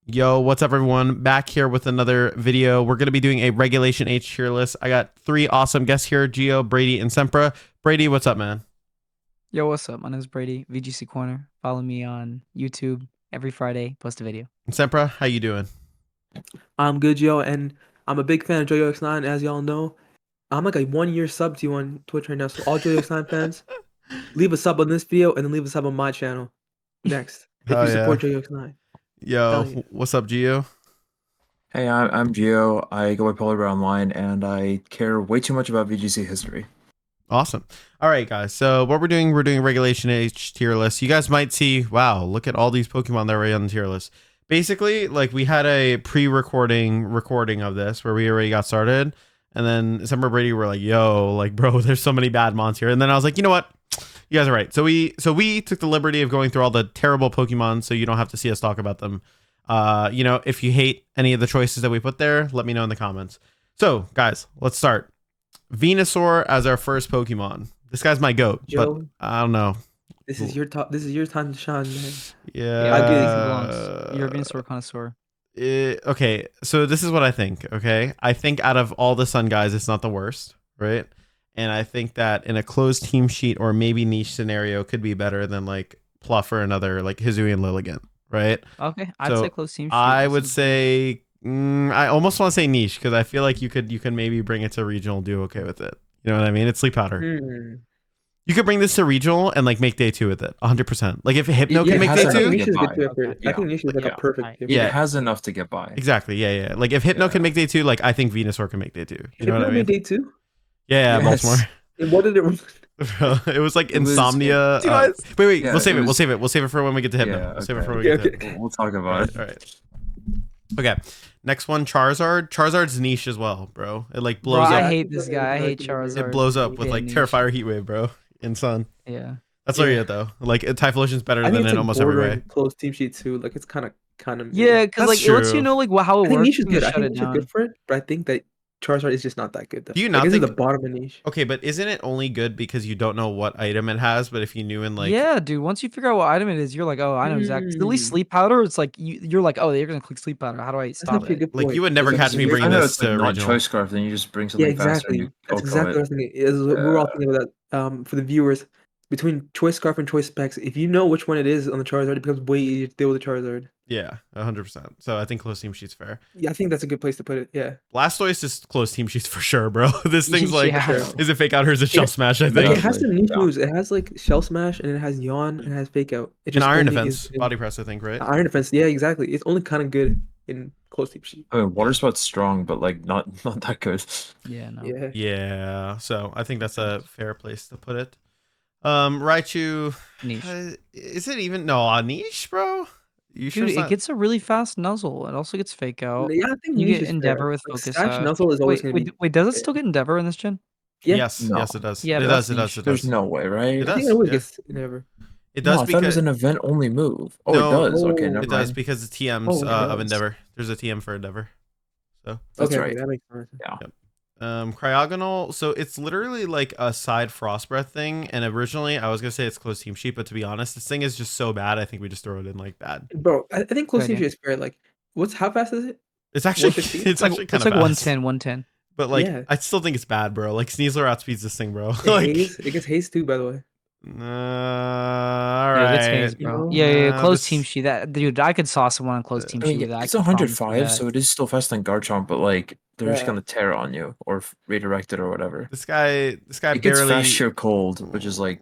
Yo, what's up, everyone? Back here with another video. We're going to be doing a Regulation H tier list. I got three awesome guests here, Gio, Brady, and Sempra. Brady, what's up, man? Yo, what's up? My name is Brady, VGC Corner. Follow me on YouTube every Friday, post a video. And Sempra, how you doing? I'm good, yo, and I'm a big fan of JoJoX9, as y'all know. I'm like a 1 year sub to you on Twitch right now, so all JoJoX9 fans, leave a sub on this video and then leave a sub on my channel next if Oh, you yeah. support JoJoX9. Yo, Telling you. what's up, Gio? Hey, I'm Gio. I go by Polar Bear Online, and I care way too much about VGC history. Awesome. All right, guys. So what we're doing Regulation H tier list. You guys might see, wow, look at all these Pokemon that are already on the tier list. Basically, like we had a recording of this where we already got started. And then Summer Brady were like, yo, like, bro, there's so many bad mons here. And then I was like, you know what? You guys are right. So we took the liberty of going through all the terrible Pokemon so you don't have to see us talk about them. If you hate any of the choices that we put there, let me know in the comments. So, guys, let's start. Venusaur as our first Pokemon. This guy's my goat, Joe, but I don't know. this is your time to shine, man. Yeah. I get it. belongs. You're a Venusaur connoisseur. Okay, so this is what I think, okay? I think out of all the Sun guys, it's not the worst, right? And I think that in a closed team sheet or maybe niche scenario could be better than like Pluff or another like Hizui and Lilligant, right? Okay, I'd So say close team. I would say I almost want to say niche because I feel like you can maybe bring it to regional, do okay with it. You know what I mean? It's Sleep Powder. You could bring this to regional and like make day 2 with it, 100%. Like if Hypno Yeah, can it make has day enough 2, to Niche is get good too. by. I think Niche is like Yeah. a perfect. Right. Yeah. It has enough to get by. exactly. Yeah. Like if Hypno Yeah. can make day 2, like I think Venusaur can make day 2. You know what I mean? Day 2? Yeah, Yes. Baltimore. And what did it? It was like It was- Insomnia. Wait. Yeah, We'll save it it. We'll was- save it. We'll save it for when we get to Hypno. Yeah, We'll save it for when okay. we get to Okay. Hypno. We'll talk about it. All right. Okay. Next one, Charizard. Charizard's niche as well, bro. It like Bro, blows I up. hate this guy. I hate Charizard. It blows up with Yeah, like niche. Terrifier Heat Wave, bro. In Sun. Yeah. That's Yeah. literally it though. Like Typhlosion's better I than think it's in like almost every way. bordering close team sheet too. Like it's kind of. Yeah, because That's like it lets you true. know like how I it think works. Niche is and you good. I shut think it Niche is down. good for it, but I think that Charizard is just not that good though. Do you Like, not this is think- the bottom of Niche? Okay, but isn't it only good because you don't know what item it has? But if you knew in like Yeah, dude. Once you figure out what item it is, you're like, oh, I know exactly. 'Cause at least Hmm. sleep powder, it's like you're like, oh, they're gonna click sleep powder. How do I That's stop actually a it? good Like, point. you would never It's catch me weird. bringing I know this it's like to not regional. choice scarf, then you just bring Yeah, something faster exactly. and you That's OHKO exactly what I it. was thinking. We're all thinking about that. For the viewers, between choice scarf and choice specs, if you know which one it is on the Charizard, it becomes way easier to deal with the Charizard. Yeah, 100%. So I think close team sheet's fair. Yeah, I think that's a good place to put it. Yeah. Blastoise is close team sheets for sure, bro. This thing's like, Yeah. is it fake out or is it shell smash? I Like, think. it has some niche Yeah. moves. It has like Shell Smash and it has Yawn and it has Fake Out. It An iron only defense, is- body press, I think, right? Iron Defense. Yeah, exactly. It's only kind of good in close team sheet. I mean, water spout's strong, but like not that good. Yeah, no. Yeah. Yeah. So I think that's a fair place to put it. Raichu, Niche. is it even niche, bro? You sure Dude, it's it not- gets a really fast nuzzle. It also gets fake out. Yeah, I think You niche get is Endeavor fair. with Like, Focus Sash Sash. Nuzzle is always Wait, going to be. does it still get Endeavor in this gen? Yeah. Yes, No. yes, it does. Yeah, it but does. that's It does. niche. It There's does. no way, right? It I think does, it always yeah. gets Endeavor. It No, does I thought it was because an event only move. Oh, No. it does. Okay, No, never it does mind. because the TMs Oh, it of does. Endeavor. There's a TM for Endeavor. So That's Okay, right. that makes sense. Yeah. Cryogonal. So it's literally like a side frost breath thing. And originally I was gonna say it's close team sheet, but to be honest, this thing is just so bad. I think we just throw it in like bad. Bro, I think close Good team idea. sheet is fair. Like, how fast is it? It's actually 150? it's actually kind It's of like fast. 110, 110. But like Yeah. I still think it's bad, bro. Like Sneasler outspeeds this thing, bro. It gets haste too, by the way. All Yeah, it gets right. haze, bro. No. Yeah. Close this- team sheet. That dude, I could saw someone on close team I mean, sheet. That it's I could promise you 105, that. so it is still faster than Garchomp, but like they're just Yeah. gonna tear on you or redirect it or whatever. This guy It gets barely fast sheer cold, which is like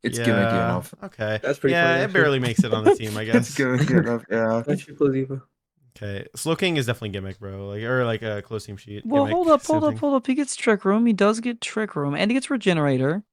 it's gimmicky enough. Okay. That's pretty yeah, funny, it actually. barely makes it on the team, I guess. It's gimmicky enough, yeah. That's your Plazeva. Okay. Slowking is definitely gimmick, bro. Like a close team sheet. Well, gimmick, hold same thing. up. He gets Trick Room. He does get Trick Room, and he gets Regenerator.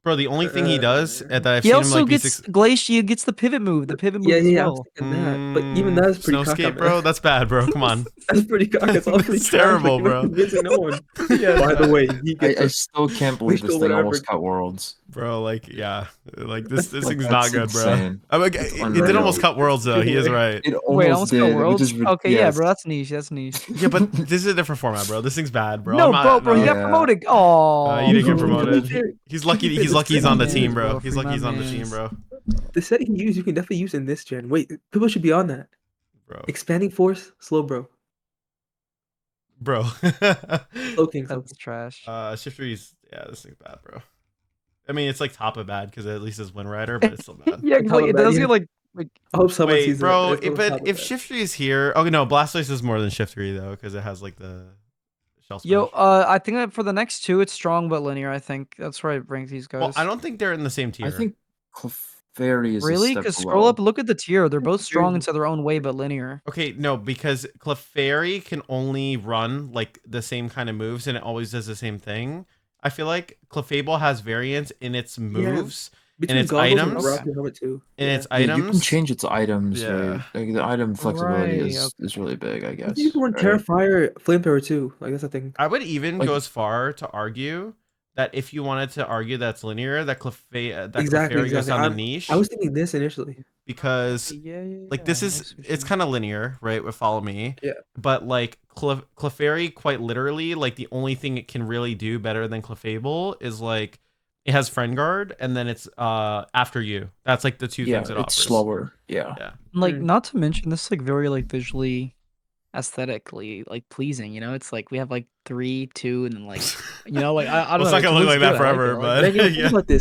Bro, the only thing he does that I've He seen him also like be gets Glacier. He gets the pivot move. The pivot move Yeah, as I was well. thinking that. But even that is pretty cocky, Snowscape, bro. That's bad, bro. Come on. That's pretty cocky. It's awfully That's terrible, bro. No one. Yeah, By the way, he I gets still can't believe this still thing whatever. almost cut worlds. Bro, like, yeah. Like this Like, thing's that's not good, bro. insane. I'm like, It's it did unreal. almost cut worlds though. He is right. It Wait, almost almost got did, Worlds? which is Okay, yeah, yes. bro. That's niche. That's niche. Yeah, but this is a different format, bro. This thing's bad, bro. No, I'm not- bro. He got Yeah. promoted. Oh, you didn't get bro. promoted. He's lucky he's on the Free team, mans, bro. bro. He's Free lucky he's on the team, mans. bro. the set you can definitely use in this gen. Wait, people should be on that. bro. Expanding Force, slow bro. Bro. Slow King, slow That's King. trash. Shift 3's, yeah, this thing's bad, bro. I mean, it's like top of bad because at least it's Wind Rider, but it's still bad. Yeah, Top wait, of it that, does yeah. get like I hope someone Wait, sees bro, it. It's but top of if that. Shift 3 is here, okay, no, Blastoise is more than Shift 3 though because it has like the shell smash. yo, I think that for the next two, it's strong but linear. I think that's where I rank these guys. Well, I don't think they're in the same tier. I think Clefairy is a Really? step Because scroll up, below. look at the tier. They're both strong Clefairy- into their own way, but linear. Okay, no, because Clefairy can only run like the same kind of moves and it always does the same thing. I feel like Clefable has variance in its moves, in Between its goggles and items, Rocket Helmet too. in its Yeah, you can items. change its items, Yeah. right? Like the item flexibility Right, is really big, I I guess. think you can run Right? Terrafire, Flamethrower too. Like that's a thing. I would even Like go as far to argue that if you wanted to argue that's linear, that Exactly, Clefairy goes exactly. down the niche I was thinking this initially. because Yeah, yeah, like yeah. this I is see what you it's mean. kind of linear, right? With Follow Me. Yeah. But like Clefairy, quite literally, like the only thing it can really do better than Clefable is like it has Friend Guard and then it's After You. That's like the two yeah, things it it's offers. slower. Yeah. Yeah. Like, Mm. not to mention this is like very like visually, aesthetically like pleasing. You know, it's like we have like 3, 2, and then like like I don't Well, it's know. not It gonna look looks like that good. I like it. forever, I like but it. Man, yo, yeah.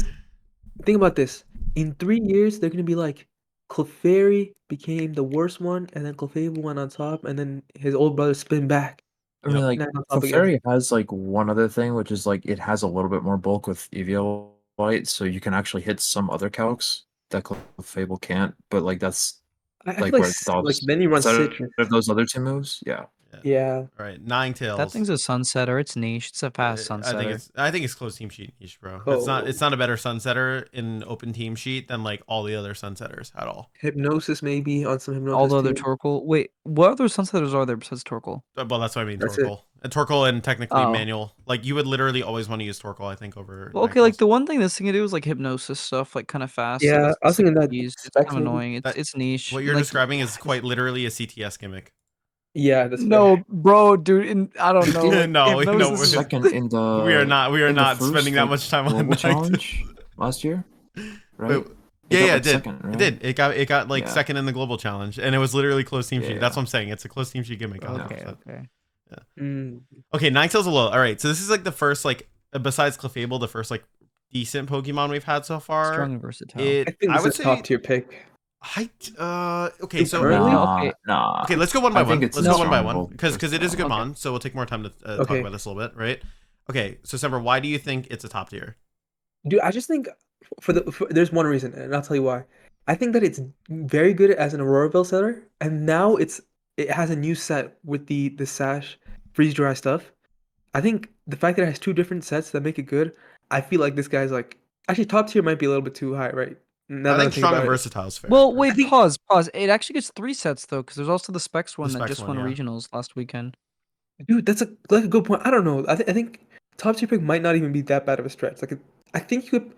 think about this. In 3 years, they're gonna be like, Clefairy became the worst one, and then Clefable went on top, and then his old brother spin back. I mean, like Now on top again. Clefairy has like one other thing, which is like it has a little bit more bulk with Eviolite, so you can actually hit some other calcs that Clefable can't. But like that's I like feel where the like then you run opposite Citrus. of those other two moves. Yeah. Yeah. All right, That Ninetales. thing's a sunsetter. It's niche. It's a fast sunsetter. I think it's closed team sheet niche, bro. Oh. It's not a better sunsetter in open team sheet than like all the other sunsetters at all. Hypnosis maybe on some Hypnosis All the other too. Torkoal. Wait, what other sunsetters are there besides Torkoal? Well, that's what I mean, That's it. Torkoal. And Torkoal and technically Oh. manual. Like you would literally always want to use Torkoal, I think, over Well, okay, like Ninetales. the one thing this thing can do is like hypnosis stuff, like kind of fast. Yeah, That's I was thinking that it's specs kind of maybe. annoying. It's niche. What you're Like, describing is quite literally a CTS gimmick. Yeah, that's no, fair. bro, dude. I don't know. Like, No, hypnosis is Second in the we are in the not first, spending that like, much time on global Ninetales. challenge last year, right? Wait, yeah, got, it did. second, right? It did. It got like Yeah. second in the global challenge, and it was literally closed team sheet. Yeah. That's what I'm saying. It's a closed team sheet gimmick. okay, 100%. okay. Mm. Okay, Ninetales a low. All right, so this is like the first like besides Clefable, the first like decent Pokemon we've had so far. Strong and versatile. I think this would is say top tier pick. okay, so Currently? Okay. Nah. okay, let's go one by I think one. it's Let's go one by strong one because it is a good Okay. mon, so we'll take more time to talk Okay. about this a little bit, right? Okay, so Sempra, why do you think it's a top tier? Dude, I just think there's one reason, and I'll tell you why. I think that it's very good as an Auroraville setter, and now it has a new set with the sash freeze dry stuff. I think the fact that it has two different sets that make it good, I feel like this guy's like actually top tier might be a little bit too high, right? Now I that think I strong and about it. versatile is fair. Well, wait, think- pause. It actually gets 3 sets though, because there's also the Specs one that Specs just one, won yeah. regionals last weekend. Dude, that's like a good point. I don't know. I think top tier pick might not even be that bad of a stretch. Like I think you could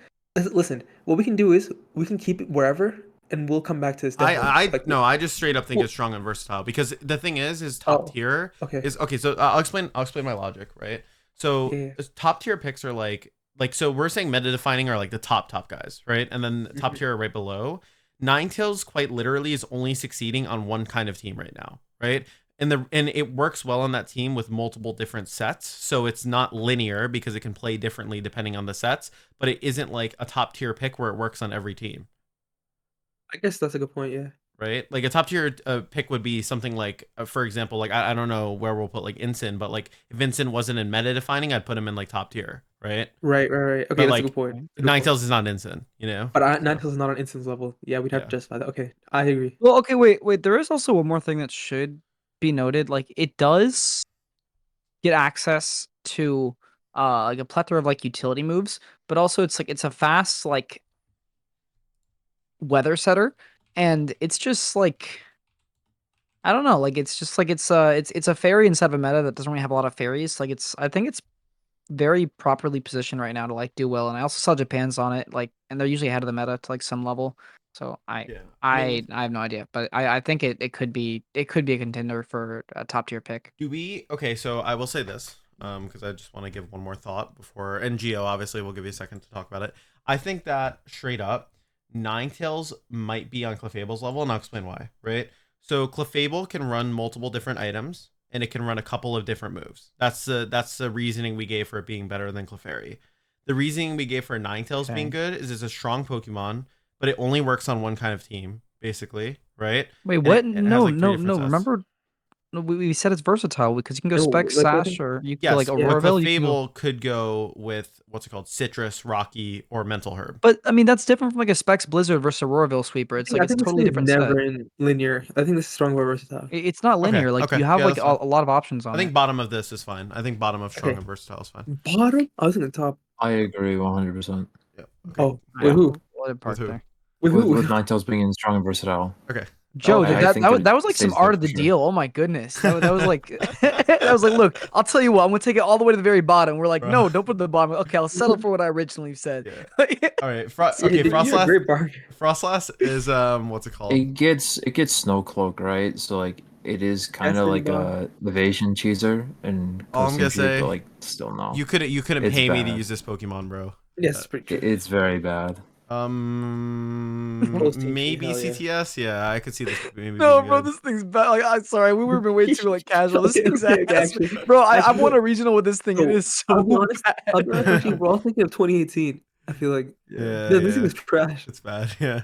listen. What we can do is we can keep it wherever, and we'll come back to this. Definitely. I just straight up think Well- it's strong and versatile because the thing is top Oh, tier okay. is okay. So I'll explain my logic, right? So Yeah. top tier picks are like so we're saying meta defining are like the top guys, right? And then top Mhm. tier are right below. Ninetales quite literally is only succeeding on one kind of team right now, right? And it works well on that team with multiple different sets, so it's not linear because it can play differently depending on the sets, but it isn't like a top tier pick where it works on every team. I guess that's a good point. Yeah. Right, like a top tier pick would be something like for example, like I don't know where we'll put like Incin, but like if Incin wasn't in meta defining, I'd put him in like top tier, right? Right. Okay, But, that's like, a good point. That's a good point. Ninetales is not Incin, you know. But So, Ninetales is not on instance level. Yeah, we'd have Yeah. to justify that. Okay, I agree. Well, okay, wait. There is also one more thing that should be noted. Like, it does get access to like a plethora of like utility moves, but also it's a fast like weather setter, and it's just like I don't know, like it's just like it's a fairy instead of a meta that doesn't really have a lot of fairies. Like I think it's very properly positioned right now to like do well. And I also saw Japan's on it, like, and they're usually ahead of the meta to like some level. So yeah. I have no idea, but I think it could be a contender for a top tier pick. Do we? Okay, so I will say this, because I just want to give one more thought before, and Geo obviously will give you a second to talk about it. I think that straight up, Ninetales might be on Clefable's level, and I'll explain why. Right. So Clefable can run multiple different items, and it can run a couple of different moves. That's the reasoning we gave for it being better than Clefairy. The reasoning we gave for Ninetales being Okay. good is it's a strong Pokemon, but it only works on one kind of team, basically, right? Wait, And what? it has No, like three no, different no. sets. Remember, no, we said it's versatile because you can go No, Spec like, I Sash think- or you can go Yes, like but Auroraville. You can go. Clefable could go with what's it called, Citrus, Rocky, or Mental Herb. But I mean, that's different from like a Specs Blizzard versus a Auroraville Sweeper. It's like I it's think this totally thing is different never set. in linear. I think this is strong but versatile. It's not Okay, linear. Like okay, you have yeah, like that's a fine. lot of options on I think it. bottom of this is fine. I think bottom of strong Okay. and versatile is fine. Bottom? I was in the top. I agree 100%. Yeah. Okay. Oh, Yeah. with who? What did With Park who? there? With With who? Ninetales being in strong and versatile. Okay. Joe, I did think that it was like some stays there art of for the sure. deal. Oh my goodness. That was like that was like, look, I'll tell you what, I'm gonna take it all the way to the very bottom. We're like, Bro. no, don't put it at the bottom. Okay, I'll settle for what I originally said. Yeah. All right. Yeah, Okay. dude, you're a great bargain. Frostlass is what's it called? It gets Snowcloak, right? So like it is kind of Density like bomb. a evasion cheeser and All I'm gonna Costume Shoot, say, but like still no. you couldn't It's pay me to bad. use this Pokemon, bro. Yes, it's pretty true. It's very bad. Close team sheet, Maybe hell yeah. CTS. Yeah, I could see this maybe No, being bro, good. this thing's bad. Like, I'm sorry, we were way too like casual. This Okay, thing's okay, ass. actually. Bro, I Actually, won a regional with this thing. It no, is I'll so be honest. I'll bad. be honest with you. We're all thinking of 2018. I feel like Yeah, this thing yeah. is trash. It's bad. Yeah.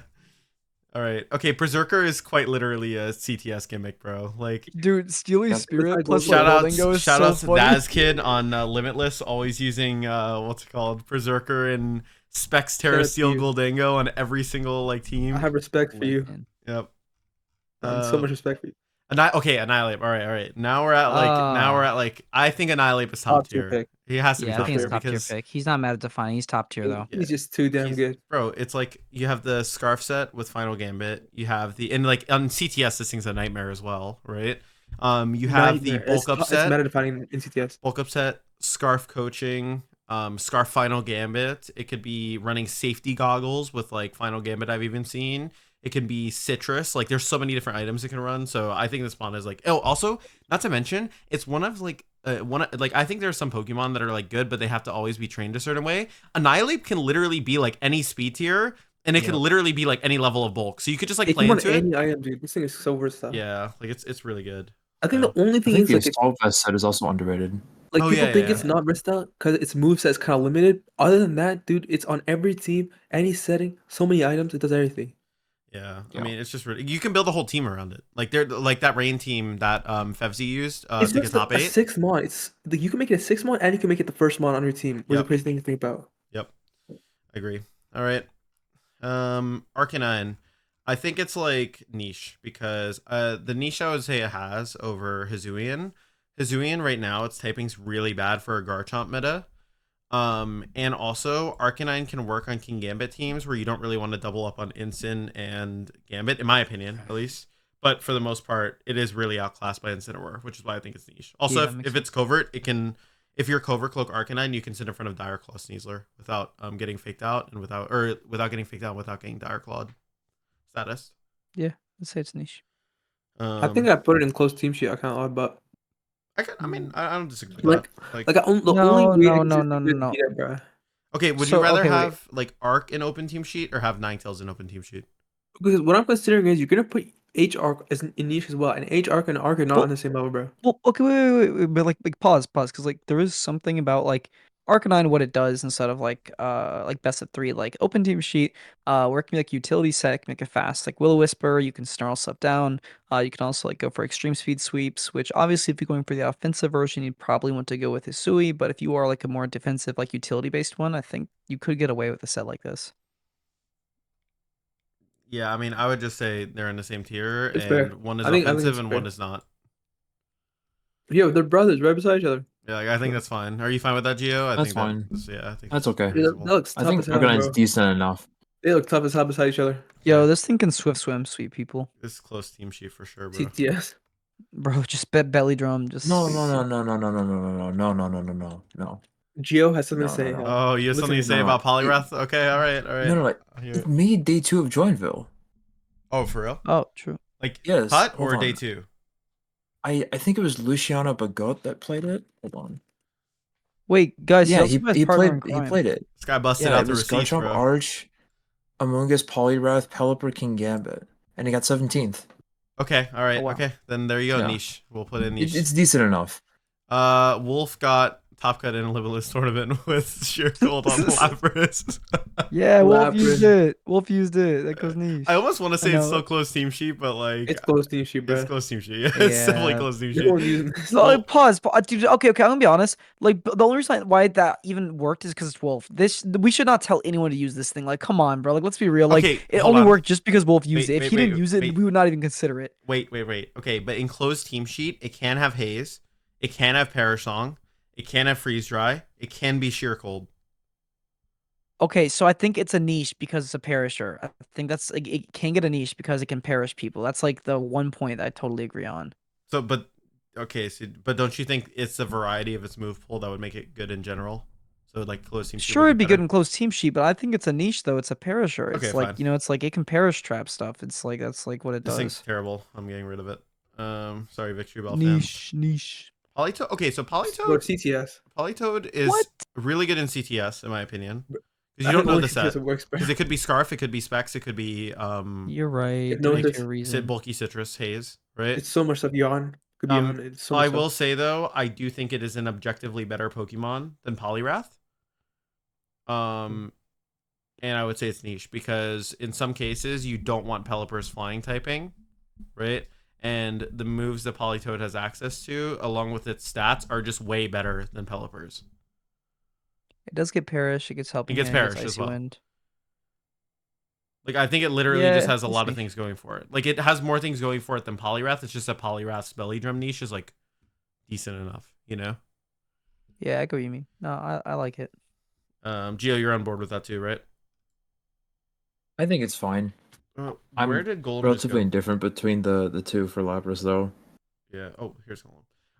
All right. Okay. Berserker is quite literally a CTS gimmick, bro. Like, Dude, Steely Yep. Spirit Like, plus shout like out- Goldingo is shout so outs to funny. Daz Kid on Limitless, always using what's it called, Berserker and Specs Terra Shout out to Steel you. Goldango on every single like team. I have respect for you. Man. Yep. So much respect for you. Okay, Annihilate. All right. Now we're at like I think Annihilate is top Top tier tier. pick. He has to Yeah, be I top think it's tier a top tier because pick. He's not mad at defining. He's top tier though. Yeah. He's just too damn good. bro, it's like you have the Scarf set with Final Gambit. You have the and like on CTS this thing's a nightmare as well, right? You have the Nightmare. bulk up It's set. meta defining in CTS. Bulk up set, Scarf coaching, Scarf Final Gambit. It could be running safety goggles with like Final Gambit I've even seen. It can be citrus. Like there's so many different items it can run. So I think this spawn is like also not to mention it's one of like I think there's some Pokemon that are like good, but they have to always be trained a certain way. Annihilate can literally be like any speed tier, and it can literally be like any level of bulk. So you could just like It play can run into it. any item, dude. This thing is so versatile. Yeah, like it's really good. I think Yeah. the only I thing think is the like Assault Vest set is also underrated. Like Oh, people yeah, think yeah, it's not versatile because its moveset is kind of limited. Other than that, dude, it's on every team, any setting, so many items. It does everything. Yeah, I Yeah. mean it's just really, you can build a whole team around it. Like they're like that rain team that Fevzi used It's to get just top a 8. 6 mod. It's like you can make it a 6 mod and you can make it the first mod on your team. Which is a Yep. crazy thing to think about. Yep, I agree. All right, Arcanine. I think it's like niche because the niche I would say it has over Hisuian. Hisuian right now its typing's really bad for a Garchomp meta. And also Arcanine can work on King Gambit teams where you don't really want to double up on Incin and Gambit, in my opinion, at least. But for the most part, it is really outclassed by Incineroar, which is why I think it's niche. Also, Yeah, if it's covert, it can. If you're covert cloak Arcanine, you can sit in front of Dire Claw Sneasler without getting faked out and without getting faked out without getting Dire Clawed status. Let's say it's niche. I think I put it in close team sheet. I kind of odd, but I don't disagree with Like- that. the No, only way I no, can no, just no, do it no. is beat it, bruh. Okay, would So, you rather okay, wait. have like Arc in open team sheet or have Ninetales in open team sheet? Because what I'm considering is you're gonna put H arc as in niche as well, and H arc and arc are not Well- on the same level, bro. Well, okay, wait, but like pause, because like there is something about like Arcanine what it does instead of like best of 3, like open team sheet, where it can be like utility set, it can make it fast, like Will Whisper, you can snarl stuff down, you can also like go for extreme speed sweeps, which obviously if you're going for the offensive version, you'd probably want to go with Hisui, but if you are like a more defensive, like utility based one, I think you could get away with a set like this. Yeah, I mean, I would just say they're in the same tier, It's and fair. one is I think offensive it's and fair. one is not. Yo, they're brothers right beside each other. Yeah, like, I think that's fine. Are you fine with that, Gio? I That's think fine. Yeah, I think That's okay. That reasonable. looks I tough think as hell, Arcanine's bro. decent enough. They look tough as hell beside each other. Yo, Yeah. this thing can swift swim, sweet people. This is close team sheet for sure, bro. CTS. Bro, just bet belly drum, just No. Geo has something No, to say. no, no. Oh, you have Listen, something to say no. about Polyrath? Okay, all right. No, I hear it. it made day 2 of Joinville. Oh, for real? Oh, true. Like Yes, cut hold or on. day 2? I think it was Luciano Bagot that played it. Hold on. Wait, guys, Yeah, he he played it. This guy busted Yeah, out it the was receipts, Garchomp, bro. Arch, Among Us, Poliwrath, Pelipper, King Gambit, and he got 17th. Okay, all right, Oh, wow. okay. Then there you go, Yeah. niche. We'll put in niche. It's decent enough. Wolf got top cut in a limitless tournament with sheer gold on Lapras. Yeah, Wolf used Lapras. it. Wolf used it. That goes niche. I almost want to I say it's know. still close team sheet, but like It's close to you, it's bro. close team sheet. It's definitely Yeah. close team No sheet. one's using this. No, Well- pause. Dude, okay, I'm gonna be honest. Like, the only reason why that even worked is because it's Wolf. We should not tell anyone to use this thing. Like, come on, bro. Like, let's be real. Like, Okay, it hold only on. worked just because Wolf used Wait, it. If wait, he didn't wait, use it, wait. we would not even consider it. Wait. Okay, but in closed team sheet, it can have haze, it can have perish song, it can have freeze dry, it can be sheer cold. Okay, so I think it's a niche because it's a perisher. I think that's like it can get a niche because it can perish people. That's like the one point that I totally agree on. So, but okay, but don't you think it's the variety of its move pool that would make it good in general? So like closed team sheet Sure, would it'd be good better? in closed team sheet, but I think it's a niche though. It's a perisher. Okay, It's like, fine. it's like it can perish trap stuff. It's like that's like what it This thing's does. terrible. I'm getting rid of it. Sorry, Victory Bell fans. Niche. Polytoad. Okay, so Bro, Polytoad CTS. is What? really good in CTS, in my opinion, I because you don't think know only the CTS set. works, bro. Because it could be Scarf, it could be Specs, it could be You're right. no, There's it's- a reason. bulky citrus haze, right? It's so much stuff. Yawn could be on. It's so much I stuff. will say though, I do think it is an objectively better Pokemon than Poliwrath. And I would say it's niche because in some cases you don't want Pelipper's flying typing, right? And the moves that Politoed has access to, along with its stats, are just way better than Pelipper's. It does get perish. It gets helping. It gets Hand, perish as icy well. wind. Like I think it literally Yeah, just has a it's lot of niche. things going for it. Like it has more things going for it than Poliwrath. It's just that Poliwrath's belly drum niche is like decent enough, you know? Yeah, I get what you mean. No, I like it. Gio, you're on board with that too, right? I think it's fine. I'm Where did Golem Relatively just indifferent between the two for Lapras though. go? Yeah. Oh, here's Golem.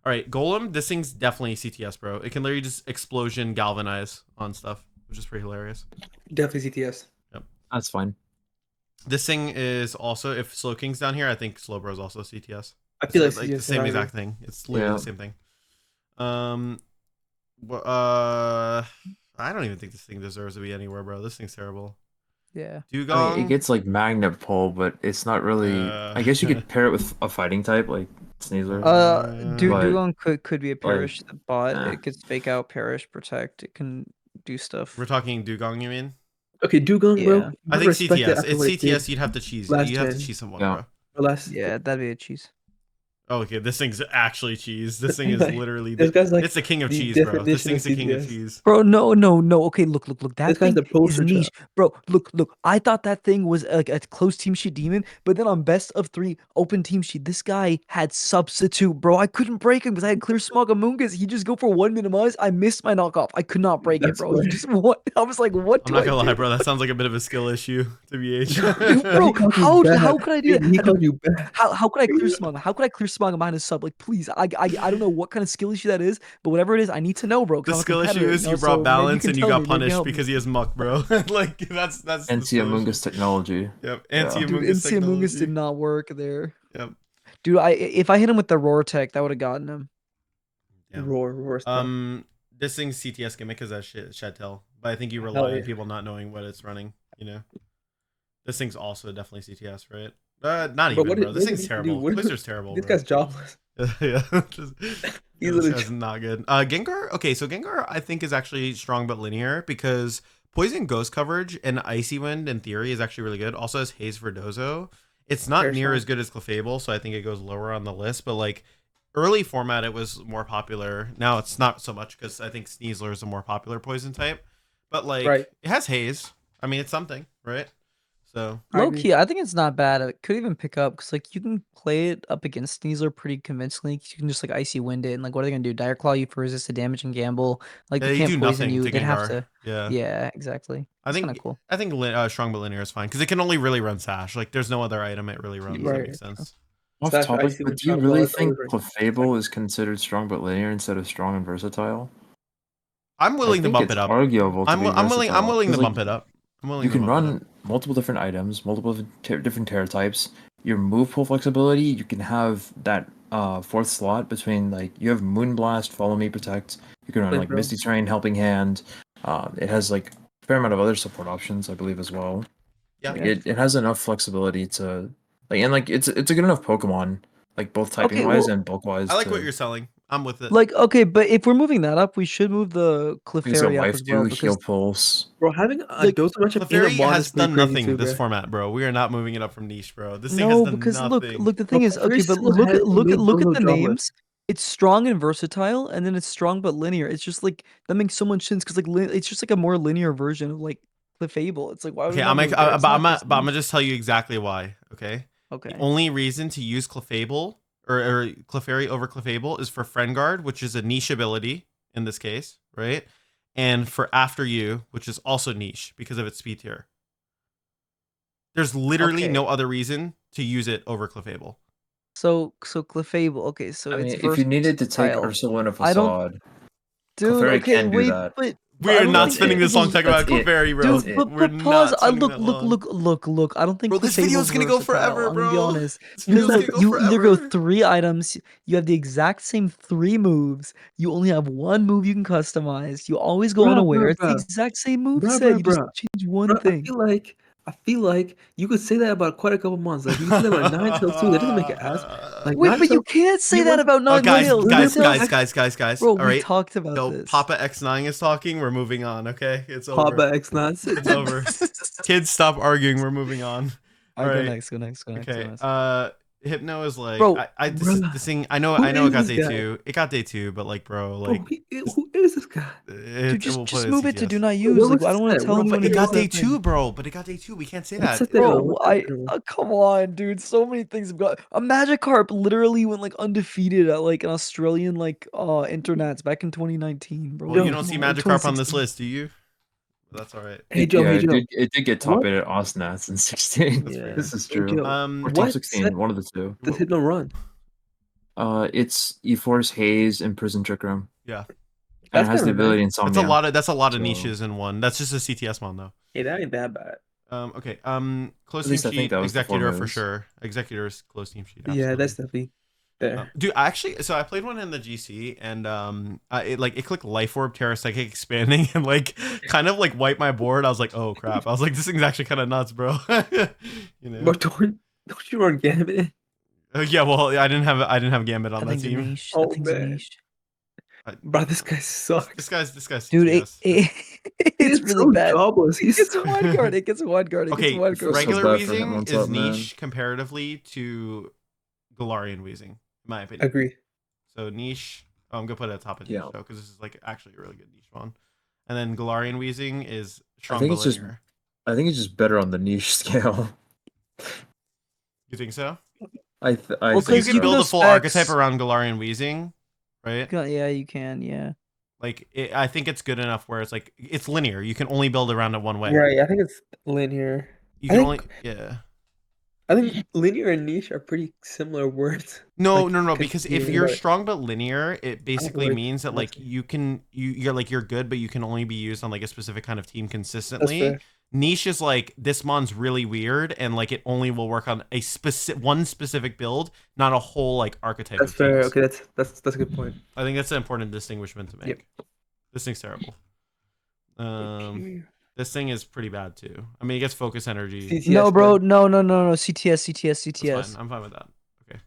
All right, Golem. This thing's definitely CTS, bro. It can literally just explosion galvanize on stuff, which is pretty hilarious. Definitely CTS. That's fine. This thing is also, if Slowking's down here, I think Slowbro is also CTS. I feel It's like the CTS same is exact thing. It's literally Yeah. the same thing. I don't even think this thing deserves to be anywhere, bro. This thing's terrible. Yeah. Dugong. I mean, it gets like magnet pull, but it's not really. I guess you could pair it with a fighting type like Sneasler. But- Dugong could be a perish bot. eh. It gets fake out, perish, protect. It can do stuff. We're talking Dugong, you mean? Okay, Dugong, bro. Yeah. I not think respected CTS. after It's what it did CTS. You'd have to cheese. last You have to gen. cheese someone, Yeah. bro. for last. Yeah, that'd be a cheese. Oh, okay. This thing's actually cheese. This thing is Like, literally. this guy's like it's the king of the cheese, bro. This definition thing's the of king of CTS. cheese. Bro, no. Okay, look. That This guy's thing the is poster niche. Bro, look. I thought that thing was like a closed team sheet demon, but then on best of 3 open team sheet, this guy had substitute, bro. I couldn't break him because I had clear smog Amoongus. He just go for 1 minimize. I missed my knockoff. I could not break it, That's bro. He right. just what? I was like, what I'm do not I gonna lie, do? bro. That sounds like a bit of a skill issue to BH. Bro, He called you how bad. could I do that? He called you bad. How could I clear smog? How could I clear smog behind his sub? Like, please, I don't know what kind of skill issue that is, but whatever it is, I need to know, bro. 'Cause The I'm a skill issue competitor, is know, you so brought maybe balance and you tell got me, maybe punished help me. because he has muck, bro. Like that's the NC skill Among issue. Us technology. Yep. Yeah. Anti Dude, Among Us NC Amoongus technology. did not work there. Yep. Dude, if I hit him with the roar tech, that would have gotten him. Yeah. Roar stuff. This thing's CTS gimmick is that shit Chatel, but I think you Hell rely on yeah. people not knowing what it's running. You know, this thing's also definitely CTS, right? Not But even, what bro. did- This what thing's did he do? terrible. What did- Blizzard's terrible. This bro. guy's jobless. Yeah, just, He's this literally guy's not good. Gengar. Okay, so Gengar I think is actually strong but linear because Poison Ghost coverage and Icy Wind in theory is actually really good. Also has Haze Verdozo. It's not Fair near shot. as good as Clefable, so I think it goes lower on the list. But like early format, it was more popular. Now it's not so much because I think Sneasler is a more popular poison type. But like Right. it has Haze. I mean, it's something, right? So I Low agree. key, I think it's not bad. It could even pick up because like you can play it up against Sneasler pretty convincingly. You can just like icy wind it and like what are they gonna do? Dire Claw you for resisted damage and gamble. Like yeah, they you can't do poison nothing you. to They'd have Gengar. to. Yeah. Yeah, exactly. I It's think kind of cool. I think strong but linear is fine because it can only really run Sash. Like there's no other item it really runs. That Right. makes sense. Off Sash, topic, Icy but Wind, do you Shock really Ball, think Overgrowth. Clefable is considered strong but linear instead of strong and versatile? I'm willing I to think bump it's it up. arguable to I'm be willing versatile, to 'cause, bump it up. I'm willing You to can bump it up. run multiple different items, multiple different Terra types. Your move pool flexibility, you can have that fourth slot between like you have Moonblast, Follow Me, Protect. You can run Like, like bro. Misty Terrain, Helping Hand. It has like a fair amount of other support options, I believe, as well. Yeah. Like, it has enough flexibility to Like and like it's a good enough Pokemon, like both typing Okay, wise well, and bulk wise. I like what you're selling. I'm with it. like, okay, but if we're moving that up, we should move the He's got Clefairy up Life as well Dew, Heal because Pulse. Bro, having a Like, dose of Clefairy Inner Bond has is pretty done crazy nothing too, this bro. format, bro. We are not moving it up from niche, bro. This thing has no, done because nothing. look, the thing is, Clefairy okay, but still has made look at Bozo the jobless. names. It's strong and versatile, and then it's strong but linear. It's just like that makes so much sense because like it's just like a more linear version of like Clefable. It's like why would we Okay, not move there? It's not just but I'm niche. gonna just tell you exactly why. Okay. The Okay. only reason to use Clefable or Clefairy over Clefable is for Friend Guard, which is a niche ability in this case, right? And for After You, which is also niche because of its speed tier. There's literally Okay. no other reason to use it over Clefable. So Clefable. Okay, so I it's mean, if you needed to take versatile. Ursulina I don't, Facade, dude. Clefairy Okay, can do wait, that. but We I are don't not think spending this long Clefable's- talking about That's it. Clefairy, bro. Dude, it. but We're pause. not I spending that long. look. I don't think Bro, this video Clefable's is gonna go versatile. forever, I'm gonna be bro. honest. This Because video's look, gonna go you either go forever. 3 items, you have the exact same 3 moves. You only have 1 move you can customize. You always go Bruh, unaware. bruh, It's the bruh. exact same move Bruh, set. bruh, You just bruh. change one Bro, thing. I feel like you could say that about quite a couple months. Like you could say that about Ninetales too. That doesn't make it ass. Like Wait, but you Ninetales, can't say he that was about Oh, guys, Ninetales. Ninetales, bro, All we right. talked about So this. Papa X9 is talking. We're moving on. Okay, it's over. Papa X9. It's over. Kids, stop arguing. We're moving on. All Alright, go right. next. Go next. Okay. Hypno is like, Bro, this thing. I know who it is got this day guy? 2. It got day 2, but like, bro, Bro, like, who is this guy? dude, we'll put just it move it to CTS. do not Wait, use. what Like, was I don't want that? to tell What- anyone But to it got use day that thing. 2, bro. But it got day 2. We can't say What's that. that thing? Bro, What's that thing? come on, dude. So many things have got. A Magikarp literally went like undefeated at like an Australian like internets back in 2019, bro. Well, you Yo, don't Come see on, Magikarp on this 2016. list, do you? That's all right. Hey Joe, Yeah, hey Joe. it did get top What? 8 at Osnats in 16. That's Yeah. This is Hey true. Joe. Or top What 16, set one of the two. does Hypno run? It's E-Force, Haze, and Prison Trick Room. Yeah. And That's it has the kinda nice. ability Insomnia. That's a lot of So- niches in one. That's just a CTS mon though. Hey, that ain't that bad. Okay. Close At team least I think sheet, that was the four executor for moves. sure. Executor's close team sheet. Yeah, that's absolutely. definitely there. Dude, so I played one in the GC and it clicked Life Orb, Terra Psychic expanding and like kind of like wiped my board. I was like, oh crap. I was like, this thing's actually kind of nuts, bro. You know. But don't you run Gambit? Yeah, well, I didn't have Gambit on That that thing's a team. niche. Oh, That thing's a man. niche. Bro, this guy sucks. This guy's Dude, CTS. it's He's really so bad. jobless. It He's gets so... one guard. It gets one guard. It gets Okay, one feel guard. so regular bad for him Weezing on is top, man. niche comparatively to Galarian Weezing, in my opinion. Agree. So niche. Oh, I'm gonna put it at top of niche Yeah. though, because this is like actually a really good niche one. And then Galarian Weezing is strong think but it's just- linear. I think it's just better on the niche scale. You think so? I Well, So think you 'cause can you build know a full specs- archetype around Galarian Weezing, right? Yeah, you can. Yeah. Like I think it's good enough where it's like it's linear. You can only build around it one way. Right, I think it's linear. You I can think- only yeah. I think linear and niche are pretty similar words. No, Like, no, 'cause because you if think you're about it. strong but linear, it basically like- means that like that's- you're good, but you can only be used on like a specific kind of team That's consistently. fair. Niche is like this mon's really weird and like it only will work on a one specific build, not a whole like archetype That's of fair. teams. Okay, that's a good point. I think that's an important distinguishment to make. Yep. This thing's terrible. This thing is pretty bad too. I mean, it gets focus energy. CTS, No, bro. No. CTS. That's CTS. fine. I'm fine with that. Okay.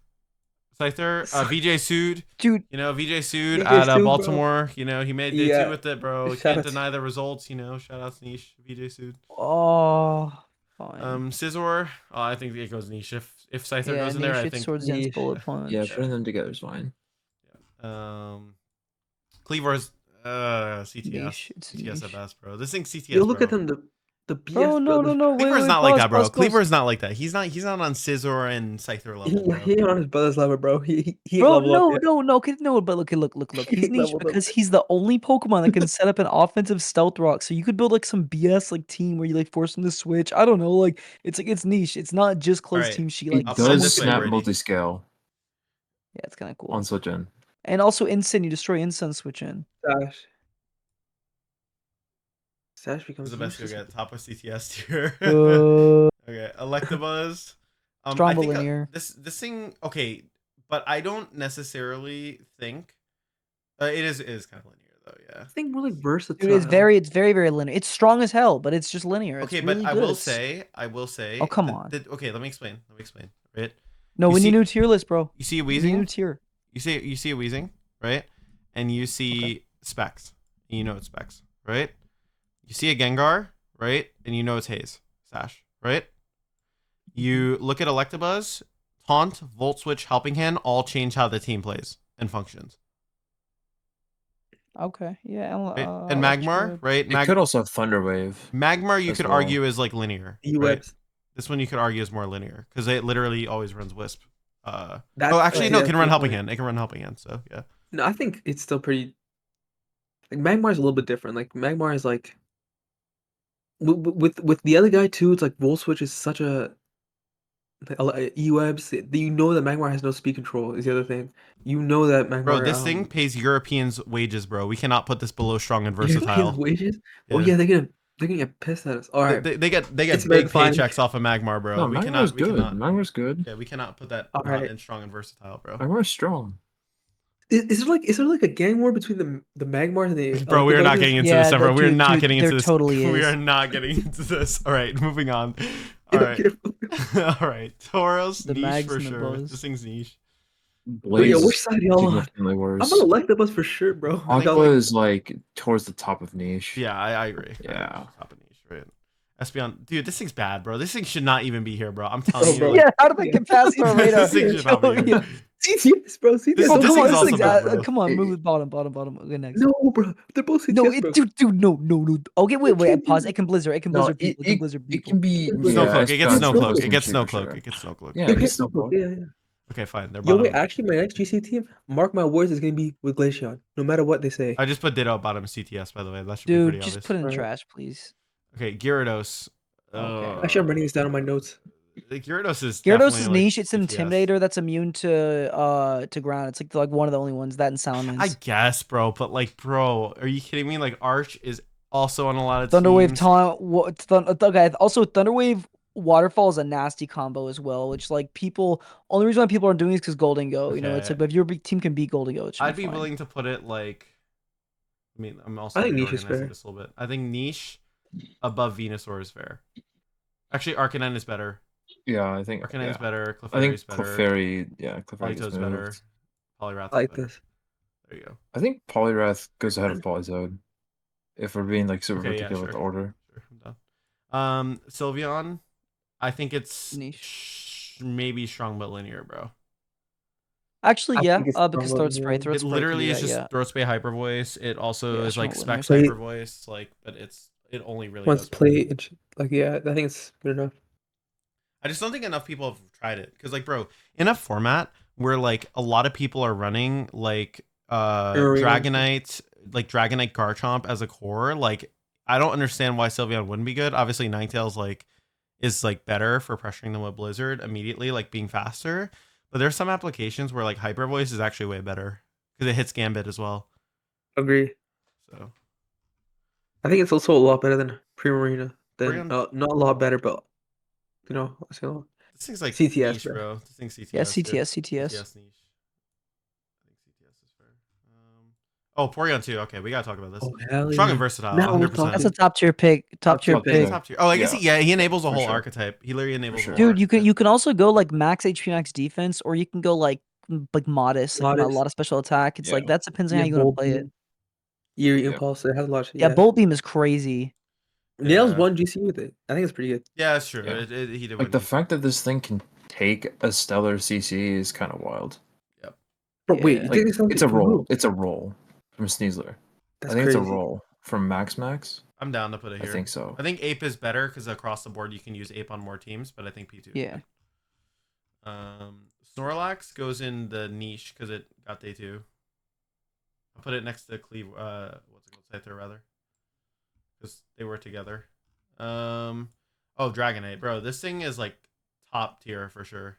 Scyther, VJ Sood. Dude, You know, VJ Sood VJ at Sood, bro. Baltimore. You know, he made day Yeah. 2 with it, bro. Shout Can't out to- deny the results. You know, shout out to niche VJ Sood. oh, fine. Scizor. Oh, I think it goes niche. If Scyther Yeah, goes in there, I niche, think. Swords Dance Niche. Bullet Punch. Yeah, putting them together is fine. Cleaver's CTS. Niche, it's CTS at niche. best, bro. This thing's CTS. Yo, look bro. at them. The BS. Oh no, brothers. no. Wait, Cleaver's wait, not like pause, that, bro. pause, pause. Cleaver's not like that. He's not on Scizor and Scyther level, bro. He ain't on his brother's level, bro. He ain't Bro, level up yet. no. Okay, no. But look. He's He niche leveled up. because he's the only Pokemon that can set up an offensive Stealth Rock. So you could build like some BS like team where you like force him to switch. I don't know. Like it's niche. It's not just close Alright, team sheet. It Like I'll put it does this way, snap Brady. multi-scale yeah, it's kind of cool. on Switch in. And also Instant, you destroy Instant switch in. Sash This becomes is the best you'll useless. get. Top of CTS tier. Uh, Okay, Electabuzz. I Strong but think linear. this thing okay, but I don't necessarily think it is kind of linear though. Yeah. I think more like versatile. Dude, it's very linear. It's strong as hell, but it's just linear. Okay, It's but really I good. will say. Oh, come that- on. that- okay, let me explain. right? No, You we need see- a new tier list, bro. You see a We need a new wheezing? tier. You see a wheezing, right? And you see specs. And you know it's specs, right? You see a Gengar, right? And you know it's Haze, Sash, right? You look at Electabuzz, Taunt, Volt Switch, Helping Hand, all change how the team plays and functions. Okay, yeah. Right? And Magmar, right? It could also have Thunder Wave Magmar, you as could well. argue is like linear, right? UWebs. This one you could argue is more linear because it literally always runs Wisp. That's, Oh, actually, no, it that's can a run good Helping point. Hand. It can run Helping Hand. So yeah. No, I think it's still pretty. Like Magmar's a little bit different. Like Magmar is like with the other guy too. It's like Volt Switch is such a E-Webs. You know that Magmar has no speed control. Is the other thing. You know that Bro, Magmar. this thing pays Europeans wages, bro. We cannot put this below strong and Europeans versatile. wages. Oh Yeah. yeah, they're gonna get pissed at us. All right, They get it's big about fine. paychecks off of Magmar, bro. No, we Magmar's cannot good. Magmar's good. yeah, we cannot put that All not right. in strong and versatile, bro. Magmar's strong. Is there like a gang war between the Magmars and the Bro, we are not Electabuzz? getting into Yeah, this, bro. We're dude, not dude, getting into there this. totally We is. are not getting into this. All right, moving on. I All don't right. care. All right. Tauros, The niche mags for and the sure. bows. This thing's niche. But yeah, Blaze which side y'all on? significantly worse. I'm gonna Electabuzz for sure, bro. I think, Aqua like- is like towards the top of niche. Yeah, I agree. Yeah. Top of niche, right? Espeon, dude, this thing's bad, bro. This thing should not even be here, bro. I'm telling you. bro. like, Yeah, how did they get past our radar? this thing should not be Yo, here. CTS, bro. CTS. This- Oh, this come on, thing's this also thing's bad, bro. come on, It- move it bottom. Okay, next. No, bro. They're both CTS, No, bro. dude, no. Okay, wait, pause. It can blizzard. It can No, blizzard people. It can blizzard it people. can be Snowcloak. It gets Espeon's Snowcloak. super It gets cheap for Snowcloak. sure. It gets Snowcloak. Yeah, They it get gets Snowcloak. Snowcloak. Yeah. Okay, fine. They're Yo, bottom. wait. Actually, my next GC team, mark my words, is gonna be with Glaceon. No matter what they say. I just put Ditto bottom CTS, by the way. That should be Dude, pretty just obvious. put in Alright. trash, please. Okay, Gyarados. Okay. Actually, I'm writing this down on my notes. Gyarados is Gyarados definitely, is like, niche. It's CTS. Intimidator that's immune to ground. It's like one of the only ones. That and Salamence. I guess, bro. But like, bro, are you kidding me? Like, Arch is also on a lot of Thunderwave teams. taunt. Okay, also Thunderwave Waterfall is a nasty combo as well. Which like people, only reason why people are doing it is because Golden Go. You know, it's Okay. like, but if your big team can beat Golden Go, it should I'd be fine. willing to put it like. I mean, I'm also I think niche is reorganizing fair. this a little bit. I think niche above Venusaur is fair. Actually, Arcanine is better. Yeah, I think. Arcanine's Yeah. better. I Clefairy think is better. Clefairy. Yeah, Clefairy gets Politoed's better. moved. Poliwrath I like is better. this. There you go. I think Poliwrath goes ahead of Polizode. If we're being like super Okay, yeah, particular with the sure. order. Sure, I'm done. Sylveon, I think it's Niche. maybe strong but linear, bro. Actually, I yeah. think it's Because stronger Throat than Spray. the- Throat It Spray literally can is do just that, yeah. Throat Spray Hyper Voice. It also Yeah, is like strong Specs linear. Hyper Voice, like, but it only really Once does play, like yeah, I think it's good enough. I just don't think enough people have tried it because, like, bro, in a format where like a lot of people are running like Arena. Dragonite, like Dragonite Garchomp as a core, like I don't understand why Sylveon wouldn't be good. Obviously, Ninetales like is like better for pressuring them with Blizzard immediately, like being faster. But there's some applications where like Hyper Voice is actually way better because it hits Gambit as well. Agree. So I think it's also a lot better than Primarina. Than Prion- not a lot better, but you know, I say a lot. this thing's like CTS, niche, bro. bro. This thing's CTS. Yeah, dude. CTS. CTS niche. I think CTS is fair. Oh, Porygon too. Okay, we gotta talk about this. Oh hell Strong yeah. and versatile. Now we're 100%. talking. That's a top tier pick. Top tier top pick. pick. Top tier. Oh, I guess Yeah, he enables a for whole sure. archetype. He literally enables sure. a whole Dude, archetype. you can also go like max HP, max defense, or you can go like modest, like a Modest. lot of special attack. It's like Yeah. that depends on how Yeah, you want Bolt to play it. Beam, Eerie Yeah. Impulse. It has a lot. Yeah, Bolt Beam is crazy. Nails Yeah. one GC with it. I think it's pretty good. Yeah, that's true. Yeah. He did Like win the me. fact that this thing can take a stellar CC is kind of wild. But wait, Yeah. you think It's a from roll. who? It's a roll from Sneasler. That's I think crazy. it's a roll from Max. I'm down to put it I here. think so. I think Ape is better because across the board you can use Ape on more teams, but I think P2. is Yeah. better. Snorlax goes in the niche because it got day 2. I'll put it next to Cleve. What's it called? Scyther, rather, because they were together. Oh, Dragonite, bro. This thing is like top tier for sure.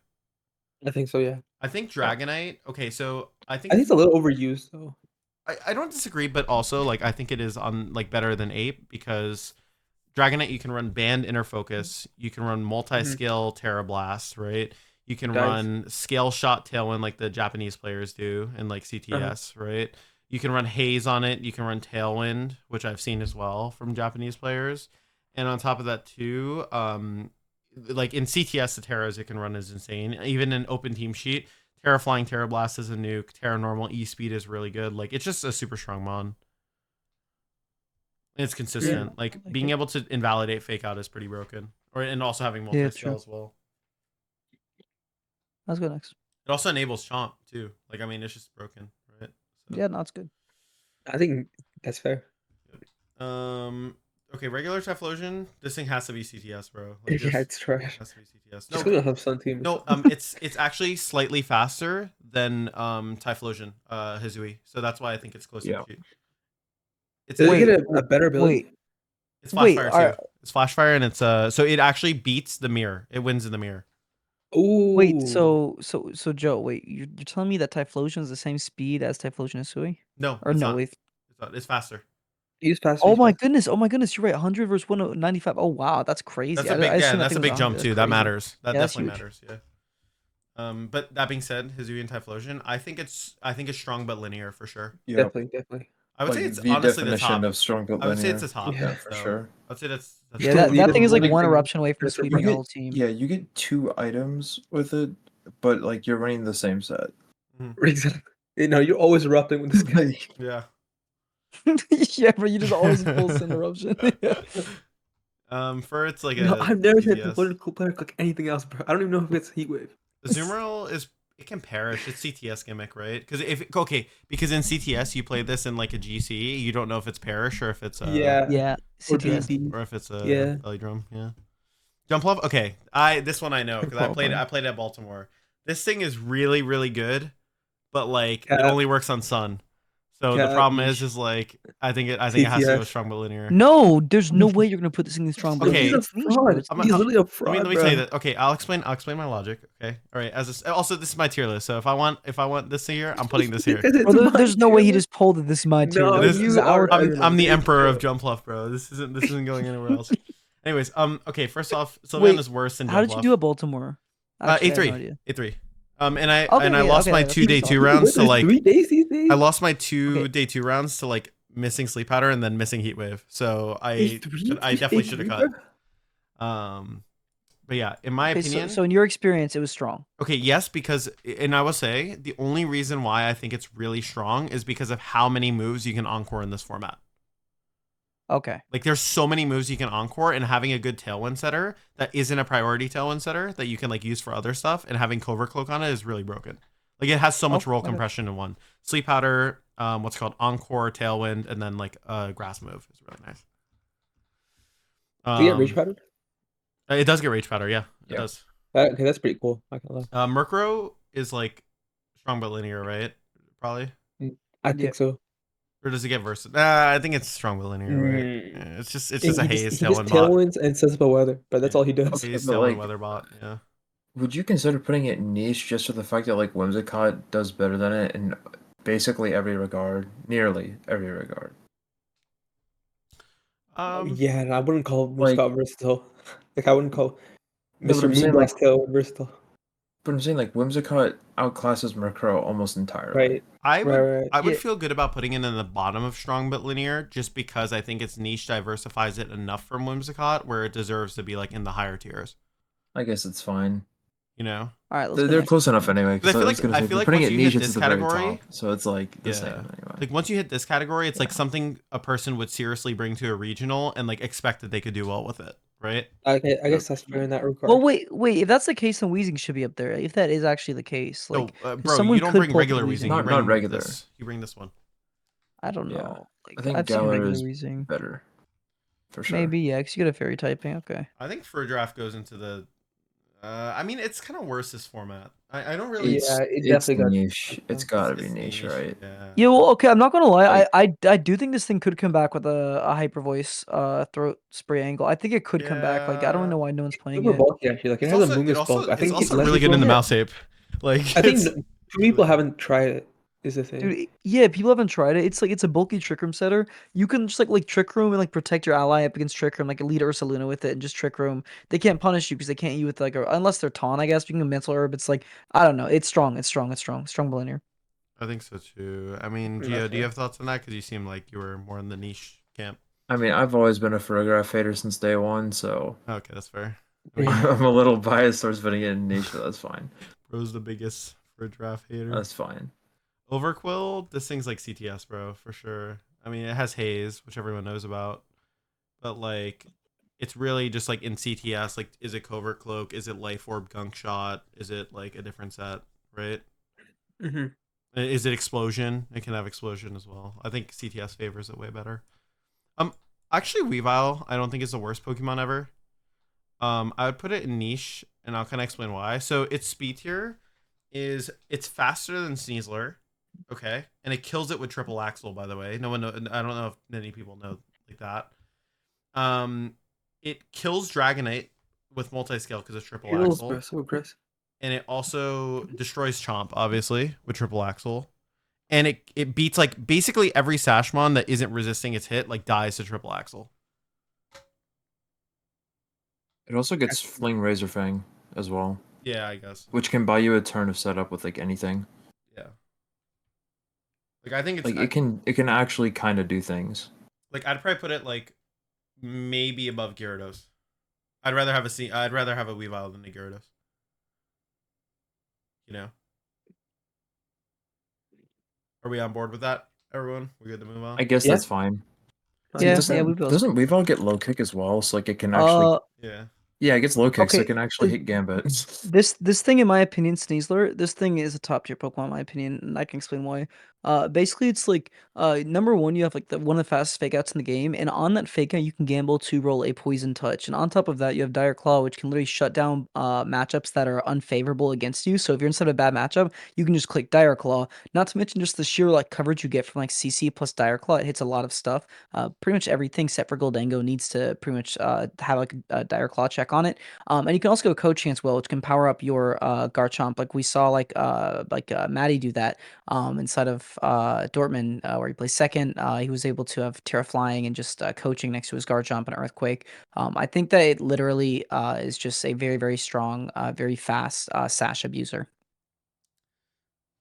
I think so. Yeah. I think Dragonite. Okay, so I I think think it's a little overused though. I don't disagree, but also like I think it is on like better than Ape because Dragonite you can run Band Inner Focus, you can run multi-skill Terra Blast, right? You can Guys. run Scale Shot Tailwind like the Japanese players do in like CTS, right? You can run Haze on it, you can run Tailwind, which I've seen as well from Japanese players. And on top of that too, like in CTS, the Terras it can run is insane. Even in open team sheet, Terra Flying Terra Blast is a nuke. Terra Normal E Speed is really good. Like it's just a super strong mon. It's consistent. Like I like being it. able to invalidate fake out is pretty broken. Or and also having Yeah, multi it's true. scale as well. Let's go next. It also enables chomp too. Like I mean, it's just broken, right? So, Yeah, no, it's good. I think that's fair. Okay, regular Typhlosion. This thing has to be CTS, bro. Like Yeah, this it's trash. has to be CTS. Just No, because I have Sun Team. no. It's actually slightly faster than Typhlosion, Hizui. So that's why I think it's closer Yeah. to cheat. It's Does it Wait, get a better ability? Wait, it's wait, Flashfire too. It's Flashfire and it's so it actually beats the mirror. It wins in the mirror. Ooh. wait. So Joe, wait. You're telling me that Typhlosion is the same speed as Typhlosion Isui? No, Or it's no? not. Wait. It's faster. Use passive. Oh my goodness! Oh my goodness! You're right. 100 versus 195. Oh wow, that's crazy. That's a big I assumed that that's a thing was big jump 100. too. That's That crazy. matters. That Yeah, that's definitely huge. matters. Yeah. But that being said, Hizui and Typhlosion, I think it's strong but linear for sure. Yeah. Definitely. I would Like say it's the honestly the definition top. of strong but I would say linear. it's the top. Yeah, for so sure. I'd say that's Yeah, Strong, that thing is like even one like, eruption away from that's a- sweeping You your get, whole team. yeah, you get 2 items with it, but like you're running the same set. Exactly. You know, you're always erupting with this guy. Like, Yeah. Yeah, but you just always full send eruption. For it's like No, a I've never seen a DPS. political player click anything else, bro. I don't even know if it's Heat Wave. The Zoomerl is it can perish. It's CTS gimmick, right? Because because in CTS you play this in like a GC, you don't know if it's perish or if it's Yeah, Or CTS. BB. or if it's a Yeah. belly drum. Yeah. Jump love. Okay, this one I know because Qualifying. I played at Baltimore. This thing is really really good, but like it Cap. only works on Sun. So the Cap, problem yeesh. is like I think it has to go CTS. strong but linear. No, there's no way you're gonna put this thing in strong. Bro, Okay. he's a It's niche, bro. fraud. It's I'm niche. He's literally a let fraud, me bro. say that. Okay, I'll explain my logic. Okay, all right. Also, this is my tier list. So if I want this here, I'm putting this here. Because it's Bro, my there's no way he tier just pulled it. This is my tier. No, list. This- This is you our are- tier. I'm the list, emperor of bro. Jump Fluff, bro. This isn't going anywhere else. Anyways, okay. First off, Sylveon Wait, is worse than Jump How did you Fluff. do at Baltimore? Actually, I have no A3, idea. A3. And I Okay, lost my that's 2 day pretty 2 solid. rounds to There's like 3 days these days? I lost my 2 Okay. day 2 rounds to like missing Sleep Powder and then missing Heat Wave. So I definitely should have cut. But yeah, in my Okay, opinion, so in your experience, it was strong. okay, yes, because and I will say the only reason why I think it's really strong is because of how many moves you can encore in this format. Okay. Like there's so many moves you can encore, and having a good tailwind setter that isn't a priority tailwind setter that you can like use for other stuff, and having Covert Cloak on it is really broken. Like it has so much roll Okay. compression in one. Sleep Powder, what's called Encore, Tailwind, and then like Grass move is really nice. Do you get Rage Powder? It does get Rage Powder, yeah, it Yeah. does. Okay, that's pretty cool. I can't lie. Murkrow is like strong but linear, right? Probably. I Yeah. think so. Or does it get versatile? I think it's strong but linear, right? Mm. Yeah, it's just a He haze just tailwind bot. tailwinds and sensible weather, but that's Yeah. all he does. Haze But, tailwind like, weather bot, yeah. would you consider putting it niche just for the fact that like Whimsicott does better than it in basically every regard, nearly every regard? Yeah, and I wouldn't call like- Scott versatile. Like I wouldn't call No, but Mr. I'm saying, Moonblast tail versatile. But I'm saying like Whimsicott outclasses Murkrow almost entirely. Right. I would Right. I would Yeah. feel good about putting it in the bottom of strong but linear just because I think its niche diversifies it enough from Whimsicott where it deserves to be like in the higher tiers. I guess it's fine. You know? All right, let's They're, go they're next. close enough anyway. 'Cause I feel like- I feel like putting once it you niche, hit it's this at the very category- top, so it's like the Yeah. same anyway. Like once you hit this category, it's like Yeah. something a person would seriously bring to a regional and like expect that they could do well with it, right? Okay, I guess that's fair in that regard. Well, wait. If that's the case, then Weezing should be up there. If that is actually the case, like, So, bro, someone you don't could bring pull regular the Weezing. Weezing. You Not bring regular. This. You bring this one. I don't Yeah. know. Like, I think I've seen Galar regular is Weezing. better, for sure. Maybe, yeah, because you get a fairy typing. Okay. I think Fur Draft goes into the. I mean, it's kind of worse this format. I don't really. Yeah, it It's definitely got- niche. It's gotta be it's niche, right? Yeah. Yeah, well, okay. I'm not gonna lie. Like- I do think this thing could come back with a hyper voice, throat spray angle. I think it could come back. Like, I don't Yeah. know why no one's playing Super it. bulky actually. Like it It's has also, a Moongus bulk. I it's think also less really good in the people- mouse ape. Like I think it's- people haven't tried it. Is the thing. Dude, yeah, people haven't tried it. It's like it's a bulky trick room setter. You can just like trick room and like protect your ally up against trick room, like lead Ursaluna with it and just trick room. They can't punish you because they can't you with like unless they're taunt, I guess. You can mental herb. It's like I don't know. It's strong. Strong linear. I think so too. I mean, That's Gio, do fair. you have thoughts on that? Because you seem like you were more in the niche camp. I mean, I've always been a Ferrograph hater since day one, so Okay, that's fair. I mean, I'm a little biased towards putting it in niche, but that's fine. bro's the biggest for a draft hater. That's fine. Overquill, this thing's like CTS, bro, for sure. I mean, it has haze, which everyone knows about, but like, it's really just like in CTS. Like, is it covert cloak? Is it life orb gunk shot? Is it like a different set, right? Mm-hmm. Is it explosion? It can have explosion as well. I think CTS favors it way better. Um, actually, Weavile, I don't think is the worst Pokemon ever. I would put it in niche, and I'll kind of explain why. So its speed tier it's faster than Sneasler, okay, and it kills it with triple axle. By the way, no one know. I don't know if many people know like that. Um, it kills Dragonite with multi scale because it's triple Kills, bro. axle, So aggressive. and it also destroys Chomp obviously with triple axle. And it beats like basically every Sashmon that isn't resisting its hit, like dies to triple axle. It also gets Fling Razor Fang as well, Yeah, I guess. which can buy you a turn of setup with like anything. Yeah. Like I think it's Like it can actually kind of do things. like I'd probably put it like maybe above Gyarados. I'd rather have a Weavile than a Gyarados. You know. Are we on board with that, everyone? We're good to move on. I guess Yeah. that's fine. See, Yeah, doesn't yeah, Weavile's doesn't Weavile get low kick as well? So like it can actually Yeah. yeah, it gets low kick, so okay. it can actually hit Gambit. This thing, in my opinion, Sneasler, this thing is a top tier Pokemon, in my opinion, and I can explain why. Basically, it's like number one, you have like one of the fastest fake outs in the game, and on that fake out, you can gamble to roll a Poison Touch, and on top of that, you have Dire Claw, which can literally shut down matchups that are unfavorable against you. So if you're inside a bad matchup, you can just click Dire Claw. Not to mention just the sheer like coverage you get from like CC plus Dire Claw. It hits a lot of stuff. Pretty much everything except for Goldango needs to pretty much have like a Dire Claw check on it. And you can also go Code Chance Will, which can power up your Garchomp. Like we saw, Maddie do that inside of Dortmund, where he plays second. He was able to have Terra Flying and just coaching next to his Garchomp and Earthquake. I think that it literally is just a very, very strong, very fast Sash abuser.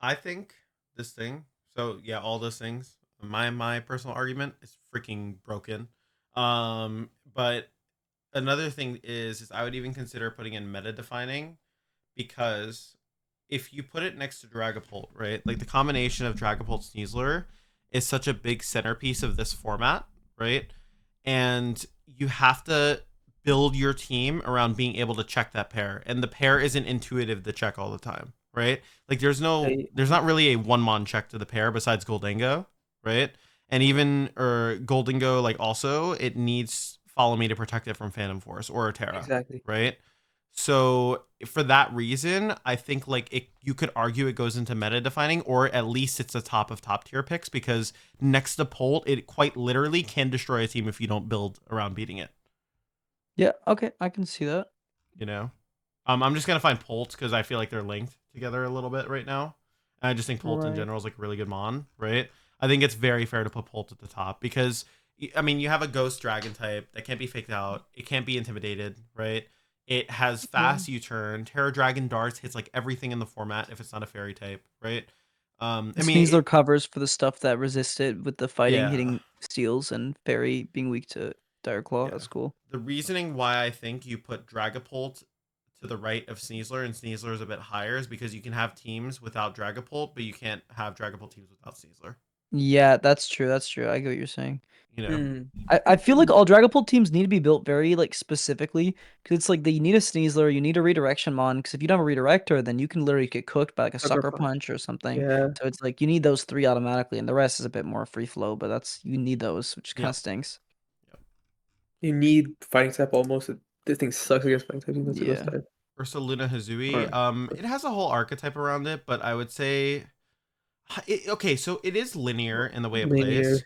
I think this thing. So yeah, all those things. My personal argument is freaking broken. But another thing is I would even consider putting in meta defining, because if you put it next to Dragapult, right? Like the combination of Dragapult Sneasler is such a big centerpiece of this format, right? And you have to build your team around being able to check that pair, and the pair isn't intuitive to check all the time, right? Like there's not really a one mon check to the pair besides Goldango, right? And even or Goldango, like also it needs Follow Me to protect it from Phantom Force or a Terra, Exactly. right? So for that reason, I think like you could argue it goes into meta defining, or at least it's the top of top tier picks, because next to Polt, it quite literally can destroy a team if you don't build around beating it. Yeah, okay, I can see that. You know, I'm just gonna find Polt because I feel like they're linked together a little bit right now, and I just think Polt in Right. general is like a really good mon, right? I think it's very fair to put Polt at the top because I mean you have a Ghost Dragon type that can't be faked out, it can't be intimidated, right? It has fast U-turn. Terra Dragon Darts hits like everything in the format if it's not a fairy type, right? I mean, Sneasler covers for the stuff that resisted with the fighting, yeah, hitting steals, and Fairy being weak to Dire Claw. yeah. That's cool. The reasoning why I think you put Dragapult to the right of Sneasler and Sneasler is a bit higher is because you can have teams without Dragapult, but you can't have Dragapult teams without Sneasler. Yeah, that's true. That's true. I get what you're saying. You know, Mm. I feel like all Dragapult teams need to be built very like specifically, because it's like you need a Sneasler, you need a redirection mon, because if you don't have a redirector, then you can literally get cooked by like a Sucker sucker punch or something. Yeah. So it's like you need those three automatically, and the rest is a bit more free flow, but you need those, which kind Yep. of stinks. You need fighting type almost. This thing sucks against fighting type. That's a ghost Yeah. type. Ursaluna Hazui. Alright. It has a whole archetype around it, but I would say, okay, so it is linear in the way it Linear. plays,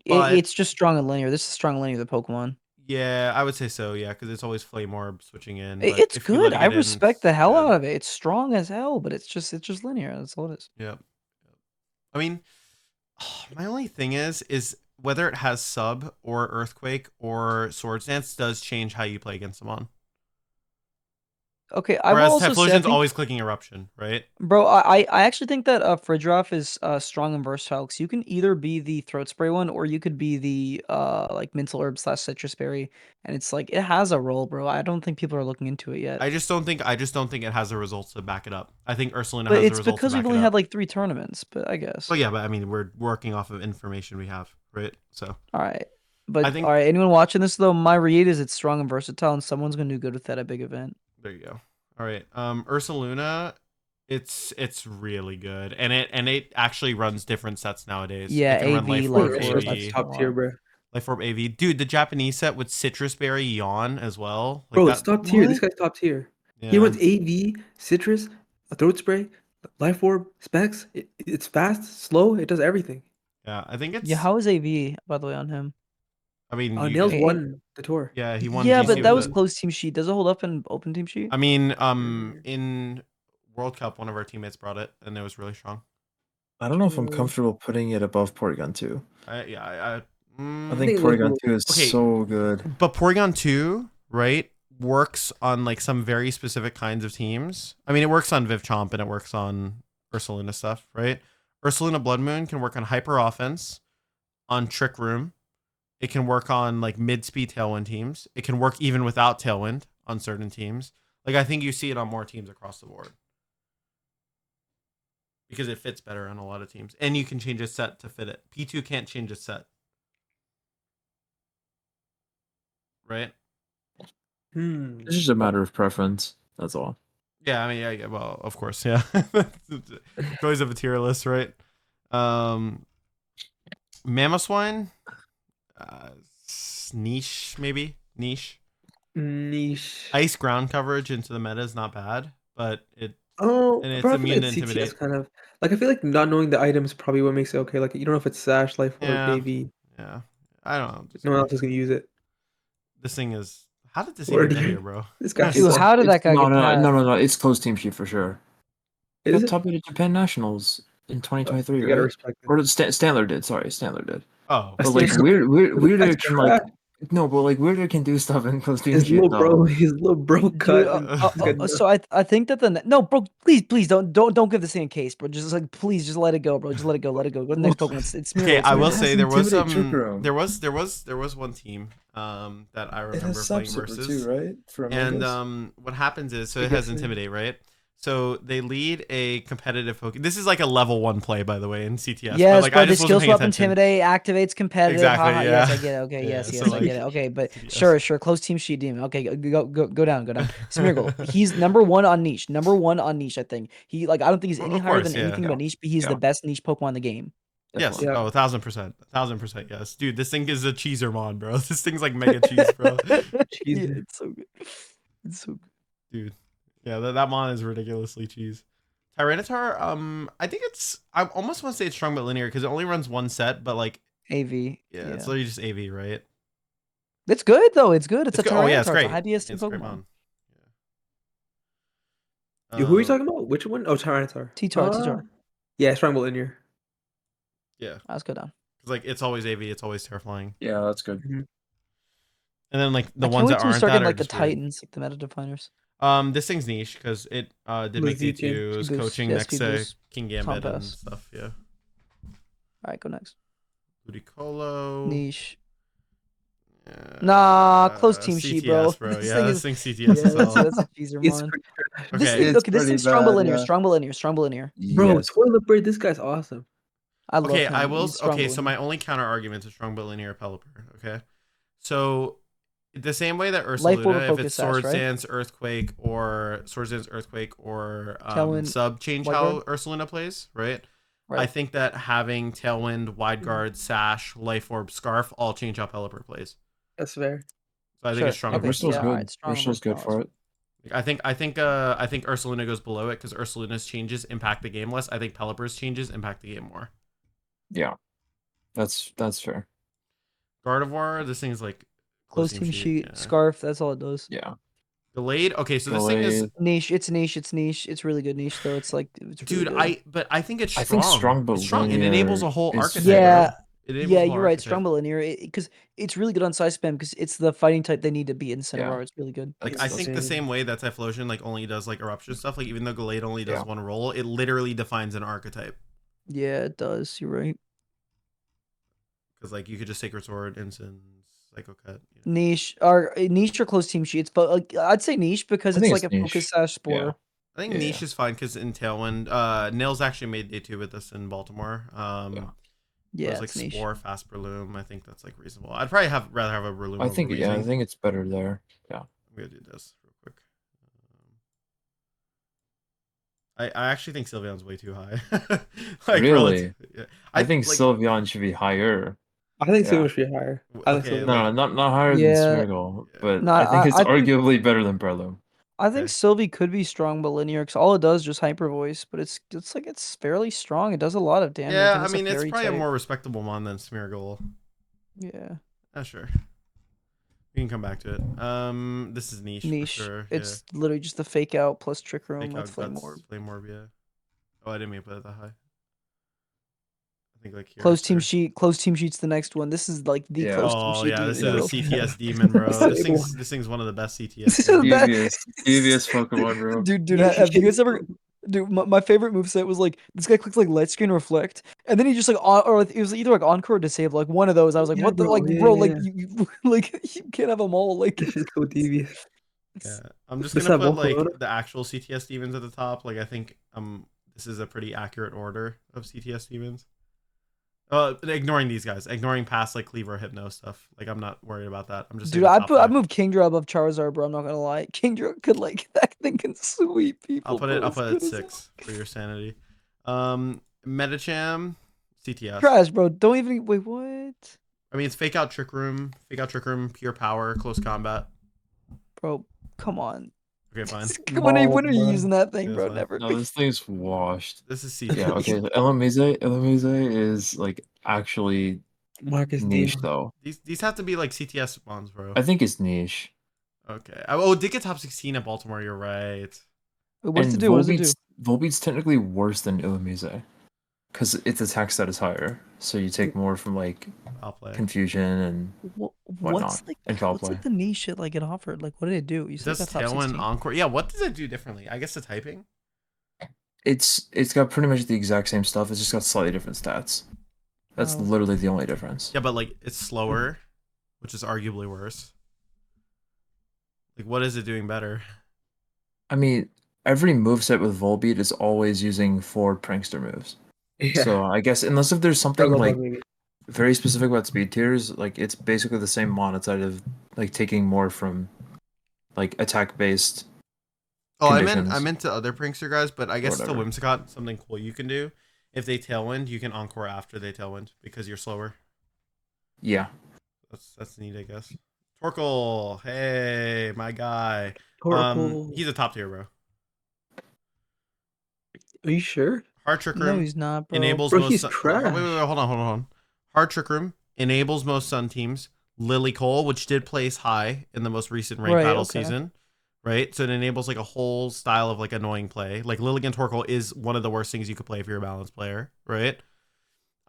but It's just strong and linear. This is strong and linear, the Pokemon. yeah, I would say so. Yeah, because it's always Flame Orb switching in, but It's if you good. letting I it in, respect it's the hell good. out of it. It's strong as hell, but it's just linear. That's all it is. Yep. I mean, my only thing is whether it has Sub or Earthquake or Swords Dance does change how you play against them on. Okay, I will Whereas also say, I Typhlosion's think, always clicking Eruption, right? bro, I actually think that Fridroff is strong and versatile because you can either be the throat spray one or you could be the like mental herb / citrus berry, and it's like it has a role, bro. I don't think people are looking into it yet. I just don't think it has the results to back it up. I think Ursulina But has the it's results to because we've back it only up. had like 3 tournaments, but I guess. Oh yeah, but I mean we're working off of information we have, right? So All right. But I think all right, anyone watching this though, my read is it's strong and versatile, and someone's gonna do good with that at big event. there you go. All right. Ursaluna, it's really good. And it actually runs different sets nowadays. Yeah, It can run AV, Life Life Orb, Orb, That's I've seen AV, a top tier, lot. bro. Life Orb AV. Dude, the Japanese set with Citrus Berry Yawn as well. Like Bro, that. it's top tier. This What? guy's top tier. He Yeah. runs AV, Citrus, a throat spray, Life Orb, Specs. It's fast, slow. It does everything. Yeah. I think it's Yeah, how is AV by the way on him? I mean you Nails Hey, won the tour. yeah, he won yeah, GC but that with was it. closed team sheet. Does it hold up in open team sheet? I mean, in World Cup, one of our teammates brought it, and it was really strong. I don't know if I'm True. comfortable putting it above Porygon 2. I I think think it was Porygon low. 2 is Okay. so good. But Porygon 2, right, works on like some very specific kinds of teams. I mean, it works on Vivchomp and it works on Ursaluna stuff, right? Ursaluna Blood Moon can work on Hyper Offense, on Trick Room. It can work on like mid-speed Tailwind teams. It can work even without Tailwind on certain teams. Like I think you see it on more teams across the board. Because it fits better on a lot of teams. And you can change a set to fit it. P2 can't change a set. Right? Hmm. It's just a matter of preference. That's all. Yeah, I mean, yeah, well, of course, yeah. Joys of a tier list, right? Mamoswine, niche, maybe niche. Niche. Ice ground coverage into the meta is not bad, but it's Oh, and it's bro, I feel immune like to CTS intimidate. kind of like I feel like not knowing the items probably what makes it okay. Like you don't know if it's Sash, Life Orb, Yeah, AV. yeah. I don't know. No one else is gonna use it. This thing is. How did this Where even do get you? here, bro? This guy Dude, sucks. how did that guy no, get no, past? no, no, no. It's close team sheet for sure. He Is got it? top 8 at Japan Nationals in 2023, You gotta right? respect it. Or Stantler did. Sorry, Stantler did. Oh, I But stand like so- Weirder That's can like trash. no, but like Weirder can do stuff in close team His sheet little though. bro, his little bro Dude, cut. And this guy does- so I think that no, bro, please don't give this thing a case, bro. Just like please just let it go, bro. Just let it go, let it go. Go to the next Pokemon. It's Smeargle. okay. It's I will Smeargle. say has there was Intimidate Trick some. Room. There was one team that I It remember has playing Subsuper versus. too, right? For And Amigas? what happens is, so I it has guess, yeah. Intimidate, right? So they lead a competitive Pokemon. This is like a level 1 play, by the way, in CTS. Yes, but like bro. I The just skill wasn't paying swap attention. intimidate activates competitive. Exactly, Haha. yeah. Yes, I get it. Okay. Yeah, Yes, so yes, I like, get it. Okay, but CTS. sure. Close team sheet demon. Okay, go down, go down. Smeargle. He's number one on niche. Number one on niche. I think he like. I don't think he's any Of higher course, than yeah. anything but niche. But he's Yeah. the best niche Pokemon in the game. Yes. Definitely. Yeah. Oh, 1,000%. 1,000%. Yes. Dude, this thing is a cheesermon, bro. This thing's like mega cheese, bro. Yeah, Jesus. it's so good. It's so good. Dude. Yeah, that mon is ridiculously cheese. Tyranitar, I think I almost want to say it's strong but linear because it only runs one set, but like, AV. yeah, it's literally just AV, right? It's good though. It's good. It's a good. Tyranitar. Oh, yeah, it's It's great. a high DS It's a great Pokemon. mon. Yo, who are you talking about? Which one? Oh, Tyranitar. T-Tar. Yeah, Strong Bull Linear. Yeah. Let's go down. Because like it's always AV, it's always terrifying. Yeah, that's good. And then like the I can't ones wait that till we aren't start that getting are like the just weird. Titans, like the meta definers. This thing's niche because it did Was make the DT. ATUs, Speed boost. coaching Yeah, next speed to boost. King Gambit and Pass. stuff. Yeah. All right, go next. Ludicolo. Niche. Nah, close team sheet, bro. CTS, bro. This Yeah, thing this is thing's CTS yeah, as that's well. a teaser It's mon. pretty trash. This Okay. is okay. This is strong but linear. Strong but linear. Bro, Yes. Toilet Bird, this guy's awesome. I love Okay, him. I will. He's strong Okay, but so linear. my only counter argument to strong but linear Pelipper. Okay, so the same way that Life Orb Ursaluna, if focus it's sash, Sword right? Dance, Earthquake, or Tailwind, Sub, change Wide how Guard? Ursaluna plays, right? Right. I think that having Tailwind, Wide Guard, Sash, Life Orb, Scarf all change how Pelipper plays. That's fair. So I think Sure. it's strong. Yeah, Okay, Bristol's yeah, good. alright, strong Bristol's good versatile. for it. I think Ursaluna goes below it because Ursaluna's changes impact the game less. I think Pelipper's changes impact the game more. Yeah. That's fair. Gardevoir, this thing's like Close team sheet, yeah. scarf. That's all it does. Yeah. Delayed. Okay, so this thing is Delayed. Niche. It's niche. It's niche. It's really good niche though. It's like it's really dude. good. I think it's strong. I think strong but It's strong. It linear enables a whole is archetype. Yeah. Bro. enables Yeah, the whole you're right. archetype. Strong but linear, because it's really good on side spam because it's the fighting type they need to be in center Yeah. bar. It's really good. Like That's I think the insane. same way that Typhlosion like only does like eruption stuff. Like even though Gallade only does Yeah. one roll, it literally defines an archetype. Yeah, it does. You're right. Because like you could just Sacred Sword, Instant, Psycho Cut. Niche or close team sheets, but like I'd say niche because I it's think like it's a focus niche. sash spore. I think Yeah. niche is fine because in Tailwind, Nils actually made day 2 with us in Baltimore. It Yeah, was like it's niche. Spore, Fast Breloom. I think that's like reasonable. I'd probably rather have a Breloom I over think Weezing. I think it's better there. Yeah. I'm gonna do this real quick. I actually think Sylveon's way too high. Like Really? yeah. I think like, Sylveon should be higher. I think Yeah. Silver should be higher. I think okay, Silver. like No, not higher than Yeah. Smeargle, Yeah. but No, I think it's I think arguably better than Breloom. I think Okay. Sylvie could be strong but linear because all it does is just hyper voice, but it's like it's fairly strong. It does a lot of damage. yeah, And I it's mean a it's fairy probably a type. more respectable mon than Smeargle. Yeah. Sure. We can come back to it. This is niche, Niche. for sure. It's literally just the fake out plus trick room Fake with out flame guts, orb. Flame Orb, yeah. Oh, I didn't mean to put it that high. I think like here. Close team sheet's the next one. This is like the Yeah. close team Oh sheet. yeah, this is demon, a bro. CTS demon, bro. So This thing's one of the best CTS. This is the demons. best. Devious Pokemon, bro. Dude, have you guys ever? Dude, my favorite moveset was like this guy clicks like light screen reflect, and then he just like or it was either like encore or disable, like one of those. I was like, Yeah, what the bro, like, yeah, bro, yeah, like yeah. you like you can't have them all. Like This is so devious. Yeah, I'm just Does gonna that put Volcarona? like the actual CTS demons at the top. Like I think this is a pretty accurate order of CTS demons. Ignoring these guys, ignoring past like Cleaver Hypno stuff. Like I'm not worried about that. I'm just saying dude, the I top put I five. moved Kingdra above Charizard, bro. I'm not gonna lie. Kingdra could like that thing can sweep people. I'll put it bro. It's at good as 6 for your sanity. Metacham, CTS. trash, bro. Don't even wait. What, I mean, it's Fake Out Trick Room, Pure Power, Close Combat. bro? Come on. Okay, fine. When are Bald, you bro. using that thing, Yeah, bro? that's fine. Never. No, this thing's washed. This is Yeah, CTS. okay. Elamize is like actually Marcus niche Demon. though. These have to be like CTS mons, bro. I think it's niche. Okay. Oh, it did get top 16 at Baltimore. You're right. Wait, what does it do? What does it do? Volbeat's technically worse than Illumise because its attack stat is higher, so you take more from like I'll play. confusion and What's whatnot, like and foul what's play. like the niche shit like it offered? Like what did it do? You It said it does got top Tailwind 16. Encore. Yeah, what does it do differently? I guess the typing. It's got pretty much the exact same stuff. It's just got slightly different stats. That's Oh. literally the only difference. Yeah, but like it's slower, which is arguably worse. Like, what is it doing better? I mean, every moveset with Volbeat is always using forward prankster moves. Yeah. So I guess unless if there's I something love like Volbeat. very specific about speed tiers, like it's basically the same mon outside of like taking more from like attack based. Oh, I conditions. meant to other prankster guys, but I guess it's the Whatever. Whimsicott. Something cool you can do. If they Tailwind, you can Encore after they Tailwind because you're slower. Yeah. That's neat, I guess. Torkoal, hey, my guy. Torkoal. He's a top tier, bro. Are you sure? Hard Trick Room No, he's not, bro. enables Bro, most. he's Wait, trash. hold on. Hard Trick Room enables most Sun teams. Lily Cole, which did place high in the most recent ranked Right, battle okay. season, right? So it enables like a whole style of like annoying play. Like Lilligant Torkoal is one of the worst things you could play if you're a balanced player, right?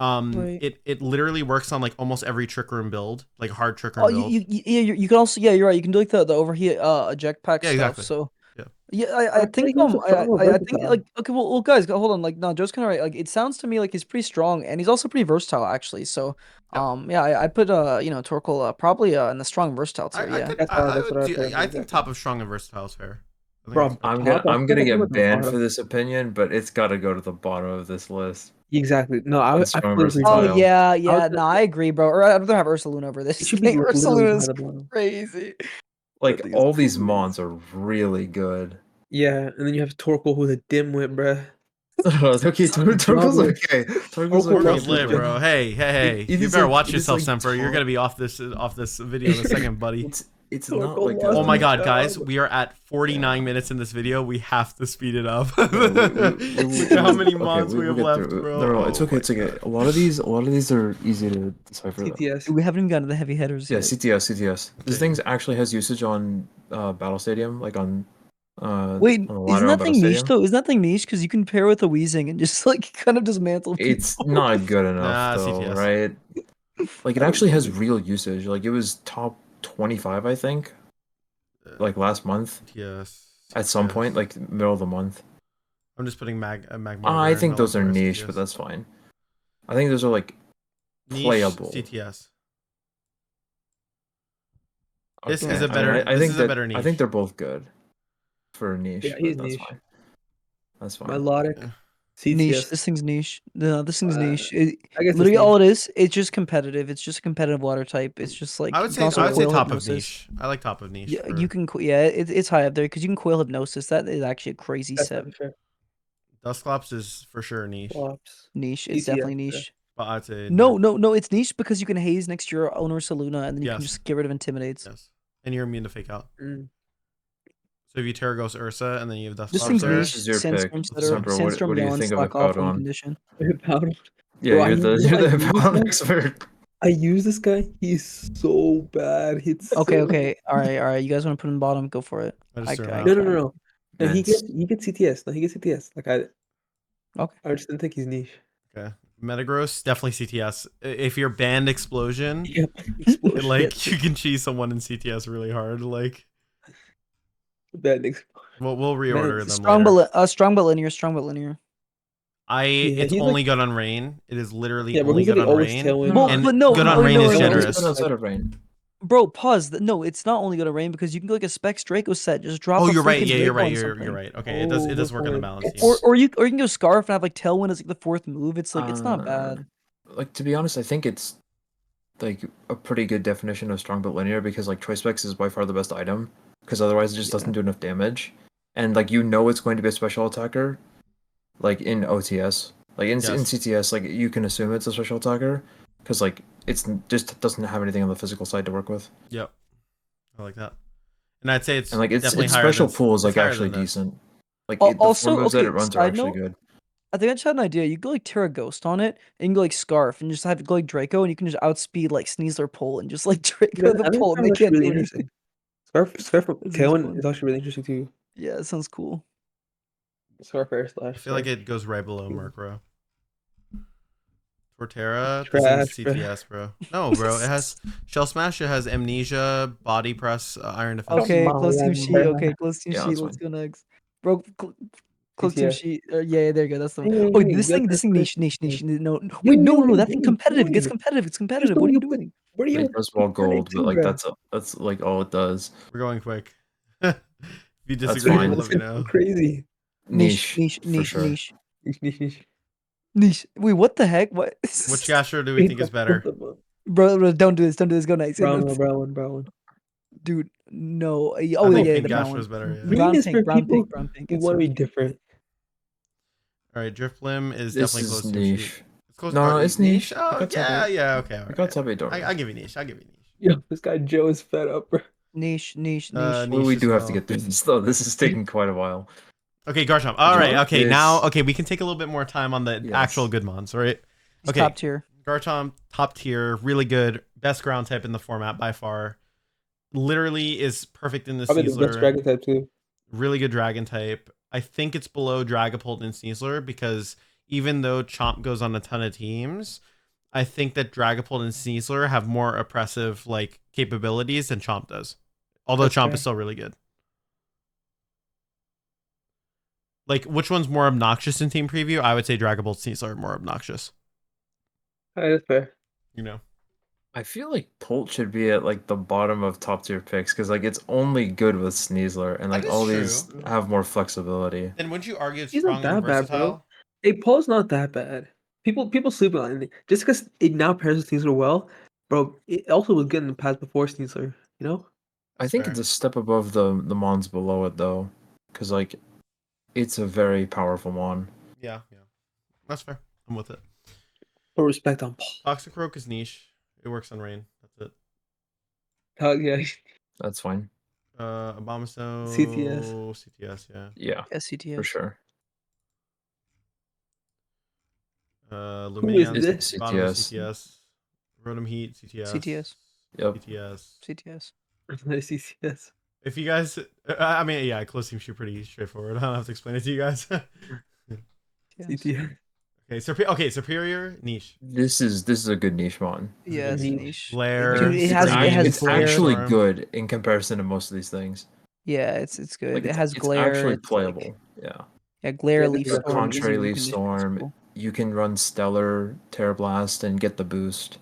Right. It literally works on like almost every Trick Room build, like hard Trick Room Oh, build. you can also you're right. You can do like the overheat eject pack Yeah, stuff. exactly. So Yeah. yeah, I I think think he's a strong I think versatile. like okay, well guys, hold on. Like no, Joe's kind of right. Like it sounds to me like he's pretty strong and he's also pretty versatile actually. So Yeah. yeah, I put Torkoal probably in the strong versatile tier. I Yeah. could That's I what I would do, put. I think Exactly. top of strong and versatile is fair. I think Bro, it's- I'm Top, I gonna think I get put the banned bottom. for this opinion, but it's gotta go to the bottom of this list. Exactly. No, I It's strong fully agree. versatile. Oh Versatile. yeah. No, I agree, bro. Or I'd rather have Ursaluna over this It should be thing. literally Ursaluna by is the bottom. crazy. Like thing is all these crazy. mons are really good. Yeah, and then you have Torkoal who's a dimwit, bruh. Okay, Torkoal's Bravo. okay. Torkoal Torkoal's okay. Torkoal's loves lit, this bro. Hey. It You is better like- watch it is yourself, like Semper. You're top- gonna be off this video in a second, buddy. It's not Torkoal like loves Oh my this god, job. guys, we are at 49 minutes in this video. We have to speed it up. we- Look at how many okay, mods we we'll have get left, through it. bro. No, it's Oh okay. my It's okay. God. A lot of these are easy to decipher. Though. CTS. Dude, we haven't even gotten to the heavy hitters Yeah, yet. CTS. This Okay. thing actually has usage on Battle Stadium, like on Wait, on the isn't ladder on that Battle thing niche Stadium. though? Isn't that thing niche? Because you can pair with a Weezing and just like kind of dismantle people. It's not good enough Nah, though, CTS. right? Like it I don't actually know, has dude. real usage. Like it was top 25, I think, like last month CTS. at some point, CTS. like middle of the month. I'm just putting Magmar I there, think not like those the are rest of niche, but CTS. that's fine. I think those are like Niche playable. CTS. This is Okay, a better. I This think is a that better I think niche. they're both good for a niche, Yeah, he's but that's niche. fine. That's fine. Melodic. Yeah. Niche. CTS. This thing's niche. No, this thing's niche. I guess it's Literally all niche. it is, it's just competitive. It's just a competitive water type. It's just like I you would can say also I would say coil top of hypnosis. niche. I like top of niche. Yeah, for- you can. Yeah, it's high up there because you can coil hypnosis. That is actually a crazy That's set. not fair. Dusclops is for sure niche. Flops. Niche. It's CTS, definitely bro. niche. But I'd say No. It's niche because you can haze next to your owner Saluna, and then you can Yes. just get rid of intimidates. Yes. And you're immune to fake out. Mm. So if you Terragos Ursa and then you have This Dusclops thing's there. niche. This is your pick, Sandstorm setter. Sempra, Sempra. Sandstorm What do you Yellen think of slack off one Hippowdon? condition. Powder. Yeah, Bro, I you're the use- you're I the use Hippowdon this guy. expert. I use this guy. He's so bad. It's Okay. All right. You guys want to put him bottom? Go for it. I just threw him I out. No. can. No. And he Vince. gets CTS. No, he gets CTS. Like Okay. I just didn't think he's niche. Okay. Metagross, definitely CTS. If you're banned explosion, Yeah, explosion. like you can cheese someone in CTS really hard. Like Bad explosion. we'll reorder Man, them Strong later. but strong but linear. Strong but linear. Yeah, It's he's only like good on rain. It is literally yeah, bro. only He's like good an on always rain. tailwind. Well, And but no, good on wait, rain no, is no, It's no, generous. good outside of rain. bro. Pause. No, it's not only gonna rain because you can go like a Specs Draco set. Just drop. Oh, a you're right. freaking Yeah, you're Draco right. on You're something. right. Okay, it does Good work on a point. balance team. Or you can go Scarf and have like Tailwind as like the fourth move. It's like it's not Uh, bad. Like to be honest, I think it's like a pretty good definition of strong but linear because like Choice Specs is by far the best item because otherwise it just doesn't do enough damage, and like it's going to be a special attacker, like in OTS, like in Yes. CTS, like you can assume it's a special attacker because like just doesn't have anything on the physical side to work with, Yep. I like that. And I'd say it's and like definitely its higher special than pool is it's like higher actually than this. decent. Like Al- the four also, moves that okay, it runs are side actually note, good. I think I just had an idea. You could go like Terra Ghost on it, and you can go like Scarf, and just have it go like Draco, and you can just outspeed like Sneasler Pull, and just like Draco the I think Pull, and Scarf they is actually can't really do interesting. anything. Scarf from That sounds Tailwind fun. is actually really interesting too. Yeah, it sounds cool. Scarf air I slash. feel like Scarf. it goes right below Murkrow. Torterra, this Trash, thing's bro. CTS, bro. No, bro. It has Shell Smash. It has Amnesia, Body Press, Iron Defense. Okay, Come close team on, sheet. bro. Okay, close team Yeah, sheet. that's Let's fine. go next, bro. Close team CTS. sheet. Yeah, there you go. That's the one. Hey, Oh, hey, this you got thing this niche. thing. No, Yo, wait, no. yo, That thing what competitive. It are gets you competitive. It's doing? competitive. What are you doing? What are you? Like does wall gold, but like bro? that's like all it does. We're going quick. If you That's disagree, fine. let me know. Crazy. Niche for sure. Niche. Wait, what the heck? What? Which Gastro do we think is better? Bro, don't do this. Don't do this. Go next. Brown one. Dude, no. I Oh, think yeah, Pink the brown Gastro one. is better. Yeah. Green is for people brown pink. who It's want so to be cute. different. All right, Drifblim is This definitely is close to sheet. niche. It's close. No, or it's niche. niche. I Oh got top yeah, eight. yeah. Okay, I all got right. top eight I'll give you niche. Yo, this guy Joe is fed up, bro. Niche. Niche We as do have to well. get through this though. This is taking quite a while. Okay, Garchomp. All right. Okay, This- now we can take a little bit more time on the Yes. actual good mons. All right. It's Okay. top tier. Garchomp, top tier, really good, best ground type in the format by far. Literally is perfect in the Probably the best Sneasler. dragon type too. Really good dragon type. I think it's below Dragapult and Sneasler because even though Chomp goes on a ton of teams, I think that Dragapult and Sneasler have more oppressive like capabilities than Chomp does. Although That's Chomp fair. is still really good. Like, which one's more obnoxious in team preview? I would say Dragapult Sneasler are more obnoxious. Alright, that's fair. You know. I feel like Polt should be at like the bottom of top tier picks because like it's only good with Sneasler and like That is all true. these have more flexibility. Then wouldn't you argue it's He's not strong and that bad, bro. versatile? Hey, Paul's not that bad. People sleep on it. Just because it now pairs with Sneasler well, bro, it also was good in the past before Sneasler, you know? I think Fair. it's a step above the mons below it though, because like it's a very powerful mon. Yeah. That's fair. I'm with it. Put respect on Paul. Toxicroak is niche. It works on rain. That's it. Yeah, That's fine. Abomasnow. CTS, yeah. Yeah, SCTS. for sure. Who is Lumineon, this? bottom of CTS. CTS. Rotom Heat, CTS. CTS. Yep. CTS. CTS. CCS. If you guys, I mean, yeah, close team shoot pretty straightforward. I don't have to explain it to you guys. Yes. CTS. Okay, superior niche. This is a good niche one. This is a Yeah, good it's Niche. niche. Glare, Dude, It's, it has it's glare. actually Storm. good in comparison to most of these things. Yeah, it's good. Like It has it's glare. actually It's like playable. Yeah. yeah, glare, Yeah, leaf it's a storm, easy Contrary win Leaf condition. It's Storm, cool. you can run Stellar, Terror Blast, and get the boost.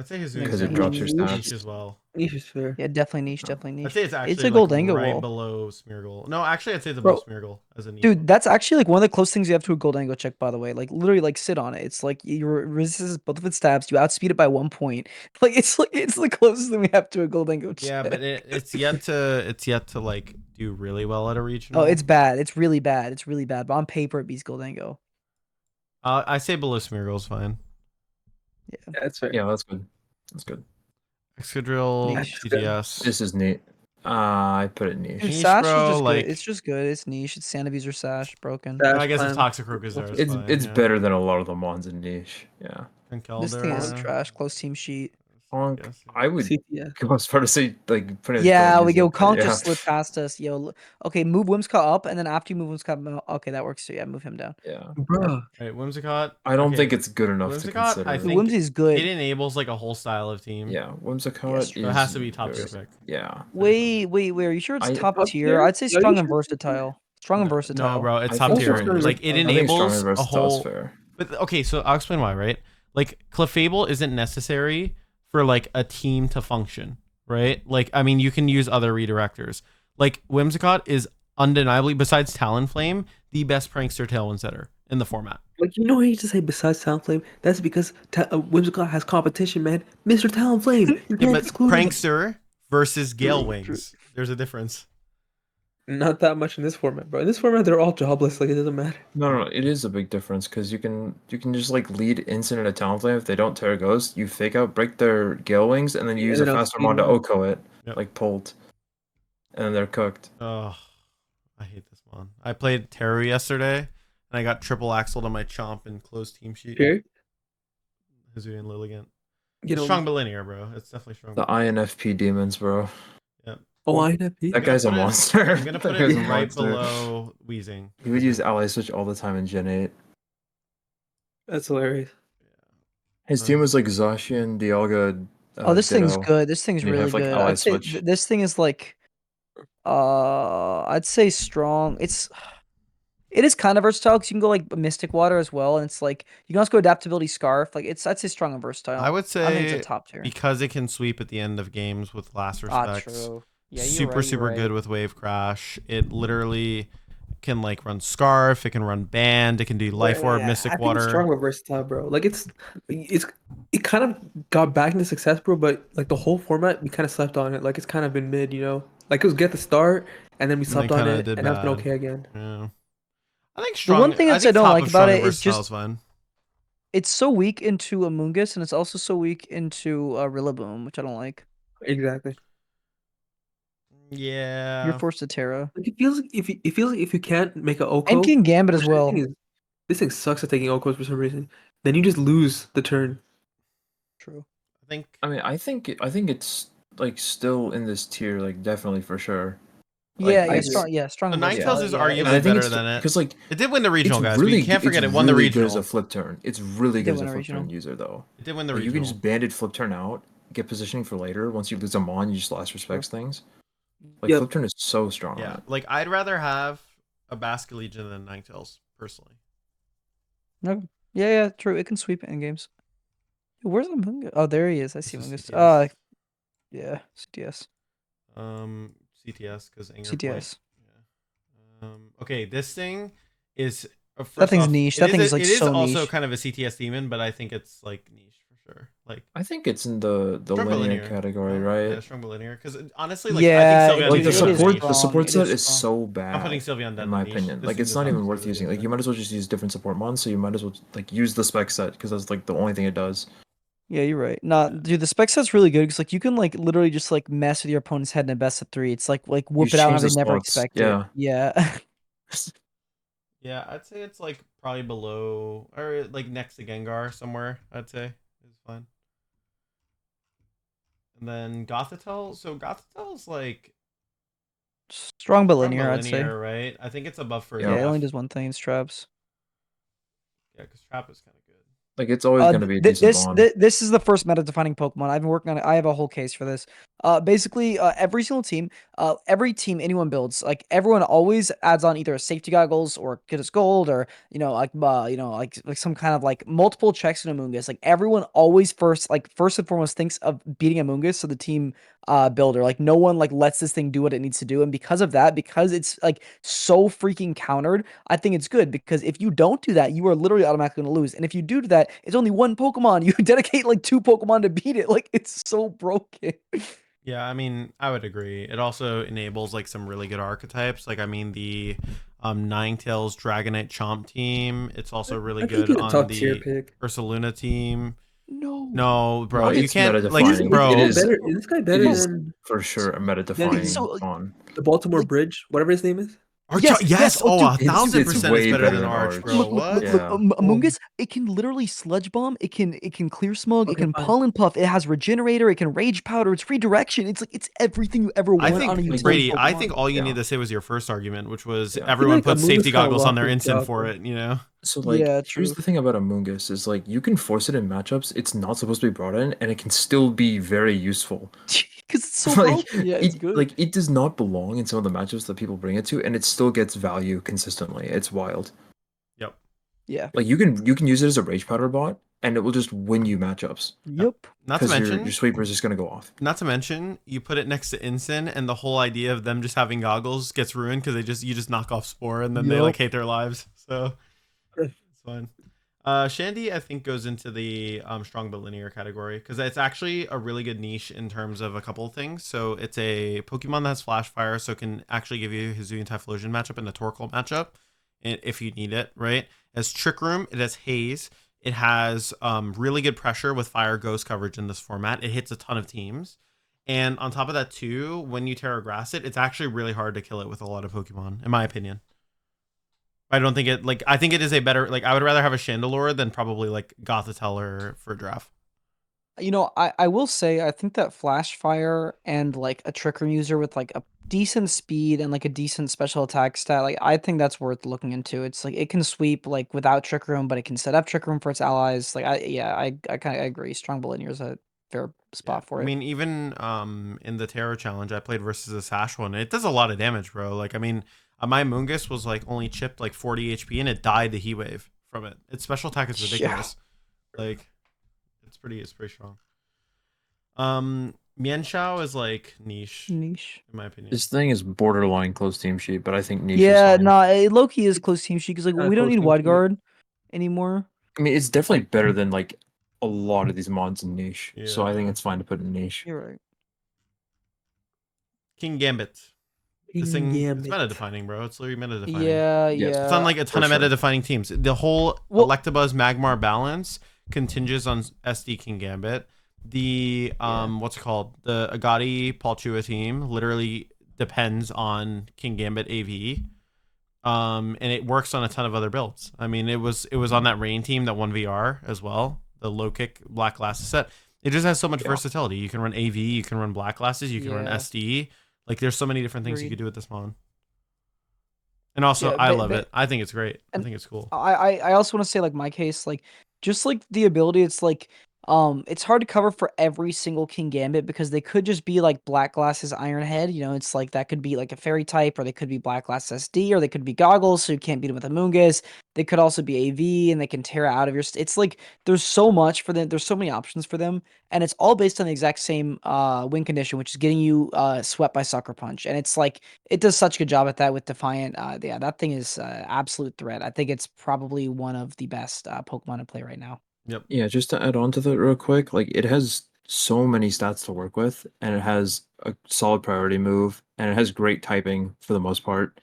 I'd say his Yeah, Because it niche. drops your niche stats. as well. Niche is fair. Yeah, definitely niche. Oh. Definitely I'd niche. say it's It's actually a like Goldango right wall. below Smeargle. No, actually, I'd say it's Bro, above Smeargle as a niche. Dude, that's actually like one of the close things you have to a Goldango check, by the way. Like literally, like sit on it. It's like your resistance both of its stabs. You outspeed it by 1 point. Like it's the closest thing we have to a Goldango check. Yeah, but it's yet to like do really well at a regional. Oh, it's bad. It's really bad. It's really bad. But on paper, it beats Goldango. I say below Smeargle's fine. Yeah. Yeah, that's fair. Yeah, that's good. That's good. Excadrill, Niche. TTS. This is neat. I put it niche. Dude, Niche, Sash bro, is just like- good. It's just good. It's niche. It's Sandabuse or Sash broken. Sash I guess if plan. Toxicroak is there, it's It's fine. it's yeah. better than a lot of the mons in niche. Yeah. This thing is Conkeldurr, trash. Close team sheet. Honk, guess, yeah. I would CTS. go as far to say like putting Yeah, we go. go. Conk just slid past us. Yo, okay, move Whimsicott up, and then after you move Whimsicott, okay, that works too. Yeah, move him down. Yeah. Bruh. Right, Whimsicott. I don't okay, think it's good enough to Whimsicott, consider. I Dude, think Whimsy's good. it enables like a whole style of team. Yeah, Whimsicott Yes, is. So it has to be top tier very- pick. Yeah. Wait. Are you sure it's I- top Top tier? tier? I'd say Are you strong and sure? versatile. Strong and versatile. No, bro, it's I top think tier. strong Like it versatile. I think strong enables and a versatile is whole. fair. But okay, so I'll explain why. Right, like Clefable isn't necessary for like a team to function. Right, like I mean, you can use other redirectors. Like Whimsicott is undeniably, besides Talonflame, the best prankster tailwind setter in the format. Like, you know what you used to say besides Talonflame? That's because Whimsicott has competition, man. Mr. Talonflame. You Yeah, can't but exclude him. prankster versus Gale True, Wings. There's a difference. Not that much in this format, bro. In this format, they're all jobless. Like, it doesn't matter. No, it is a big difference because you can just like lead instant into Talonflame if they don't Terra Ghost. You fake out, break their Gale Wings, and then you use And a then faster outspeed mon to them. Oko it, Yep. like Pult, and then they're cooked. Oh, I hate this one. I played Terror yesterday, and I got triple axled on my Chomp and closed team sheet. Here, Hizui and Lilligant. you It's know, strong but linear, bro. It's definitely strong. The INFP demons, bro. INFP. That guy's a put it- monster. I'm gonna put That guy's it a right monster. below Wheezing. He would use Ally Switch all the time in Gen 8. That's hilarious. His team was like Zacian, Dialga. Oh, this thing's Ditto. good. This thing's and you really have, like, good. ally I'd say switch. this thing is like, I'd say strong. It is kind of versatile because you can go like Mystic Water as well, and it's like you can also go Adaptability Scarf. Like I'd say strong and versatile. I would I think say it's a top tier. because it can sweep at the end of games with last respects. True. Yeah, you're super right, super you're good right. with Wave Crash. It literally can like run Scarf. It can run Band. It can do Life Orb, Yeah, Mystic I think Water. it's strong but versatile, bro. Like it kind of got back into success, bro. But like the whole format, we kind of slept on it. Like it's kind of been mid, you know. Like it was get the start, and then we then slept on kinda it, did and now it's been bad. okay again. Yeah. I think The strong. one thing I that's think I don't top like of about strong it and is versatile just is fine. it's so weak into Amoonguss, and it's also so weak into Rillaboom, which I don't like. Exactly. Yeah. You're forced to Terra. Like it feels like if you can't make an Oko, And King Gambit as which well. this thing sucks at taking Okos for some reason. Then you just lose the turn. True. I think I mean, I think it's like still in this tier, like definitely for sure. Yeah, Like, strong. the and Ninetales versatile, is yeah, arguably And I think better than it. because like It did win the regional, it's guys. really We can't forget it won the really good as regional. a flip turn. It's really It good did as a win a flip turn regional. user though. It did win the Like, you regional. can just banded flip turn out, get positioning for later. Once you lose a mon, you just last respects things. Like Yep. flip turn is so strong. Yeah, On it. like I'd rather have a Basket Legion than Ninetales personally. No, yeah, true. It can sweep in games. Where's Amoonguss? Oh, there he is. I see This is Amoonguss. CTS. Yeah, CTS. CTS because Anger CTS. Yeah. Okay, this thing is. That thing's off, niche. it That is thing's a- like it is so also niche. kind of a CTS demon, but I think it's like niche for sure. Like I think it's in the strong but linear category, No? right? Yeah, strong but linear. Because honestly, like Yeah, I think Sylveon Like dude, the it is support, niche. the strong. support It set is is strong. so bad. I'm putting Sylveon down in my niche. opinion. This Like thing it's does not even do worth really using. good Like you there. might as well just use different support mons. So you might as well like use the spec set because that's like the only thing it does. Yeah, you're right. Nah, dude, the spec set's really good because like you can like literally just like mess with your opponent's head in a best of 3. It's like whoop You it out how change they the never spots, expect yeah. it. Yeah. Yeah, I'd say it's like probably below or like next to Gengar somewhere. I'd say is fine. And then Gothitelle. So Gothitelle's like Strong but Strong linear, but I'd say. linear, right? I think it's a buff for Yeah. Yeah, it only Jeff. does one thing. It's traps. Yeah, because trap is kind of good. Like it's always going to be a decent This bond. this is the first meta defining Pokemon. I've been working on it. I have a whole case for this. Basically, every single team, every team anyone builds, like everyone always adds on either a safety goggles or get us gold or like some kind of like multiple checks in Amoonguss. Like everyone always first and foremost thinks of beating Amoonguss, so the team builder. Like no one like lets this thing do what it needs to do, and because of that, because it's like so freaking countered, I think it's good because if you don't do that, you are literally automatically going to lose. And if you do that, it's only one Pokemon. You dedicate like 2 Pokemon to beat it. Like it's so broken. Yeah, I mean, I would agree. It also enables like some really good archetypes. Like, I mean, the Ninetales Dragonite Chomp team. It's also really I think good he's a on top tier the pick. Ursaluna team. No. No, bro, No, you it's can't meta like, defining. bro. It is. Better, is this guy It better is than for sure a meta It's defining so bond. the Baltimore like Bridge, whatever his name is? Yes. Oh, Oh, dude, a It's 1000% it's way better than than Arch, Arch. bro. What? Yeah. Among Us, it can literally sludge bomb. It can clear smog. It Okay, can fine. pollen puff. It has regenerator. It can rage powder. It's redirection. It's like it's everything you ever I want on a think utility Brady. I Pokemon. think all you Yeah. need to say was your first argument, which was Yeah. I feel everyone like puts Amoonguss safety kinda goggles on lost their his instant job, for though. it. You know. So like, Yeah, here's true. the thing about Amoonguss is like you can force it in matchups. It's not supposed to be brought in, and it can still be very useful. Because it's so Like broken. Yeah, it's good. it does not belong in some of the matchups that people bring it to, and it still gets value consistently. It's wild. Yep. Yeah. Like you can use it as a rage powder bot, and it will just win you matchups Yep. Not to because your mention, sweeper is just gonna go off. Not to mention, you put it next to Incin, and the whole idea of them just having goggles gets ruined because you just knock off Spore, and then they like Yup. hate their lives. So Good. it's fine. Shandy, I think, goes into the strong but linear category because it's actually a really good niche in terms of a couple of things. So it's a Pokemon that has Flash Fire, so it can actually give you Hisuian Typhlosion matchup and a Torkoal matchup if you need it, right? It has Trick Room, it has Haze, it has really good pressure with Fire Ghost coverage in this format. It hits a ton of teams. And on top of that, too, when you Terra Grass it, it's actually really hard to kill it with a lot of Pokemon, in my opinion. I don't think it like I think it is a better like I would rather have a Chandelure than probably like Gothitelle for draft. I will say I think that Flash Fire and like a Trick Room user with like a decent speed and like a decent special attack stat, like I think that's worth looking into. It's like it can sweep like without Trick Room, but it can set up Trick Room for its allies. Like I kind of agree. Strong Bollinger is a fair Yeah. spot for I it. mean, even in the Terror Challenge, I played versus a Sash one. It does a lot of damage, bro. Like, I mean, my Mungus was like only chipped like 40 HP and it died the Heat Wave from it. Its special attack is Yeah. ridiculous. Like, it's pretty strong. Mienshao is like niche, Niche. in my opinion. This thing is borderline close team sheet, but I think niche is Yeah, fine. no, Loki is close team sheet because like Kinda we don't close need team wide sheet. guard anymore. I mean, it's definitely better than like a lot of these mods in niche. So I think Yeah. it's fine to put in niche. You're right. King Gambit. This thing, it's Gambit. meta defining, bro. It's literally meta defining. Yeah, Yes. yeah. It's on like a ton for of meta sure. defining teams. The whole Well- Electabuzz Magmar balance continges on SD King Gambit. The what's it called? The Agati Palchua team literally depends on King Gambit AV. And it works on a ton of other builds. I mean, it was on that rain team that won VR as well. The low kick black glasses set. It just has so much Yeah. versatility. You can run AV, you can run black glasses, you can run Yeah. SD. Like there's so many different things you Agreed. could do with this mon. And also, Yeah, I love it. I think it's great. I and think it's cool. I also want to say like my case, like just like the ability, it's hard to cover for every single King Gambit because they could just be like Black Glasses Iron Head, it's like that could be like a fairy type, or they could be Black Glass SD, or they could be goggles, so you can't beat them with a Moongus. They could also be AV and they can tear out of your it's like there's so much for them, there's so many options for them, and it's all based on the exact same win condition, which is getting you swept by Sucker Punch. And it's like it does such a good job at that with Defiant. Yeah, that thing is absolute threat. I think it's probably one of the best Pokemon to play right now. Yep. Yeah, just to add on to that real quick, like it has so many stats to work with, and it has a solid priority move, and it has great typing for the most part.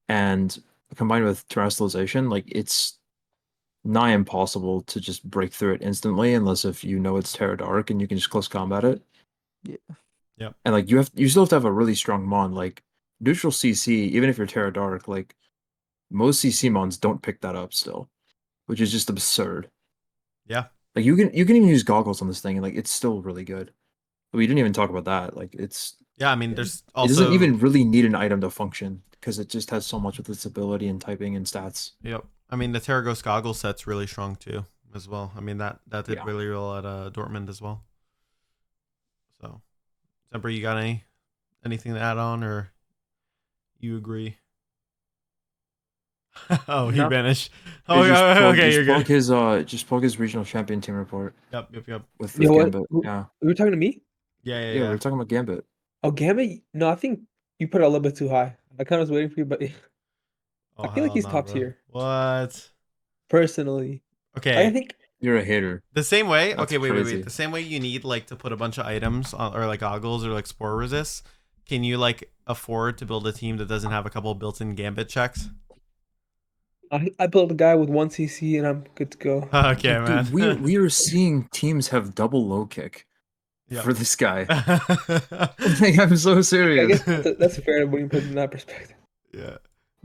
And combined with terrestrialization, like it's nigh impossible to just break through it instantly unless if you know it's Terra Dark and you can just close combat it. Yeah. Yep. And like you still have to have a really strong mon. Like neutral CC, even if you're Terra Dark, like most CC mons don't pick that up still, which is just absurd. Yeah. Like you can even use goggles on this thing and like it's still really good. We didn't even talk about that. Like Yeah, I mean, there's it doesn't also even really need an item to function because it just has so much with its ability and typing and stats. Yep. I mean, the Terragos goggle set's really strong too, as well. I mean, that did Yeah. really well at Dortmund as well. So, Sempra, you got anything to add on, or you agree? Oh, he No. vanished. Hey, Oh, yeah. Okay, you're good. Just plug his regional champion team report Yep. with You know what? Gambit. Who, Yeah. you were talking to me? Yeah. Yeah, we were talking about Gambit. Oh, Gambit? No, I think you put it a little bit too high. I kind of was waiting for you, but Oh, I feel like hell he's no, top bro. tier What? personally. Like, I Okay. think You're a hater. The same way. That's Okay, wait. crazy. The same way you need like to put a bunch of items on, or like goggles or like spore resists. Can you like afford to build a team that doesn't have a couple built-in gambit checks? I built a guy with 1 CC and I'm good to go. Okay, Like, man. dude, we are seeing teams have double low kick for this guy. Like, I'm so I serious. guess that's fair when you put it in that perspective. Yeah.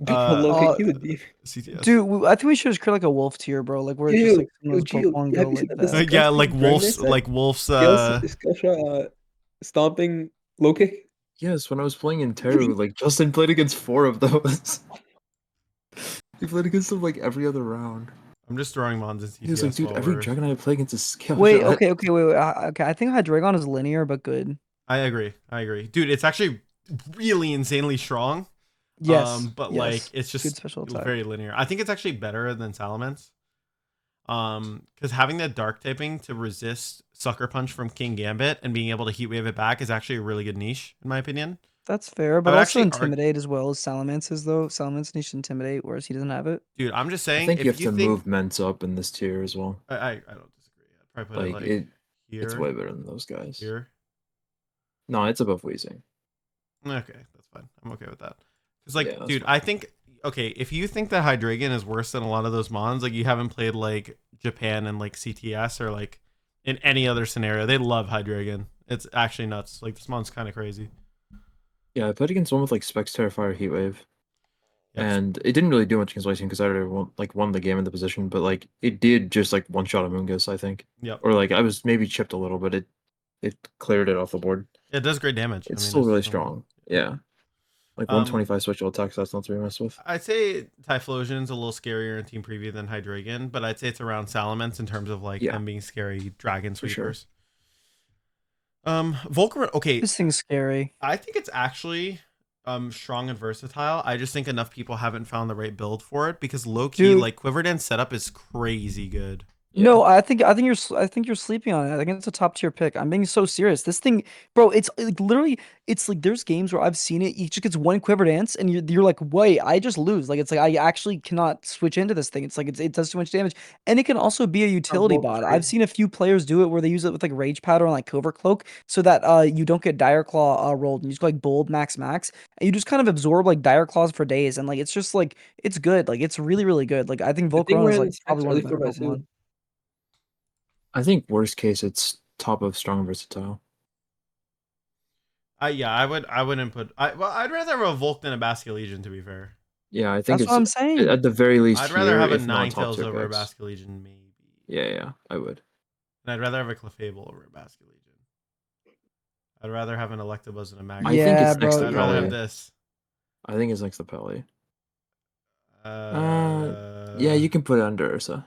Double low kick, Uh, he's a deep. CTS. Dude, I think we should just create like a wolf tier, bro. Like where it's just Dude, like some of those Gio, Pokemon have go you like seen the that. Yeah, like disgusting Dragon wolves, set? like wolves. Skill shot, stomping low kick. Yes, when I was playing in Teru, like Justin played against 4 of those. He played against them like every other round. I'm just throwing mons in CTS. He was like, dude, while every we're- Dragon I play against is skill Wait, shot. okay, wait. Okay, I think Hydreigon is linear but good. I agree, dude. It's actually really insanely strong. Yes. But yes. like it's Good just special attack. very linear. I think it's actually better than Salamence. Because having that dark typing to resist Sucker Punch from King Gambit and being able to heat wave it back is actually a really good niche, in my opinion. That's fair, but would also actually intimidate as well as Salamance's though. Salamence needs to intimidate, whereas he doesn't have it. Dude, I'm just I saying, think you if have you to think move Ments up in this tier as well. I don't disagree. I'd probably put Like, it like here. it's way better than those guys. Here. No, it's above Weezing. Okay, that's fine. I'm okay with that. Because like, Yeah, that's dude, fine. I think okay, if you think that Hydreigon is worse than a lot of those mons, like you haven't played like Japan and like CTS or like in any other scenario, they love Hydreigon. It's actually nuts. Like this mon's kind of crazy. Yeah, I played against one with like Specs Terrifier Heatwave. Yep. And it didn't really do much against Weezing because I already won the game in the position, but like it did just like one shot a Moongus, I think. Yep. Or like I was maybe chipped a little, but it cleared it off the board. It does great damage. It's I mean, still really it's strong. Yeah. Like Um, 125 special attacks, that's not to be messed with. I'd say Typhlosion's a little scarier in team preview than Hydreigon, but I'd say it's around Salamence in terms of like Yeah. them being scary dragon For sure. sweepers. Volcarona, okay, This thing's scary. I think it's actually strong and versatile. I just think enough people haven't found the right build for it because low key, Dude. like Quiverdance setup is crazy good. Yeah. No, I think you're sleeping on it. I think it's a top tier pick. I'm being so serious. This thing, bro, it's like literally, it's like there's games where I've seen it. You just gets one quiver dance, and you're like, wait, I just lose. Like it's like I actually cannot switch into this thing. It's like it does too much damage, and it can also be a utility both bot. crazy. I've seen a few players do it where they use it with like Rage Powder and like Covert Cloak, so that you don't get Dire Claw rolled, and you just go like Bold Max, and you just kind of absorb like Dire Claws for days, and like it's just like it's good. Like it's really good. Like I think The thing Volcarona is where like the probably specs one are of the the better 4x2. Pokemon. I think worst case it's top of strong and versatile. I wouldn't put I'd rather have a Volk than a Basculegion, to be fair. Yeah, I think That's what I'm it's saying. at the very least I'd rather here, have a if not top Ninetales tier over a picks. Basculegion, maybe. Yeah, I would. And I'd rather have a Clefable over a Basculegion. I'd rather have an Electabuzz and a Magnemite. I think Yeah, it's next bro, to I'd rather have Pelly. this. I think it's next to Pelly. Yeah, you can put it under Ursa.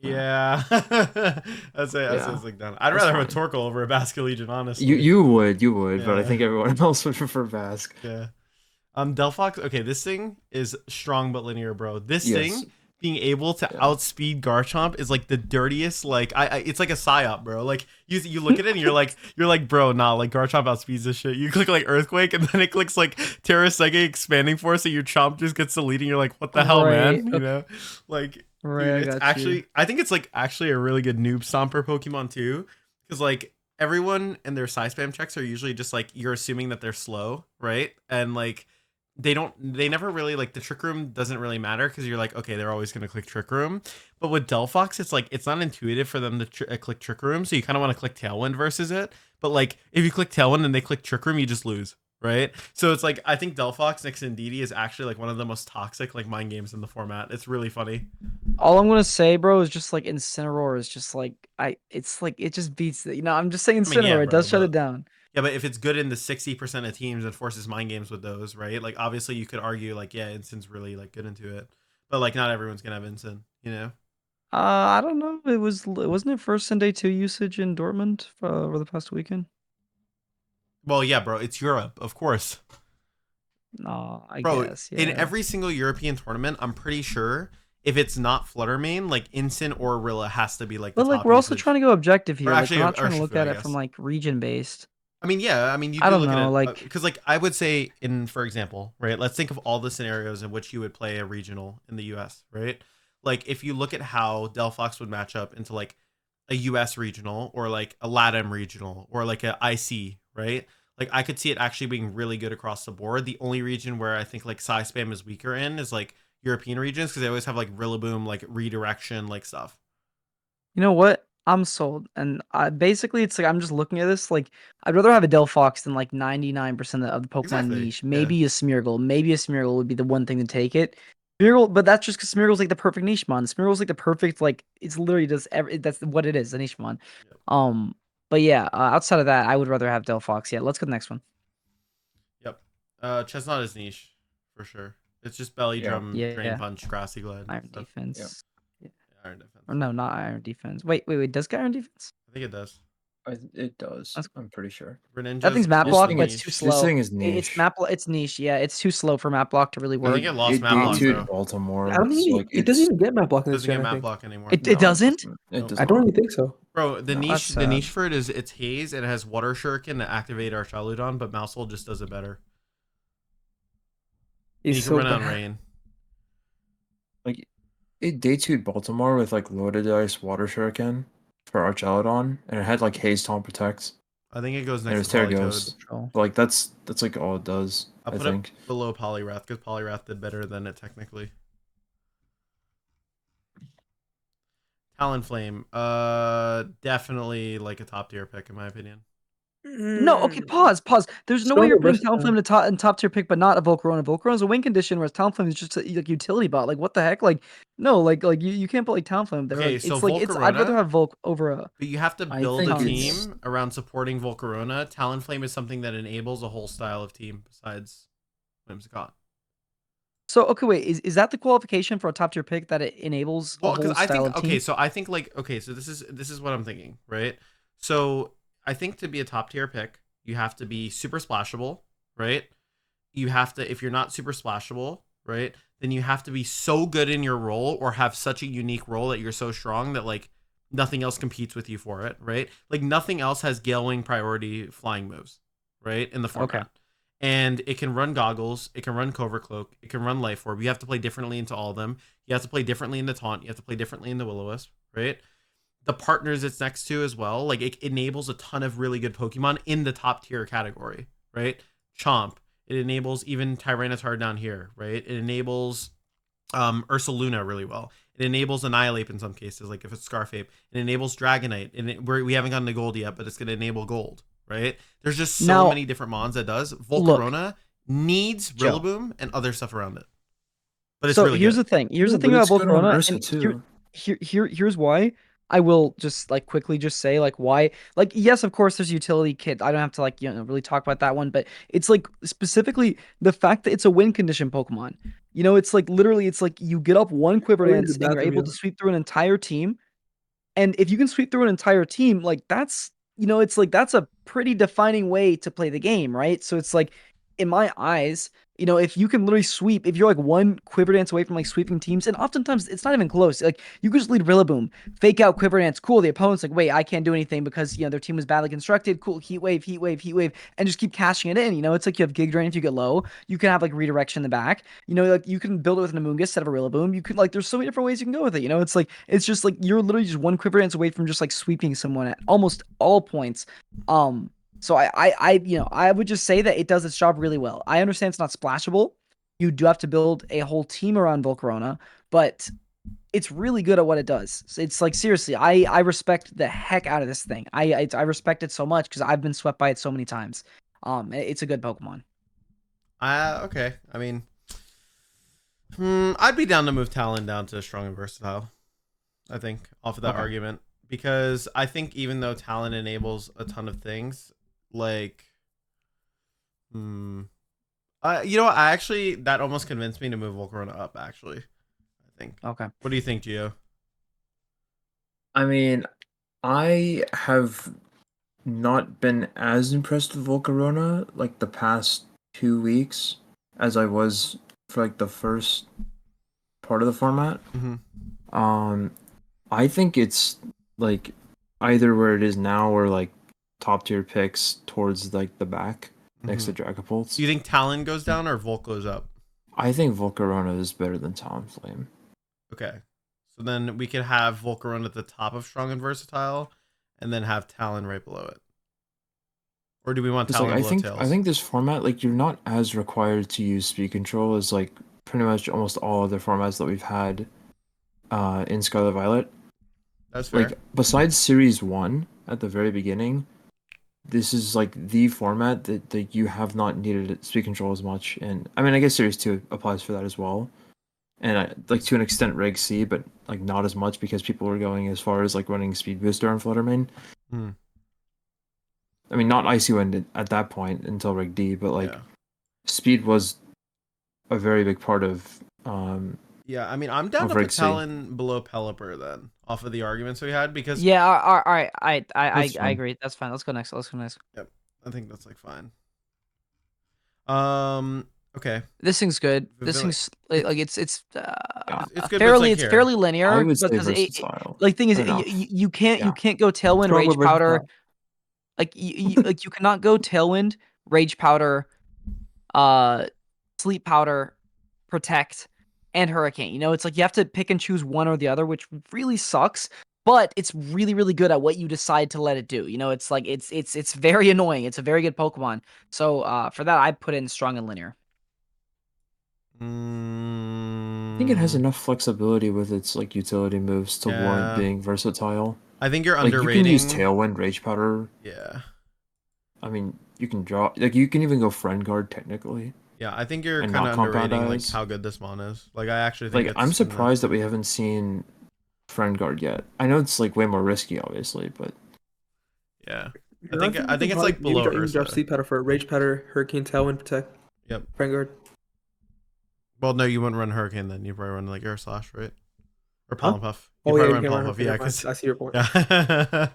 Yeah, that's it. Yeah, It's like done. I'd that's rather have a fine. Torkoal over a Basculegion, honestly. You would, but I Yeah. think everyone else would prefer Vask. Yeah. Delphox. Okay, this thing is strong but linear, bro. This Yes. thing being able to Yeah. outspeed Garchomp is like the dirtiest. Like it's like a psyop, bro. Like you look at it and you're like, bro, nah. Like Garchomp outspeeds this shit. You click like Earthquake and then it clicks like Terra Sege Expanding Force, and your Chomp just gets the lead, and you're like, what the hell, man? Right. You know, like. Right, Dude, I it's got actually you. I think it's like actually a really good noob stomper Pokemon too, because like everyone in their side spam checks are usually just like you're assuming that they're slow, right? And like they never really like the Trick Room doesn't really matter because you're like, okay, they're always gonna click Trick Room. But with Delphox, it's like it's not intuitive for them to click Trick Room, so you kind of want to click Tailwind versus it. But like if you click Tailwind and they click Trick Room, you just lose, right? So it's like I think Delphox next to Indeedee is actually like one of the most toxic like mind games in the format. It's really funny. All I'm gonna say, bro, is just like Incineroar is just like it's like it just beats it. I'm just saying I mean, yeah, Incineroar. It bro, does shut but it down. yeah, but if it's good in the 60% of teams and forces mind games with those, right? Like obviously you could argue like yeah, Instin's really like good into it, but like not everyone's gonna have Instant, you know? I don't know. Wasn't it first in day 2 usage in Dortmund over the past weekend? Well, yeah, bro, it's Europe, of course. No, I Bro, guess, in yeah. every single European tournament, I'm pretty sure if it's not Flutter main, like Instant or Rilla has to be like the But like top we're also usage. trying to go objective Or here. Like we're actually, not or trying to look Shifu, at I it from guess. like region based. I mean, yeah, I mean, you I do don't look at know, it like because, like, I would say, for example, right? Let's think of all the scenarios in which you would play a regional in the U.S., right? Like, if you look at how Delphox would match up into like a U.S. regional or like a LATAM regional or like a IC, right? Like, I could see it actually being really good across the board. The only region where I think like Psy spam is weaker in is like European regions because they always have like Rillaboom, like redirection, like stuff. you know what? I'm sold. And basically it's like I'm just looking at this like I'd rather have a Delphox than like 99% of the Pokemon Exactly. niche. Yeah. Maybe a Smeargle. Maybe a Smeargle would be the one thing to take it. Smeargle, but that's just because Smeargle's like the perfect niche mon. Smeargle's like the perfect like it's literally just that's what it is, a niche mon. Yep. But yeah, outside of that, I would rather have Delphox. Yeah, let's go to the next one. Yep. Chestnut is niche for sure. It's just belly Yeah. drum, drain Yeah, punch, grassy glide. Iron Stuff. defense. Yeah. Iron defense. Or no, not iron defense. Wait. Does get iron defense? I think it does. It does. That's I'm pretty sure. That thing's Greninja's map This also block, thing but is it's too niche. slow. this thing is It's niche. it's niche. Yeah, it's too slow for map block to really I work. think it lost It map block, day bro. Baltimore. I don't think so, like, it doesn't even get map block in this Doesn't get gen. I map think. block anymore. It doesn't? It Nope. does I don't not. even think so. Bro, the No. niche That's sad. for it is it's haze and it has water shuriken to activate our Chaludon, but Mousehole just does it better. And It's you can so run it on bad. rain. Like it day 2'd Baltimore with like loaded dice water shuriken for Archaludon, and it had like haze taunt protect, I think it goes and it next was to Terra Polytoad. Ghost. Control. But, like that's like all it does. I'll I put think. it below Poliwrath because Poliwrath did better than it technically. Talonflame, definitely like a top tier pick in my opinion. No, okay, pause. There's no way Stronger you're putting versatile. Talonflame in top tier pick, but not a Volcarona. Volcarona is a win condition, whereas Talonflame is just a like utility bot. Like what the heck? Like no, like you can't put like Talonflame there. Okay, Like so it's I'd rather Volcarona, have Volk over a. but you have to I build a think it's- team around supporting Volcarona. Talonflame is something that enables a whole style of team besides Whimsicott. So okay, wait, is that the qualification for a top tier pick that it enables a Well, whole because I style think of team? so I think like so this is what I'm thinking, right? So I think to be a top tier pick, you have to be super splashable, right? You have to, if you're not super splashable, right, then you have to be so good in your role or have such a unique role that you're so strong that like nothing else competes with you for it, right? Like nothing else has Gale Wing priority flying moves, right? In the format. Okay. And it can run Goggles, it can run Covert Cloak, it can run Life Orb. You have to play differently into all of them. You have to play differently into Taunt. You have to play differently into Will-O-Wisp, right? The partners it's next to as well, like it enables a ton of really good Pokemon in the top tier category, right? Chomp. It enables even Tyranitar down here, right? It enables Ursaluna really well. It enables Annihilate in some cases, like if it's Scarfape. It enables Dragonite, and we haven't gotten to Gold yet, but it's going to enable Gold, right? There's just so Now- many different mons that does. Volcarona needs Joe. Rillaboom and other stuff around it, but it's So really here's good. the thing. Here's the No, thing but about it's good on Volcarona, Ursa, and too. here's why. I will just like quickly just say like why. Like yes, of course, there's a utility kit. I don't have to like really talk about that one, but it's like specifically the fact that it's a win condition Pokemon. It's like literally, it's like you get up one Quiver Go use Dance the and you're bathroom, able yo. to sweep through an entire team. And if you can sweep through an entire team, like that's it's like that's a pretty defining way to play the game, right? So it's like in my eyes, if you can literally sweep, if you're like one Quiver Dance away from like sweeping teams, and oftentimes it's not even close. Like you could just lead Rillaboom, fake out Quiver Dance, cool. The opponent's like, wait, I can't do anything because their team was badly constructed. Cool, Heat Wave, and just keep cashing it in. It's like you have Gig Drain if you get low. You can have like redirection in the back. Like you can build it with an Amoonguss instead of a Rillaboom. You could like there's so many different ways you can go with it. It's like it's just like you're literally just one Quiver Dance away from just like sweeping someone at almost all points. So I would just say that it does its job really well. I understand it's not splashable. You do have to build a whole team around Volcarona, but it's really good at what it does. So it's like seriously, I respect the heck out of this thing. I respect it so much because I've been swept by it so many times. It's a good Pokemon. Okay. I mean, I'd be down to move Talon down to strong and versatile. I think off of that Okay. argument, because I think even though Talon enables a ton of things, like, you know what? I actually that almost convinced me to move Volcarona up. Actually, I think. Okay. What do you think, Gio? I mean, I have not been as impressed with Volcarona like the past 2 weeks as I was for like the first part of the format. Mm-hmm. I think it's like either where it is now or like top tier picks towards like the back next to Dragapults. Do you think Talon goes down or Volk goes up? I think Volcarona is better than Talonflame. Okay, so then we could have Volcarona at the top of strong and versatile, and then have Talon right below it. Or do we want Because Talon like below Tails? I think this format, like, you're not as required to use speed control as like pretty much almost all other formats that we've had in Scarlet Violet. That's fair. Like, besides Series 1 at the very beginning, this is like the format that you have not needed speed control as much. And I mean, I guess Series 2 applies for that as well. And like to an extent Reg C, but like not as much because people were going as far as like running Speed Booster on Fluttermane. Hmm. I mean, not Icy Wind at that point until Reg D, but like Yeah. Speed was a very big part of Yeah, I mean, I'm down to Over put XC. Talon below Pelipper then, off of the arguments we had, because Yeah. All right. That's I fine. agree. That's fine. Let's go next. Let's go next. I think that's like fine. Okay. This thing's good. This Villain- thing's like it's It's good, but it's fairly like it's here. fairly I linear, would but say 'cause versatile. like thing is enough. you can't Yeah. go Tailwind, Strong Rage but Powder. versatile. Like like you cannot go Tailwind, Rage Powder, Sleep Powder, Protect, and Hurricane. You know, it's like you have to pick and choose one or the other, which really sucks. But it's really, really good at what you decide to let it do. You know, it's like it's very annoying. It's a very good Pokemon. So for that, I put in Strong and Linear. I think it has enough flexibility with its like utility moves to warrant Yeah. being versatile. I think you're Like, you underrating. can use Tailwind, Rage Powder. Yeah. I mean, you can draw, like, you can even go Friend Guard technically. Yeah, I think you're And kind not of compound underrating like eyes. how good this mon is. Like, I actually think Like, it's I'm in the- surprised that we haven't seen Friend Guard yet. I know it's like way more risky, obviously, but Yeah. No, I think you it's can like probably- below you can drop Ursa. Sleep Powder for Rage Powder, Hurricane, Tailwind, Protect. Yep. Vanguard. Well, no, you wouldn't run Hurricane then. You'd probably run like Air Slash, right? Or Huh? Pollen Puff. Oh You'd yeah, you probably can run run Pollen Puff. Hurricane. Yeah, Never mind. 'cause- I see your point. yeah.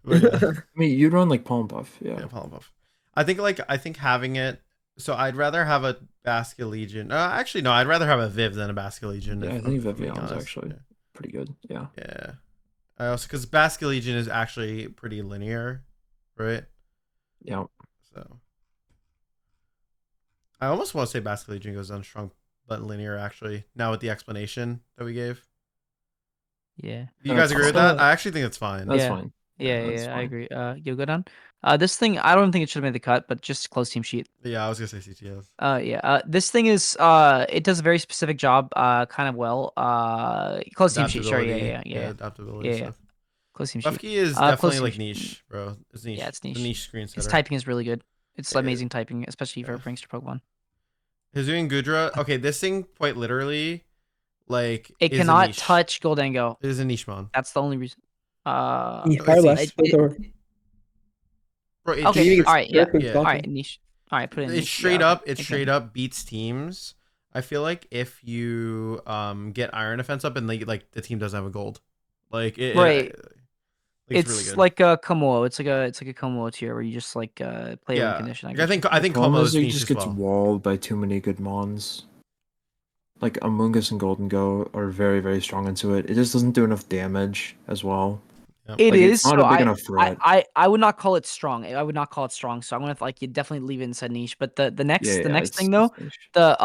But, I mean, you'd run like Palm Puff, yeah. yeah, Pollen Puff. I think having it. So I'd rather have a Basculegion. Actually, no. I'd rather have a Viv than a Basculegion. Yeah, I if think I'm being Vivion's honest. actually pretty good, yeah. Yeah. I also because Basculegion is actually pretty linear, right? Yeah. So I almost want to say Basculegion goes down strong but linear actually. Now with the explanation that we gave. Yeah. Do you guys That's agree with fine. that? I actually think it's fine. That's Yeah. fine. Yeah, that's I fine. agree. You go down. This thing, I don't think it should have made the cut, but just close team sheet. Yeah, I was gonna say CTS. Yeah. This thing is, it does a very specific job, kind of well. Close team sheet. Sure. Yeah. Adaptability Yeah. stuff. Close team sheet. Buffkey is Close definitely team like sheet. niche, bro. It's niche. Yeah, it's The niche. niche screen setter. His typing is really good. It's Yeah. amazing typing, especially for Yeah. prankster Pokemon. Hisuian Gudra. Okay, this thing quite literally, like, It is a cannot niche. touch Goldango. It is a niche mon. That's the only reason. Fire it's Blast. niche. Put it over. Bro, it Okay, Giving sh- its all right, yeah, Hurricane yeah. all Falcon. right, niche. All right, put it in. It niche. straight Yeah, up, okay, it okay. straight up beats teams. I feel like if you get Iron Defense up and like the team doesn't have a gold, like it, Right. like, It's really good. like a Komo. It's like a Komo tier where you just like play win yeah. condition. Like, I think The problem Como is is it niche just as gets well. walled by too many good mons. Like, Amoonguss and Golden Go are very, very strong into it. It just doesn't do enough damage as well. It Like, is. it's not So a big enough threat. I would not call it strong. I would not call it strong. So I'm gonna like you definitely leave it inside niche. But the next it's thing though, niche. the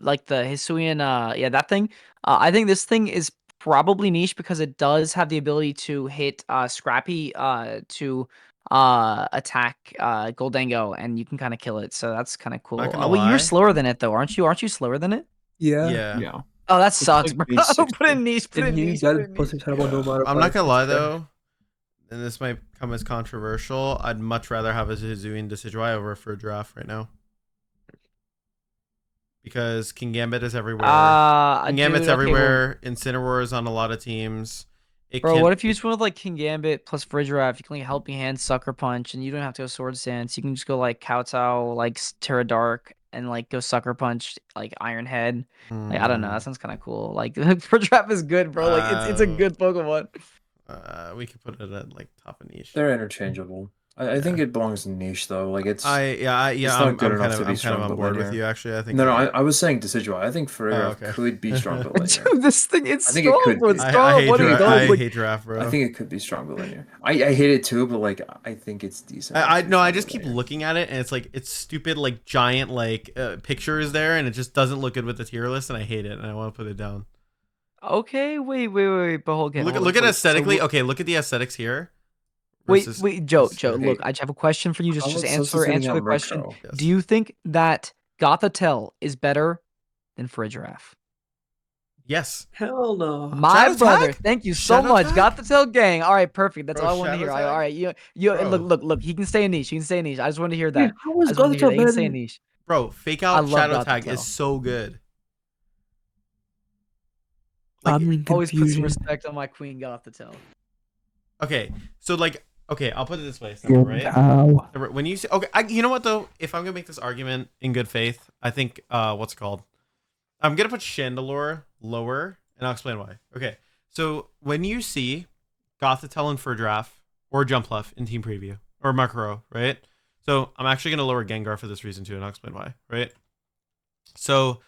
like the Hisuian that thing. I think this thing is probably niche because it does have the ability to hit Scrappy to attack Goldango and you can kind of kill it. So that's kind of cool. Not gonna Well, lie. you're slower than it though, aren't you? Aren't you slower than it? Yeah. Yeah. Yeah. Oh, that sucks, like bro. base 60. Put in niche. Put in And he niche. Put got in plus niche. incredible no modifier. I'm not gonna lie It's fair. though, and this might come as controversial. I'd much rather have a Hisuian Decidueye over for a draft right now. because King Gambit is everywhere. King Dude, Gambit's okay, well, everywhere. Incineroar is on a lot of teams. It bro, can. what if you just went with like King Gambit plus Fridgeraf? You can like Helping Hand, Sucker Punch, and you don't have to go Sword Stance. You can just go like Kowtow, like Terra Dark, and like go Sucker Punch, like Iron Head. Like I don't know, that sounds kind of cool. Like Fridgeraf is good, bro. Like it's a good Pokemon. We could put it at like top of niche. They're interchangeable. I think it belongs in niche though. Like it's it's not good enough to be I'm kind of strong on but board with linear. you actually. I think No, I was saying Decidueye. I think Farigiraf okay. could be strong but linear. Dude, this thing it's I think it strong, could bro. be. It's I strong. hate What are you giraffe, doing? Like, hate giraffe, bro. I think it could be strong but linear. I hate it too, but like I think it's decent. I enough to be no, I strong just but keep linear. looking at it and it's like it's stupid like giant like pictures there and it just doesn't look good with the tier list and I hate it and I want to put it down. okay, wait, but hold on. Look at Wait, aesthetically. so okay, look at the aesthetics here. wait, Versus Joe, this here. look, Okay. I have a question for you. How Just about answer substituting out the question. Murkrow? Yes. Do you think that Gothitelle is better than Farigiraf? Yes. Hell no. My Shadow brother, Tag? thank you so Shadow much. Tag? Gothitelle gang. All right, perfect. That's Bro, all I want to Shadow hear. Tag? All right, Bro. look. He can stay in niche. He can stay in niche. I just want to hear Wait, that. how is I just want to hear that. Gothitelle He can better stay in than? niche. Bro, fake I out love Shadow Tag Gothitelle. is so good. I'm in Always put some confusion. respect on my queen Gothitelle. Okay, so like, okay, I'll put it this way, Sempra, right? How? Sempra, when you say, okay, you know what though? If I'm gonna make this argument in good faith, I think, what's it called? I'm gonna put Chandelure lower, and I'll explain why. Okay, so when you see Gothitelle and Furdraff or Jumpluff in Team Preview or Makaro, right? So I'm actually gonna lower Gengar for this reason too, and I'll explain why, right? So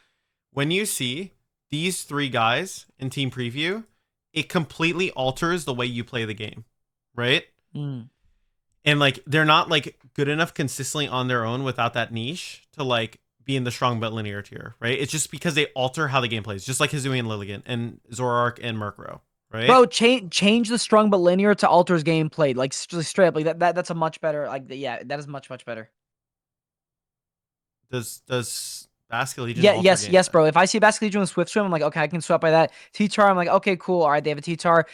when you see these three guys in Team Preview, it completely alters the way you play the game, right? Mm. And like they're not like good enough consistently on their own without that niche to like be in the strong but linear tier, right? It's just because they alter how the game plays, just like Hizui and Lilligant and Zoroark and Murkrow, right? Bro, change the strong but linear to alters gameplay. Like straight up, like that's a much better. Like yeah, that is much better. Does Basket Legion Yeah, alter game? yes, bro. If I see Basket Legion with Swift Swim, I'm like, okay, I can swap by that. T-Tar, I'm like, okay, cool. All right, they have a T-Tar.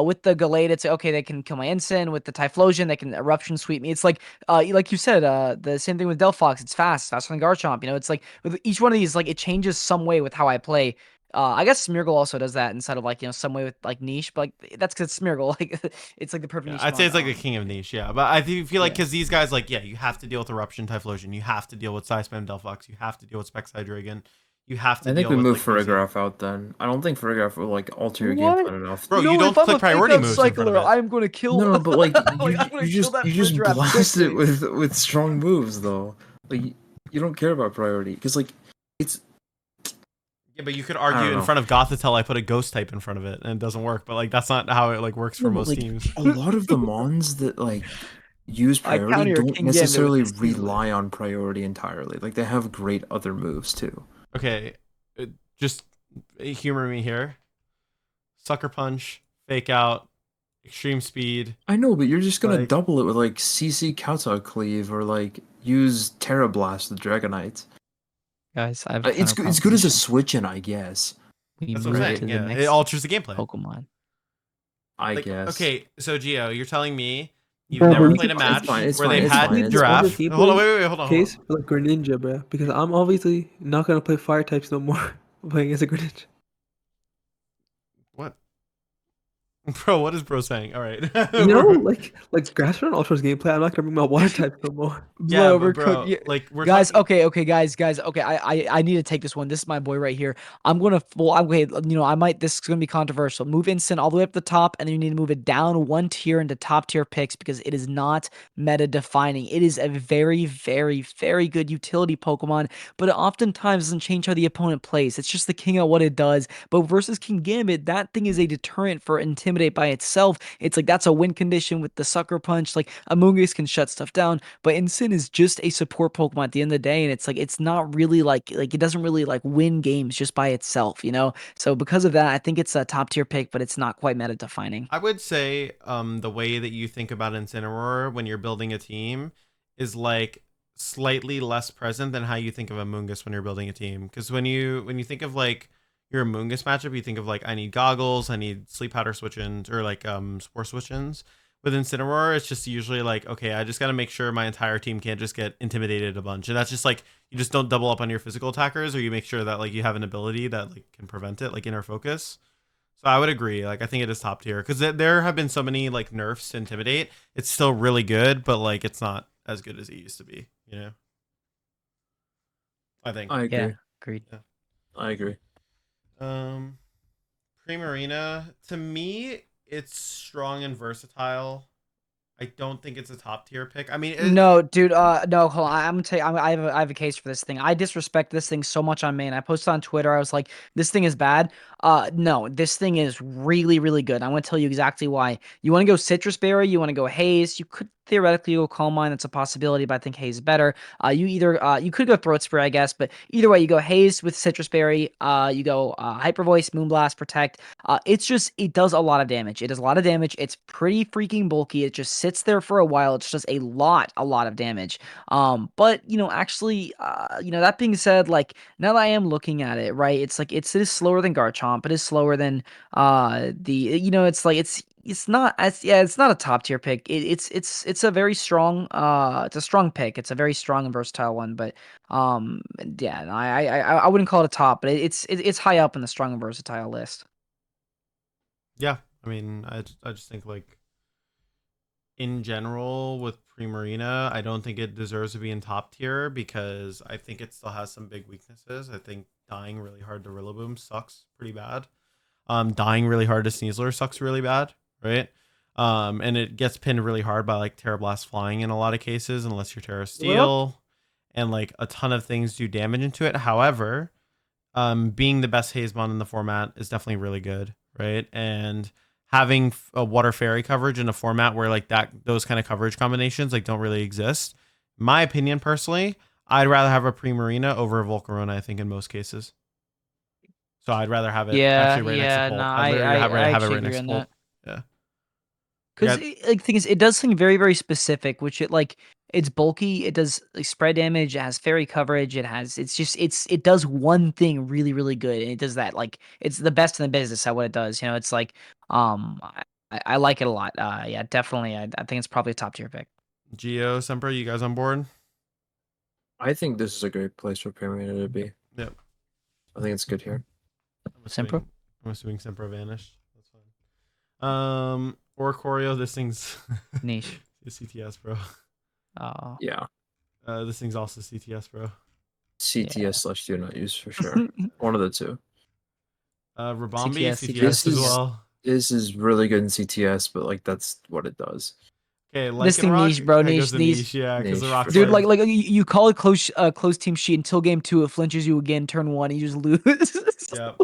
With the Gallade, it's okay, they can kill my Ensign. With the Typhlosion, they can Eruption sweep me. It's like you said, the same thing with Delphox. It's faster than Garchomp. You know, it's like with each one of these, like it changes some way with how I play. I guess Smeargle also does that instead of like some way with like niche, but like that's because Smeargle, like it's like the perfect Yeah, niche. I'd say it's like the amount. king of niche, yeah. But I feel like Yeah. because these guys, like, yeah, you have to deal with Eruption, Typhlosion, you have to deal with Psy Spam Delphox, you have to deal with Specside Dragon, you have to I think deal we with move like using- Farigiraf out then. I don't think Farigiraf will like alter your What? gameplay enough. Bro, No, you don't if I'm click a fake priority out moves in front of cycler, it. I'm gonna kill. No, but like I'm gonna kill that you just Fridge blast it quickly. with strong moves though. Like you don't care about priority because like it's Yeah, but you could I argue don't in know. front of Gothitelle, I put a ghost type in front of it, and it doesn't work. But like that's not how it like works for No, but, most like, teams. a lot of the mons that like use I priority counter your don't King Gambit with necessarily this easily. rely on priority entirely. Like they have great other moves too. Okay, just humor me here. Sucker Punch, Fake Out, Extreme Speed. I know, but you're just gonna Like- double it with like CC Kowtow Cleave or like use Terra Blast with Dragonite. Guys, I have It's good as a switch in, I guess. We That's what I'm move saying. to the Yeah, it next alters the gameplay. Pokemon. I Like, guess. okay, so Gio, you're telling me you've Bro, never but played a it's match fine, it's where fine, they've it's had fine, it's draft. fine. Hold on, wait, hold on. Case for like Greninja, bro, because I'm obviously not gonna play fire types no more. Playing as a Greninja. What? Bro, what is bro saying? All right. You know, like Grassroot Ultra's gameplay. I'm not gonna bring my water types no more. yeah, Bro, but we're bro, yeah. like we're Guys, talking. okay, guys. Okay, I need to take this one. This is my boy right here. I'm gonna I might. This is gonna be controversial. Move Instant all the way up the top, and then you need to move it down one tier into top tier picks because it is not meta defining. It is a very, very, very good utility Pokemon, but it oftentimes doesn't change how the opponent plays. It's just the king at what it does. But versus King Gambit, that thing is a deterrent for Intimidate by itself. It's like that's a win condition with the Sucker Punch. Like Amoonguss can shut stuff down, but Incin is just a support Pokemon at the end of the day, and it's like it's not really like it doesn't really like win games just by itself, you know. So because of that, I think it's a top tier pick, but it's not quite meta defining. I would say the way that you think about Incineroar when you're building a team is like slightly less present than how you think of Amoonguss when you're building a team. Because when you think of like your Amoonguss matchup, you think of like I need goggles, I need sleep powder switch-ins, or like spore switch-ins. With Incineroar, it's just usually like, okay, I just got to make sure my entire team can't just get intimidated a bunch. And that's just like, you just don't double up on your physical attackers, or you make sure that like you have an ability that like can prevent it, like inner focus. So I would agree. Like, I think it is top tier because there have been so many like nerfs to Intimidate. It's still really good, but like it's not as good as it used to be, you know? I think. I Yeah, agree. agreed. I agree. Primarina, to me, it's strong and versatile. I don't think it's a top tier pick. I mean, No, dude. No, hold on. I'm gonna tell you. I have a case for this thing. I disrespect this thing so much on main. I posted on Twitter. I was like, this thing is bad. No, this thing is really, really good. I want to tell you exactly why. You want to go Citrus Berry. You want to go Haze. You could theoretically go Calm Mind. That's a possibility, but I think Haze is better. You could go Throat Spray, I guess, but either way, you go Haze with Citrus Berry. You go Hyper Voice, Moonblast, Protect. It does a lot of damage. It does a lot of damage. It's pretty freaking bulky. It just sits there for a while. It's just a lot of damage. But actually, that being said, like now that I am looking at it, right, it's like it is slower than Garchomp. It is slower than it's not as it's not a top tier pick. It's a very strong it's a strong pick. It's a very strong and versatile one, but yeah, no, I wouldn't call it a top, but it's high up in the strong and versatile list. yeah. I mean, I just think like in general with Primarina, I don't think it deserves to be in top tier because I think it still has some big weaknesses. I think dying really hard to Rillaboom sucks pretty bad. Dying really hard to Sneasler sucks really bad, right? And it gets pinned really hard by like Terra Blast flying in a lot of cases, unless you're Terra Steel, and like a ton of things do damage into it. However, being the best Hazemon in the format is definitely really good, right? And having a Water Fairy coverage in a format where like those kind of coverage combinations like don't really exist. My opinion personally, I'd rather have a Primarina over a Volcarona, I think, in most cases. So I'd rather have it Yeah, actually right next to yeah, Colt. no, I'd literally have I it actually right agree next to on Colt. that. Yeah. Because Yeah. like the thing is, it does something very, very specific, which it's bulky. It does like spread damage. It has fairy coverage. It does one thing really, really good, and it does that like it's the best in the business at what it does. It's like I like it a lot. Yeah, definitely. I think it's probably a top tier pick. Geo, Sempra, you guys on board? I think this is a great place for Primarina to be. Yep. I think it's good here. Sempra? I'm assuming Sempra vanished. That's fine. Or Choreo, this thing's Niche. it's CTS, bro. Oh. Yeah. This thing's also CTS, bro. CTS / do not use for sure. One of the two. Rabombi, CTS, CTS as CTS. well. This is really good in CTS, but like that's what it does. Okay, This thing Lycanroc, niche, bro. it goes Niche, to niche. niche, yeah, because the Niche, rock for Dude, sure. slide. like you call it close team sheet until game 2, it flinches you again, turn 1, you just lose. Yep.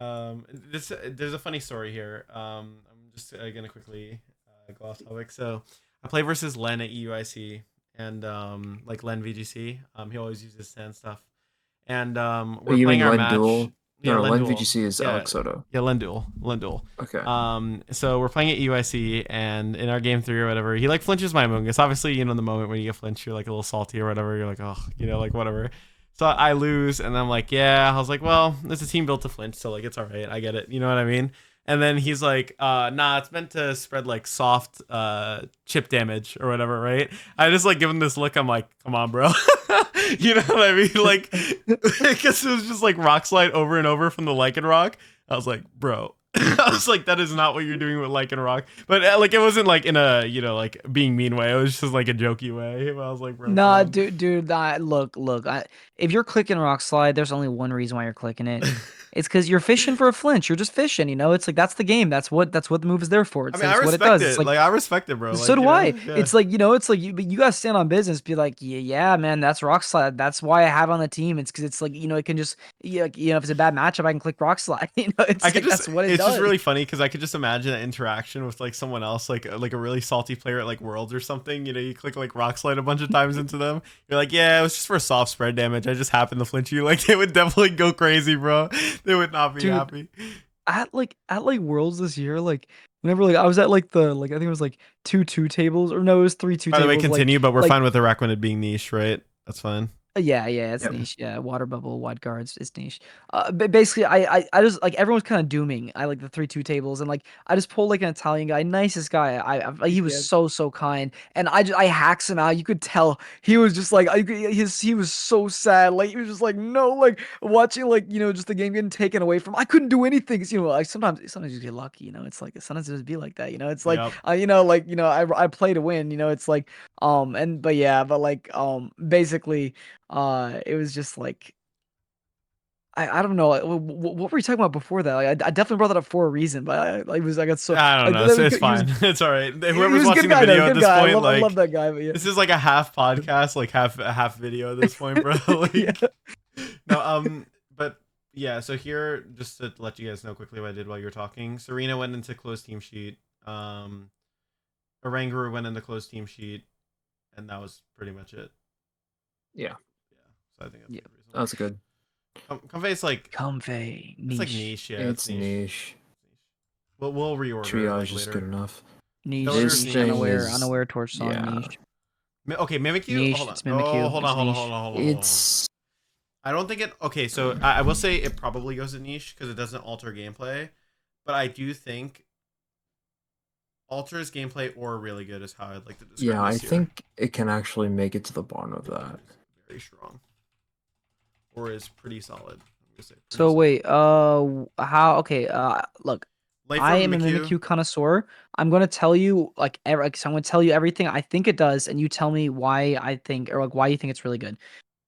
There's a funny story here. I'm just gonna quickly go off topic. So I play versus Len at EUIC and like Len VGC. He always uses sand stuff, and we're You playing mean our Len match. Duel? Yeah, No, Len Len Duel. VGC is Yeah, Alex Soto. yeah, Len Duel. Okay. So we're playing at UIC, and in our game 3 or whatever, he like flinches my Amoonguss. Obviously, in the moment when you get flinched, you're like a little salty or whatever. You're like, oh, like whatever. So I lose, and I'm like, yeah. I was like, well, it's a team built to flinch, so like it's all right. I get it. You know what I mean? And then he's like, nah, it's meant to spread like soft chip damage or whatever, right? I just like give him this look. I'm like, come on, bro. You know what I mean? Like, because it was just like rock slide over and over from the Lycanroc. I was like, bro. I was like, that is not what you're doing with Lycanroc. But like, it wasn't like in a like being mean way. It was just like a jokey way. But I was like, bro, Nah, come dude, look. If you're clicking Rock Slide, there's only one reason why you're clicking it. on. It's because you're fishing for a flinch. You're just fishing, It's like that's the game. That's what the move is there for. I It's mean, I that's what it respect does. It's it. like Like, I respect it, bro. so Like, do I. yeah. It's like it's like but you gotta stand on business. Be like, yeah, man, that's Rock Slide. That's why I have it on the team. It's because it's like it can just if it's a bad matchup, I can click Rock Slide. It's I could like just, that's what it it's does. just really funny because I could just imagine an interaction with like someone else, like a really salty player at like Worlds or something. You click like Rock Slide a bunch of times into them. You're like, yeah, it was just for soft spread damage. I just happened to flinch you. Like, they would definitely go crazy, bro. They would not be Dude, happy. at Worlds this year, like whenever I was at like the I think it was like 2-2 tables, or no, it was 3-2 By the way, tables. continue, but we're like fine with the Raquinid being niche, right? That's fine. Yeah, it's Yep. niche. Yeah, water bubble, wide guards is niche. But basically, I just like everyone's kind of dooming. I like the 3-2 tables, and like I just pulled like an Italian guy, nicest guy. He was Yes. so kind, and I hacks him out. You could tell he was just like he was so sad. Like he was just like no, like watching like just the game getting taken away from. I couldn't do anything. 'Cause, like sometimes you get lucky. It's like sometimes it just be like that. It's like Yep. I play to win. It's like but like basically. It was just like I don't know. What were you talking about before that? Like, I definitely brought that up for a reason, but I got so I don't like know. It's he was fine. It's all right. he Whoever's was a good watching the guy though, video at good this guy. point, I like love that guy, but yeah. this is like a half podcast, like half video at this point, bro. Yeah. Like no, but yeah. So here, just to let you guys know quickly what I did while you were talking, Serena went into closed team sheet. Oranguru went into closed team sheet, and that was pretty much it. Yeah, Yeah. So I think that's Yeah. pretty reasonable. that's good. Convey's like Comfey it's like niche. niche. Yeah, It's niche. We'll reorder it, Triage like, is later. good enough. Niche, This niche, thing unaware torch song, yeah. niche. Okay, Mimikyu. Niche, Hold on. it's Mimikyu, Oh, hold it's on, hold on, niche. hold on, hold on, hold on. It's I don't think it. Okay, so I will say it probably goes in niche because it doesn't alter gameplay, but I do think alters gameplay or really good is how I'd like to describe. yeah. I this here. think it can actually make it to the bottom of that. Very strong, or is pretty solid. I'm gonna say pretty So solid. wait, how? Okay, look, Life I from am a Mimikyu. Mimikyu connoisseur. I'm gonna tell you so I'm gonna tell you everything I think it does, and you tell me why I think or like why you think it's really good.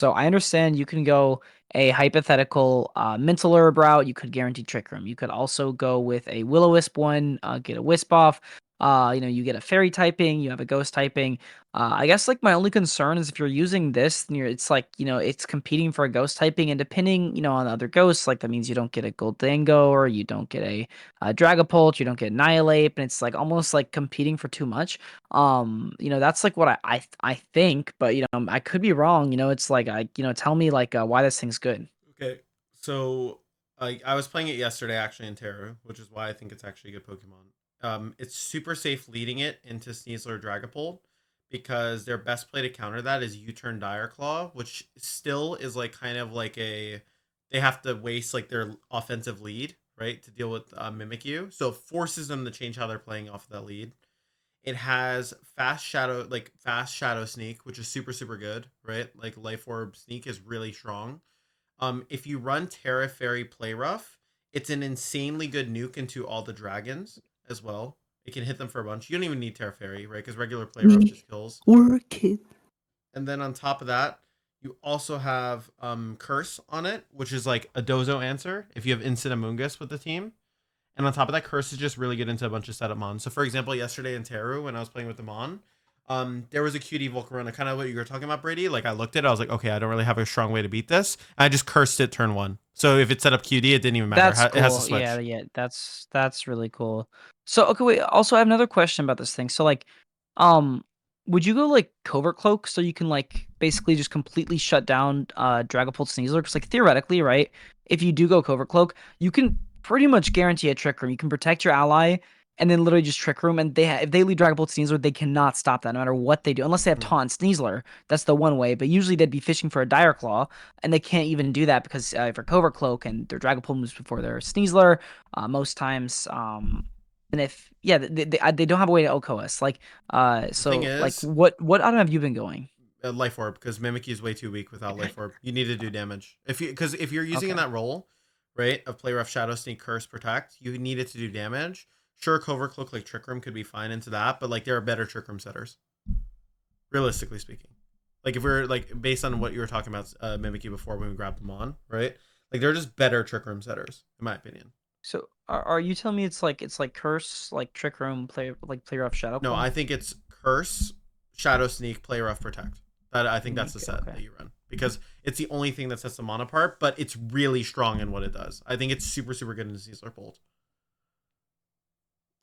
So I understand you can go a hypothetical mental herb route. You could guarantee trick room. You could also go with a will-o-wisp one, get a wisp off. You get a fairy typing. You have a ghost typing. I guess like my only concern is if you're using this, then it's like it's competing for a ghost typing, and depending on the other ghosts, like that means you don't get a Goldango or you don't get a Dragapult, you don't get Annihilate, and it's like almost like competing for too much. That's like what I think, but I could be wrong. It's like tell me like why this thing's good. Okay, so I was playing it yesterday actually in Terra, which is why I think it's actually a good Pokemon. It's super safe leading it into Sneasler or Dragapult because their best play to counter that is U-turn Dire Claw, which still is like kind of like they have to waste like their offensive lead, right, to deal with Mimikyu. So it forces them to change how they're playing off of that lead. It has fast shadow sneak, which is super good, right? Like Life Orb sneak is really strong. If you run Terra Fairy Play Rough, it's an insanely good nuke into all the dragons as well. It can hit them for a bunch. You don't even need Terra Fairy, right? Because regular Play Rough just kills. Work it. And then on top of that, you also have Curse on it, which is like a Dozo answer if you have Instant Amoongus with the team. And on top of that, Curse is just really good into a bunch of setup Mons. So for example, yesterday in Teru, when I was playing with the Mon, there was a QD Volcarona, kind of what you were talking about, Brady. Like I looked at it, I was like, okay, I don't really have a strong way to beat this. And I just cursed it turn 1. So if it set up QD, it didn't even matter. That's It has to cool. switch. Yeah, that's really cool. So okay, wait. Also, I have another question about this thing. So like, um, would you go like Covert Cloak so you can like basically just completely shut down Dragapult Sneasler? Because like theoretically, right, if you do go Covert Cloak, you can pretty much guarantee a Trick Room. You can protect your ally and then literally just Trick Room. And if they lead Dragapult Sneasler, they cannot stop that no matter what they do, unless they have Taunt Sneasler. That's the one way. But usually they'd be fishing for a Dire Claw, and they can't even do that because for Covert Cloak and their Dragapult moves before their Sneasler, most times. And if they don't have a way to OHKO us. Like The thing so like is, what item have you been going? Life Orb, because Mimikyu is way too weak without Life Orb. You need to do damage. Because if you're using in Okay. that role, right, of Play Rough, Shadow Sneak, Curse, Protect, you need it to do damage. Sure, Covert Cloak like Trick Room could be fine into that, but like there are better Trick Room setters. Realistically speaking. Like if we're like based on what you were talking about Mimikyu before when we grabbed them on, right? Like they're just better Trick Room setters, in my opinion. So are you telling me it's like Curse, like Trick Room, play Rough, Shadow No, Claw? I think it's Curse, Shadow Sneak, Play Rough, Protect. That I think that's the Sneak, set okay. that you run because it's the only thing that sets them on apart, but it's really strong in what it does. I think it's super good in Caesar Bolt.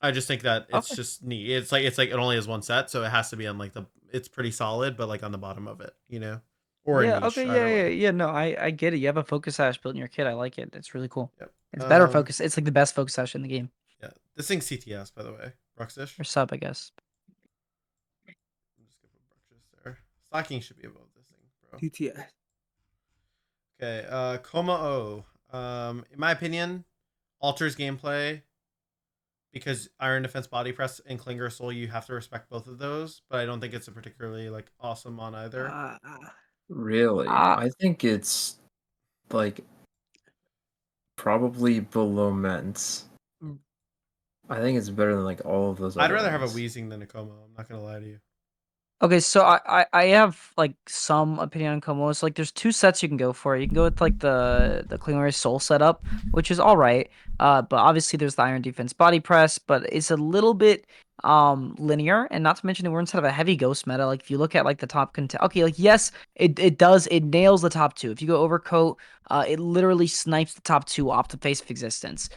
I just think that it's Okay. just neat. It's like it only has one set, so it has to be on like it's pretty solid, but like on the bottom of it, or a Yeah, niche, okay, either way. yeah. No, I get it. You have a focus sash built in your kit. I like it. It's really cool. Yep. It's better focus. It's like the best focus sash in the game. Yeah, this thing's CTS by the way, Bruxish. Or sub, I guess. I'm just gonna put Bruxish there. Stocking should be above this thing, bro. TTS. Okay, Como-O. In my opinion, alters gameplay because Iron Defense Body Press and Klinger Soul, you have to respect both of those, but I don't think it's a particularly like awesome on either. Really? Uh, I think it's like probably below Ment's. Mm. I think it's better than like all of those I'd other rather have a ones. Wheezing than a Como. I'm not gonna lie to you. Okay, so I have like some opinion on Komos. Like, there's two sets you can go for. You can go with like the Klingler's Soul setup, which is all right. But obviously there's the Iron Defense Body Press, but it's a little bit linear, and not to mention we're inside of a heavy ghost meta. Like, if you look at like the top okay, like yes, it nails the top two. If you go Overcoat, it literally snipes the top two off the face of existence.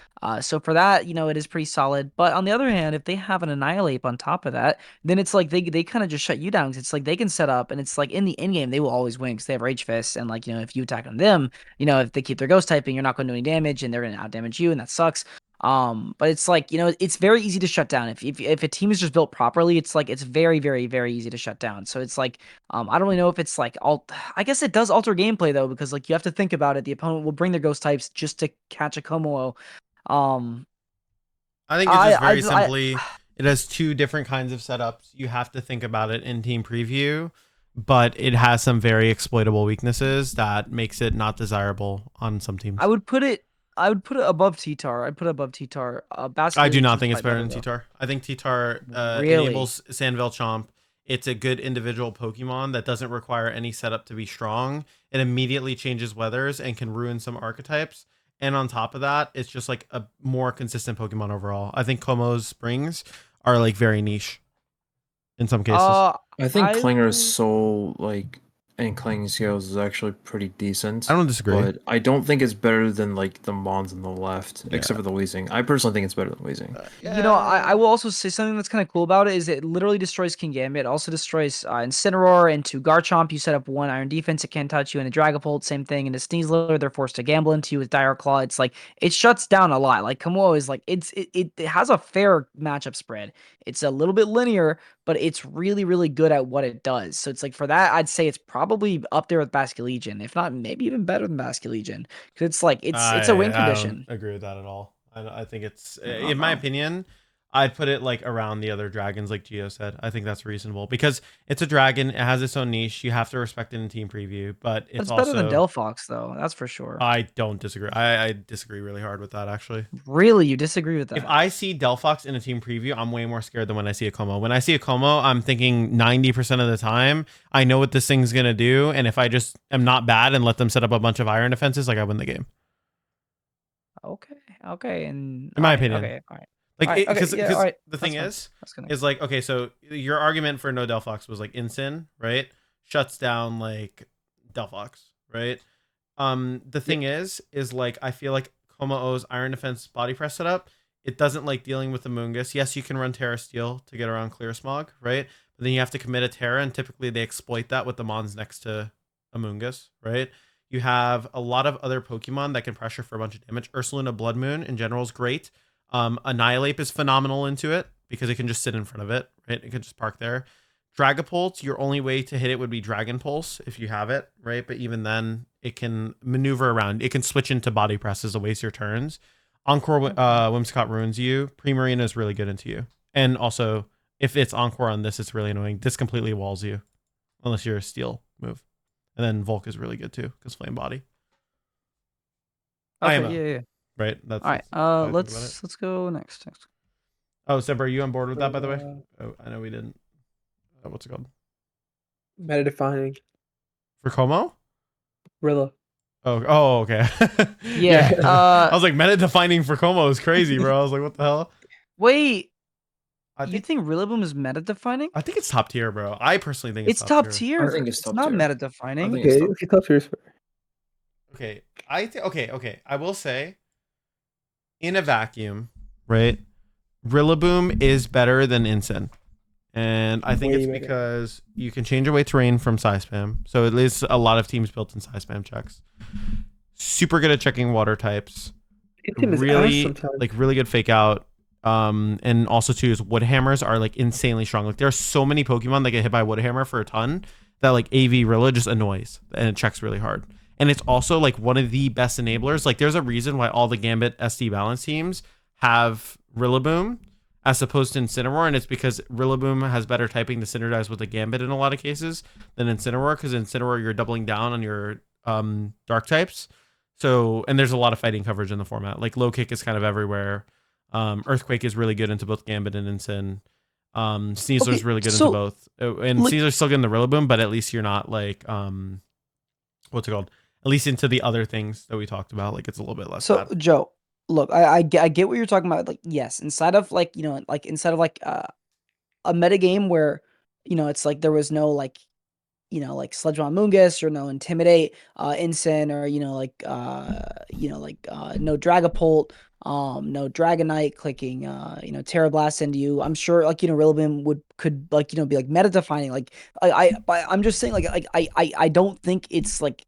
So for that, it is pretty solid. But on the other hand, if they have an Annihilate on top of that, then it's like they kind of just shut you down. 'Cause it's like they can set up, and it's like in the end game they will always win because they have Rage Fists, and like if you attack on them, if they keep their ghost typing, you're not going to do any damage, and they're going to out damage you, and that sucks. But it's like it's very easy to shut down if a team is just built properly. It's like it's very very very easy to shut down. So it's like I don't really know if it's like I guess it does alter gameplay though, because like you have to think about it. The opponent will bring their ghost types just to catch a Como. Um, I think it's I just I very just I simply it has two different kinds of setups. You have to think about it in team preview, but it has some very exploitable weaknesses that makes it not desirable on some teams. I would put it. I would put it above T-Tar. I'd put it above T-Tar. I Basket do not Legion's think it's probably better better than though. T-Tar. I think T-Tar Really? enables Sandville Chomp. It's a good individual Pokemon that doesn't require any setup to be strong. It immediately changes weathers and can ruin some archetypes. And on top of that, it's just like a more consistent Pokemon overall. I think Komo's Springs are like very niche in some cases. Uh, I think I Klinger's w- Soul and Clanging Scales is actually pretty decent. I don't disagree. But I don't think it's better than like the Mons on the left, Yeah. except for the Wheezing. I personally think it's better than Wheezing. I will also say something that's kind of cool about it is it literally destroys King Gambit. It also destroys Incineroar into Garchomp. You set up one Iron Defense, it can't touch you. And a Dragapult, same thing. And a Sneasler, they're forced to gamble into you with Dire Claw. It's like it shuts down a lot. Like Kamo is like it has a fair matchup spread. It's a little bit linear, but it's really really good at what it does. So it's like for that, I'd say it's probably up there with Basket Legion, if not maybe even better than Basket Legion. Because it's like it's a win I don't condition. agree with that at all. I think it's, Oh, in my no. opinion, I'd put it like around the other dragons, like Gio said. I think that's reasonable because it's a dragon. It has its own niche. You have to respect it in team preview, but it's That's better than also. Delphox though. That's for sure. I don't disagree. I disagree really hard with that actually. Really, you disagree with If that? I see Delphox in a team preview, I'm way more scared than when I see a Como. When I see a Como, I'm thinking 90% of the time, I know what this thing's gonna do, and if I just am not bad and let them set up a bunch of iron defenses, like I win the game. Okay, and In my alright, opinion. okay, all right. Like, Alright, okay, because yeah, all right. the thing That's fine. is like, okay, so your argument for no Delphox was like Incin, right? Shuts down like Delphox, right? The thing is like I feel like Como-O's Iron Defense Body Press setup, it doesn't like dealing with the Moongus. Yes, you can run Terra Steel to get around Clear Smog, right? But then you have to commit a Terra, and typically they exploit that with the Mons next to a Moongus, right? You have a lot of other Pokemon that can pressure for a bunch of damage. Ursaluna Blood Moon in general is great. Annihilate is phenomenal into it because it can just sit in front of it, right? It can just park there. Dragapult, your only way to hit it would be Dragon Pulse if you have it, right? But even then, it can maneuver around. It can switch into Body Presses to waste your turns. Encore Whimsicott ruins you. Primarina is really good into you. And also, if it's Encore on this, it's really annoying. This completely walls you, unless you're a Steel move. And then Volk is really good too, because Flame Body. Okay, IMO. yeah. Right? That's All right, how I think about it. let's go next. Oh, Sempra, are you on board with that, by the way? Oh, I know we didn't. What's it called? Meta defining. For Como? Rilla. Oh, okay. Yeah, I was like, meta defining for Como is crazy, bro. I was like, what the hell? Wait, I you think think Rillaboom is meta defining? it's top tier, bro. I personally think It's top tier. tier. I think it's top not tier. meta I defining. think it's Okay, top. okay, tough yours. Okay, okay. I will say, in a vacuum, right? Rillaboom is better than Incin. And I think Way it's better. because you can change away terrain from Psy Spam. So at least a lot of teams built in Psy Spam checks. Super good at checking water types. Incin is ass Really sometimes. like really good fake out. And also too is wood hammers are like insanely strong. Like there are so many Pokemon that get hit by wood hammer for a ton that like AV Rilla just annoys and it checks really hard. and it's also like one of the best enablers. Like there's a reason why all the Gambit SD balance teams have Rillaboom as opposed to Incineroar, and it's because Rillaboom has better typing to synergize with the Gambit in a lot of cases than Incineroar, because Incineroar you're doubling down on your dark types. So, and there's a lot of fighting coverage in the format. Like low kick is kind of everywhere. Earthquake is really good into both Gambit and Incin. Sneasler's really good into both. And like- Sneasler's still getting the Rillaboom, but at least you're not like what's it called? At least into the other things that we talked about. Like it's a little bit less So bad. Joe, look, I get what you're talking about. Like, yes, inside of like, inside of like a meta game where, it's like there was no like, like Sledgehammer Mungus or no Intimidate, Incin, or, no Dragapult, no Dragonite clicking, Terra Blast into you. I'm sure like, Rillaboom could like, be like meta defining. Like I'm just saying I don't think it's like,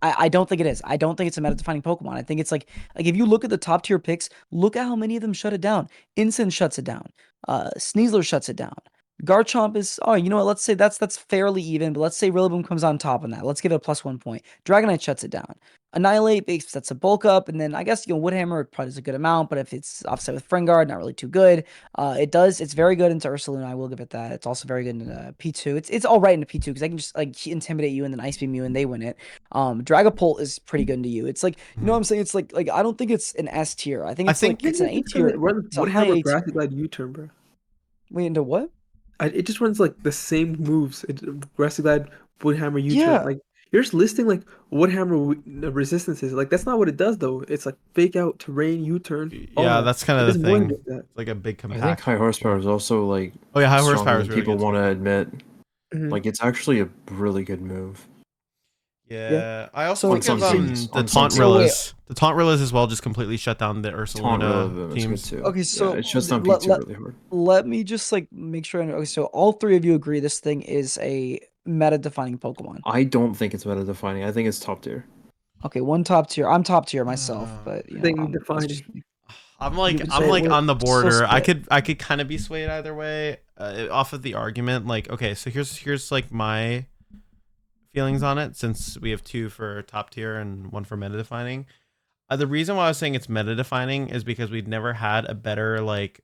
I don't think it is. I don't think it's a meta defining Pokemon. I think it's like if you look at the top tier picks, look at how many of them shut it down. Incin shuts it down. Sneasler shuts it down. Garchomp is, oh, you know what? Let's say that's fairly even, but let's say Rillaboom comes on top on that. Let's give it a +1 point. Dragonite shuts it down. Annihilate sets a bulk up, and then I guess Woodhammer probably is a good amount, but if it's offset with Fringard, not really too good. It's very good into Ursaluna. I will give it that. It's also very good into P2. It's all right into P2 because I can just like intimidate you and then Ice Beam you and they win it. Dragapult is pretty good into you. It's like, you know what I'm saying? It's like I don't think it's an S tier. I think it's like it's an A tier. It's a high A tier. Grassy Glide U-turn, bro. Wait, into what? It just runs like the same moves. Grassy Glide, Woodhammer, U-turn. Yeah. Like you're just listing like Woodhammer resistances. Like that's not what it does though. It's like fake out, terrain, U-turn. Yeah, that's kind of the There's more thing. than that. It's like a big I think compact. high horsepower is also like Oh yeah, high stronger horsepower than is really people good. want to admit. Mhm. Like it's actually a really good move. Yeah, I also So think on of some teams, the on some taunt teams. Rillas. The taunt Rillas as well just completely shut down the Taunt Ursaluna Rillaboom is good teams. too. Okay, so yeah, it's just on let- P2 let- really hard. Let me just like make sure I know. Okay, so all three of you agree this thing is a meta defining Pokemon. I don't think it's meta defining. I think it's top tier. Okay, one top tier. I'm top tier myself, but Thing that's defining. just me. I'm like You- I'm so like we're on the still border. I split. could kind of be swayed either way off of the argument. Like, okay, so here's like my feelings on it, since we have 2 for top tier and 1 for meta defining. The reason why I was saying it's meta defining is because we'd never had a better like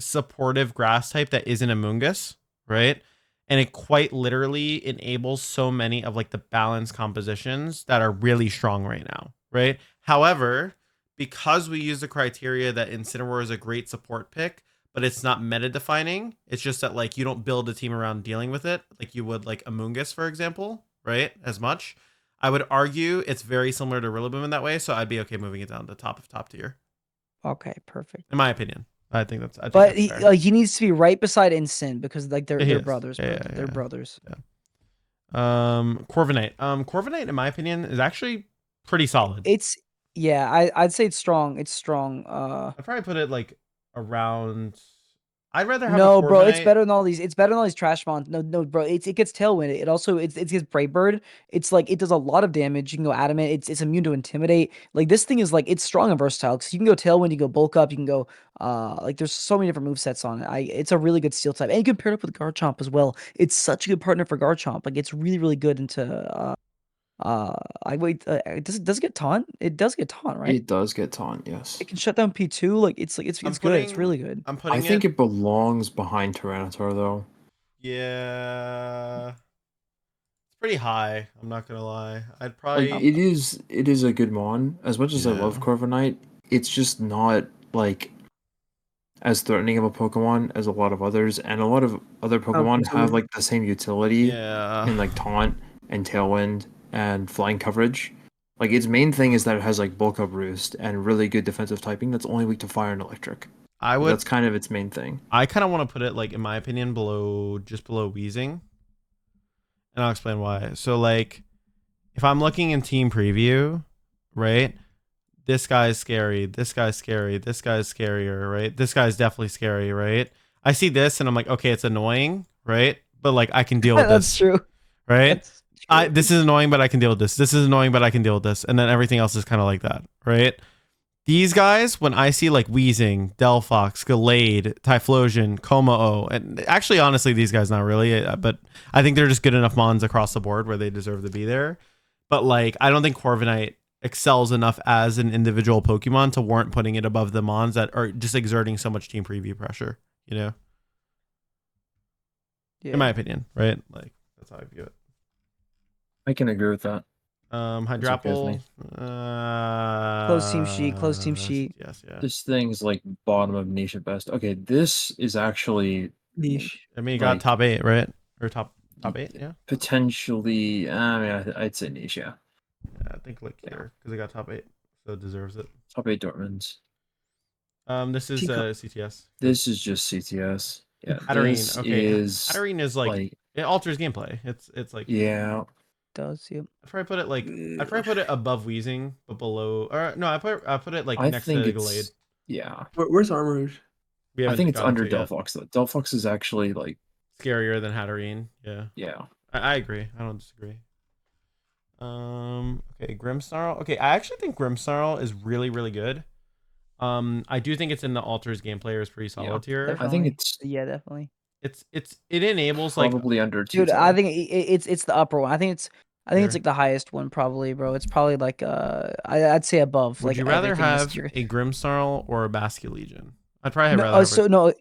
supportive grass type that isn't a Mungus, right? And it quite literally enables so many of like the balanced compositions that are really strong right now, right? However, because we use the criteria that Incineroar is a great support pick, but it's not meta defining, it's just that like you don't build a team around dealing with it like you would like a Mungus, for example, right? As much. I would argue it's very similar to Rillaboom in that way, so I'd be okay moving it down to top of top tier, Okay, perfect. in my opinion. I think that's But fair. he needs to be right beside Incin because like He they're is. brothers, bro. Yeah, They're yeah. brothers. Corviknight. Corviknight, in my opinion, is actually pretty solid. It's I'd say it's strong. It's strong. I'd probably put it like around. I'd rather have No, a bro, it's Corviknight. better than all these. It's better than all these trash mons. No, bro. It gets tailwind. It also it gets Brave Bird. It's like it does a lot of damage. You can go adamant. It's immune to intimidate. Like this thing is like it's strong and versatile because you can go tailwind. You can go bulk up. You can go like there's so many different move sets on it. It's a really good steel type, and you can pair it up with Garchomp as well. It's such a good partner for Garchomp. Like it's really good into I wait. Does it get taunt? It does get taunt, right? It does get taunt, yes. It can shut down P2. Like it's good. It's really good. I'm I putting think it belongs behind Tyranitar though. Yeah. It's pretty high. I'm not gonna lie. I'd Like probably. it is a good mon. As much as I love Yeah. Corviknight, it's just not like as threatening of a Pokemon as a lot of others, and a lot of other Pokemon have like the same utility Yeah. in like taunt and tailwind and flying coverage. Like its main thing is that it has like bulk up roost and really good defensive typing that's only weak to fire and electric. I would. That's kind of its main thing. I kind of want to put it like, in my opinion, just below Wheezing, and I'll explain why. So like, if I'm looking in team preview, right? This guy's scary. This guy's scary. This guy's scarier, right? This guy's definitely scary, right? I see this and I'm like, okay, it's annoying, right? But like, I can deal with That's this, true. right? That's true. This is annoying, but I can deal with this. This is annoying, but I can deal with this. And then everything else is kind of like that, right? These guys, when I see like Wheezing, Delphox, Gallade, Typhlosion, Komao, and actually, honestly, these guys not really, but I think they're just good enough mons across the board where they deserve to be there. but like I don't think Corviknight excels enough as an individual Pokemon to warrant putting it above the Mons that are just exerting so much team preview pressure, you know? In my opinion, right? Like that's how I view it. I can agree with that. That's okay with Hydrapple. me. Close team sheet. Close team sheet. Yes, yeah. This thing's like bottom of niche at best. Okay, this is actually Niche. I mean, you got like- top 8, right? Or top 8, yeah. potentially. I mean, I'd say niche. Yeah, I think like here because it got top 8, so it deserves it. top 8 Dortmunds. This is Chico. CTS. This is just CTS. Yeah, Hatterene. this Okay, is Hatterene is like it alters gameplay. It's like yeah. Does yep. I'd probably put it like I'd probably put it above Wheezing, but below. Or no, I put it like I next think to it's Gallade. yeah. Where's Armourouge? We I haven't think it's gotten under to it yet. Delphox though. Delphox is actually like Scarier than Hatterene. Yeah, yeah. I agree. I don't disagree. Okay, Grimmsnarl. Okay, I actually think Grimmsnarl is really, really good. I do think it's in the alters gameplay is pretty solid Yeah, tier. I think it's definitely. It enables like probably under Dude, Tito. I think it's the upper one. I think it's Here. like the highest one probably, bro. It's probably like I'd say above. Would like you rather everything this have tier. a Grimmsnarl or a Basculegion? I'd probably have No, rather have so no,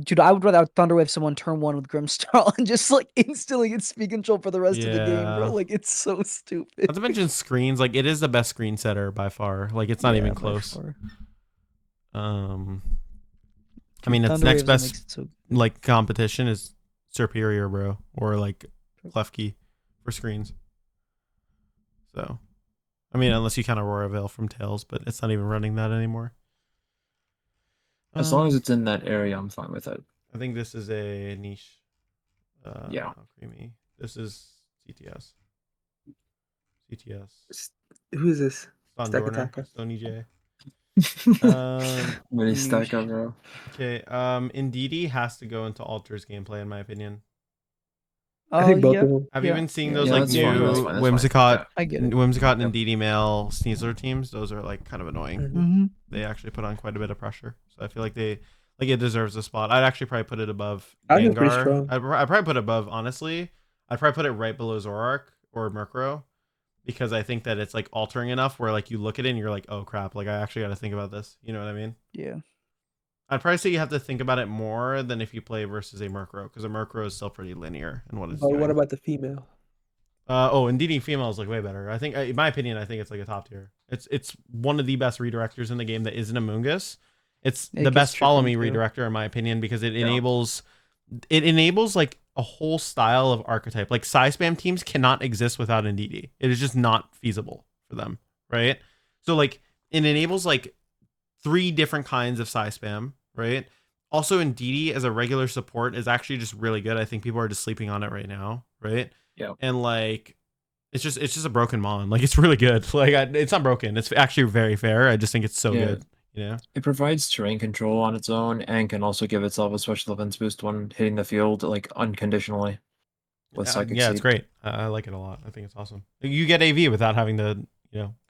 dude, I would rather have Thunderwave someone turn one with Grimmsnarl and just like instantly get speed control for the rest of the game, bro. Yeah. Like it's so stupid. Not to mention screens, like it is the best screen setter by far. Like it's not Yeah, even by close. far. I mean, its Thunder next Waves best makes it so like competition is Superior, bro, or like Klefki for screens. So, I mean, unless you count Aurora Veil from Tails, but it's not even running that anymore. As long as it's in that area, I'm fine with it. I think this is a niche. Yeah. Creamy. This is CTS. CTS. Who is this? Don Stack Dorner. Attacker. Sony J. Mini niche. stack up, bro. Okay. Indeedee has to go into Alters gameplay, in my opinion. I think both yeah, of them. Have you Yeah. been seeing Yeah, those yeah, like that's new fine, that's fine, that's fine. Whimsicott, Yeah. I get it. Whimsicott and Yep. Indeedee male Sneasler teams? Those are like kind of annoying. Mhm. Mm-hmm. They actually put on quite a bit of pressure, so I feel like it deserves a spot. I'd actually probably put it above I think it's pretty Gengar. strong. I'd probably put it above. Honestly, I'd probably put it right below Zoroark or Murkrow, because I think that it's like altering enough where like you look at it and you're like, oh crap, like I actually got to think about this. You know what I mean? Yeah. I'd probably say you have to think about it more than if you play versus a Murkrow, because a Murkrow is still pretty linear in what it's But doing. what about the female? Indeed, female is like way better. I think, in my opinion, I think it's like a top tier. It's one of the best redirectors in the game that isn't Amoonguss. It's It the gets best follow me tricky, too. redirector in my opinion, because it Yeah. enables like a whole style of archetype. Like spam teams cannot exist without Indeedee. It is just not feasible for them, right? So like it enables like 3 different kinds of spam, right? Also, Indeedee as a regular support is actually just really good. I think people are just sleeping on it right now, right? Yeah. And like it's just a broken mon. Like it's really good. Like it's not broken. It's actually very fair. I just think it's so Yeah. good. You know. It provides terrain control on its own and can also give itself a special defense boost when hitting the field like unconditionally with Psychic Yeah, it's Seed. great. I like it a lot. I think it's awesome. You get AV without having to,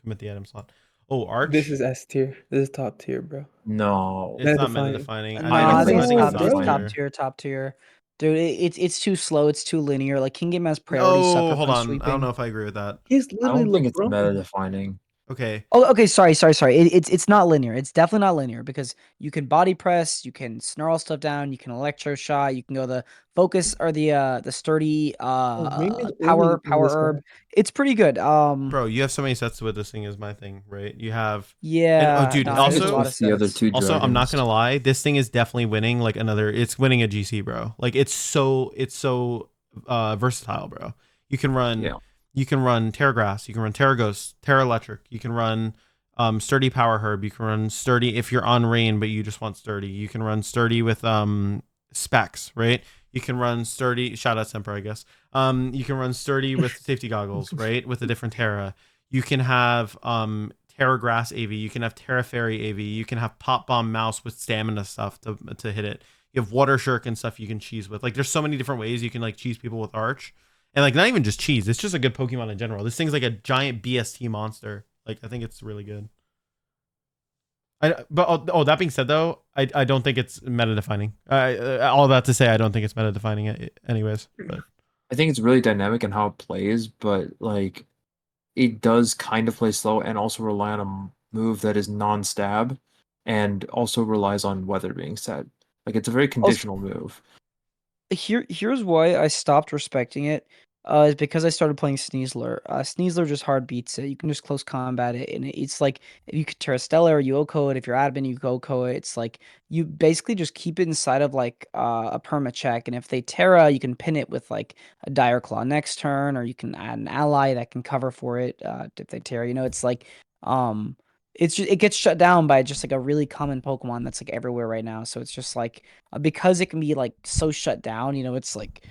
commit the item slot. Oh, Arch. This is S tier. This is top tier, bro. No. It's not meta meta defining. defining. No, I don't I think think it's so, top. bro. It's tier. top tier. Dude, it's too slow. It's too linear. Like Kingdom has priority No, sucker hold punch on. sweeping. I don't know if I agree with that. He's I literally don't think it's LeBron. meta defining. Okay. Oh, okay. Sorry. It's not linear. It's definitely not linear because you can body press, you can snarl stuff down, you can electro shot, you can go the focus or the sturdy maybe it's power only this herb. guy. It's pretty good. Bro, you have so many sets with this thing is my thing, right? You have Yeah. dude, no, I think also- it's a lot of with the other sets. two Also, I'm not dragons. gonna lie, this thing is definitely winning like it's winning a GC, bro. Like it's so versatile, bro. You can run Terra Grass, you can run Terra Ghost, Terra Electric, you can run sturdy power herb, you can run sturdy if you're on rain but you just want sturdy. You can run sturdy with specs, right? You can run sturdy, shout out Sempra, I guess. You can run sturdy with safety goggles, right? With a different Terra. You can have Terra Grass AV, you can have Terra Fairy AV, you can have Pop Bomb Mouse with stamina stuff to hit it. You have Water Shirk and stuff you can cheese with. Like there's so many different ways you can like cheese people with Arch. And like not even just cheese, it's just a good Pokemon in general. This thing's like a giant BST monster. Like I think it's really good. That being said though, I don't think it's meta defining. All that to say, I don't think it's meta defining anyways. But I think it's really dynamic in how it plays, but like it does kind of play slow and also rely on a move that is non-stab, and also relies on weather being set. Like it's a very conditional move. Here's why I stopped respecting it. Is because I started playing Sneasler. Sneasler just hard beats it. You can just close combat it, and it's like if you could Terra you OHKO it. If you're admin, you OHKO it. It's like you basically just keep it inside of like a perma check, and if they Terra, you can pin it with like a Dire Claw next turn, or you can add an ally that can cover for it if they Terra. It's like um, it's just it gets shut down by just like a really common Pokemon that's like everywhere right now. So it's just like because it can be like so shut down, it's like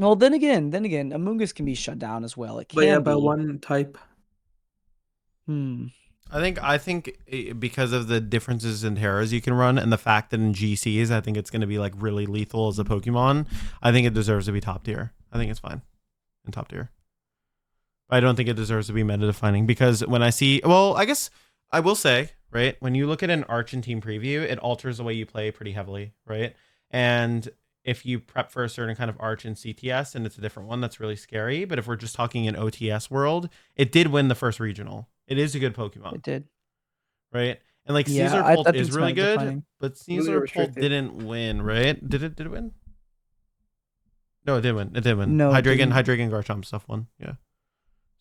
well then again, Amoonguss can be shut down as well. It But yeah, can by be. one type. I think because of the differences in terras you can run and the fact that in GCs I think it's going to be like really lethal as a Pokemon. I think it deserves to be top tier. I think it's fine in top tier. I don't think it deserves to be meta defining because when I see, well, I guess I will say, right, when you look at an Arch and Team preview, it alters the way you play pretty heavily, right? And if you prep for a certain kind of Arch and CTS and it's a different one, that's really scary. But if we're just talking in OTS world, it did win the first regional. It is a good Pokemon, It did. right? And like Yeah, Sneasler I Pult think is it's really meta good, defining. but Really Sneasler Pult restricted. didn't win, right? Did it win? No, it did win. It did win. No, it Hydreigon, didn't. Hydreigon Garchomp stuff won. Yeah.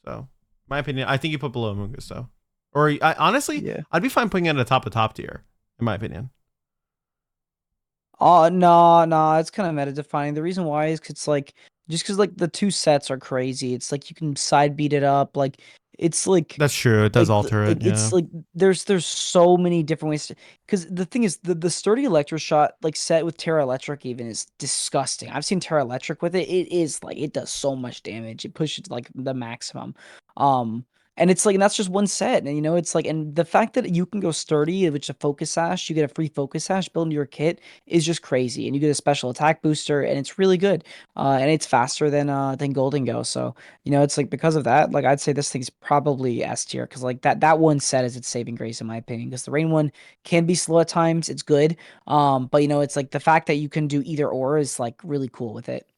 So, my opinion, I think you put below Mungus though. Or I honestly, Yeah. I'd be fine putting it at the top of top tier, in my opinion. Oh no, it's kind of meta defining. The reason why is 'cause it's like just because like the two sets are crazy. It's like you can side beat it up. Like it's like That's true. It does alter it. it's Yeah. like there's so many different ways to, because the thing is the sturdy electroshock like set with Terra Electric even is disgusting. I've seen Terra Electric with it. It is like it does so much damage. It pushes like the maximum. Um and it's like and that's just one set. And it's like and the fact that you can go sturdy, which is a focus sash, you get a free focus sash built into your kit is just crazy. And you get a special attack booster and it's really good. And it's faster than Golden Go. So it's like because of that, like I'd say this thing's probably S tier because like that one set is its saving grace in my opinion. Because the rain one can be slow at times, it's good. But it's like the fact that you can do either or is like really cool with it.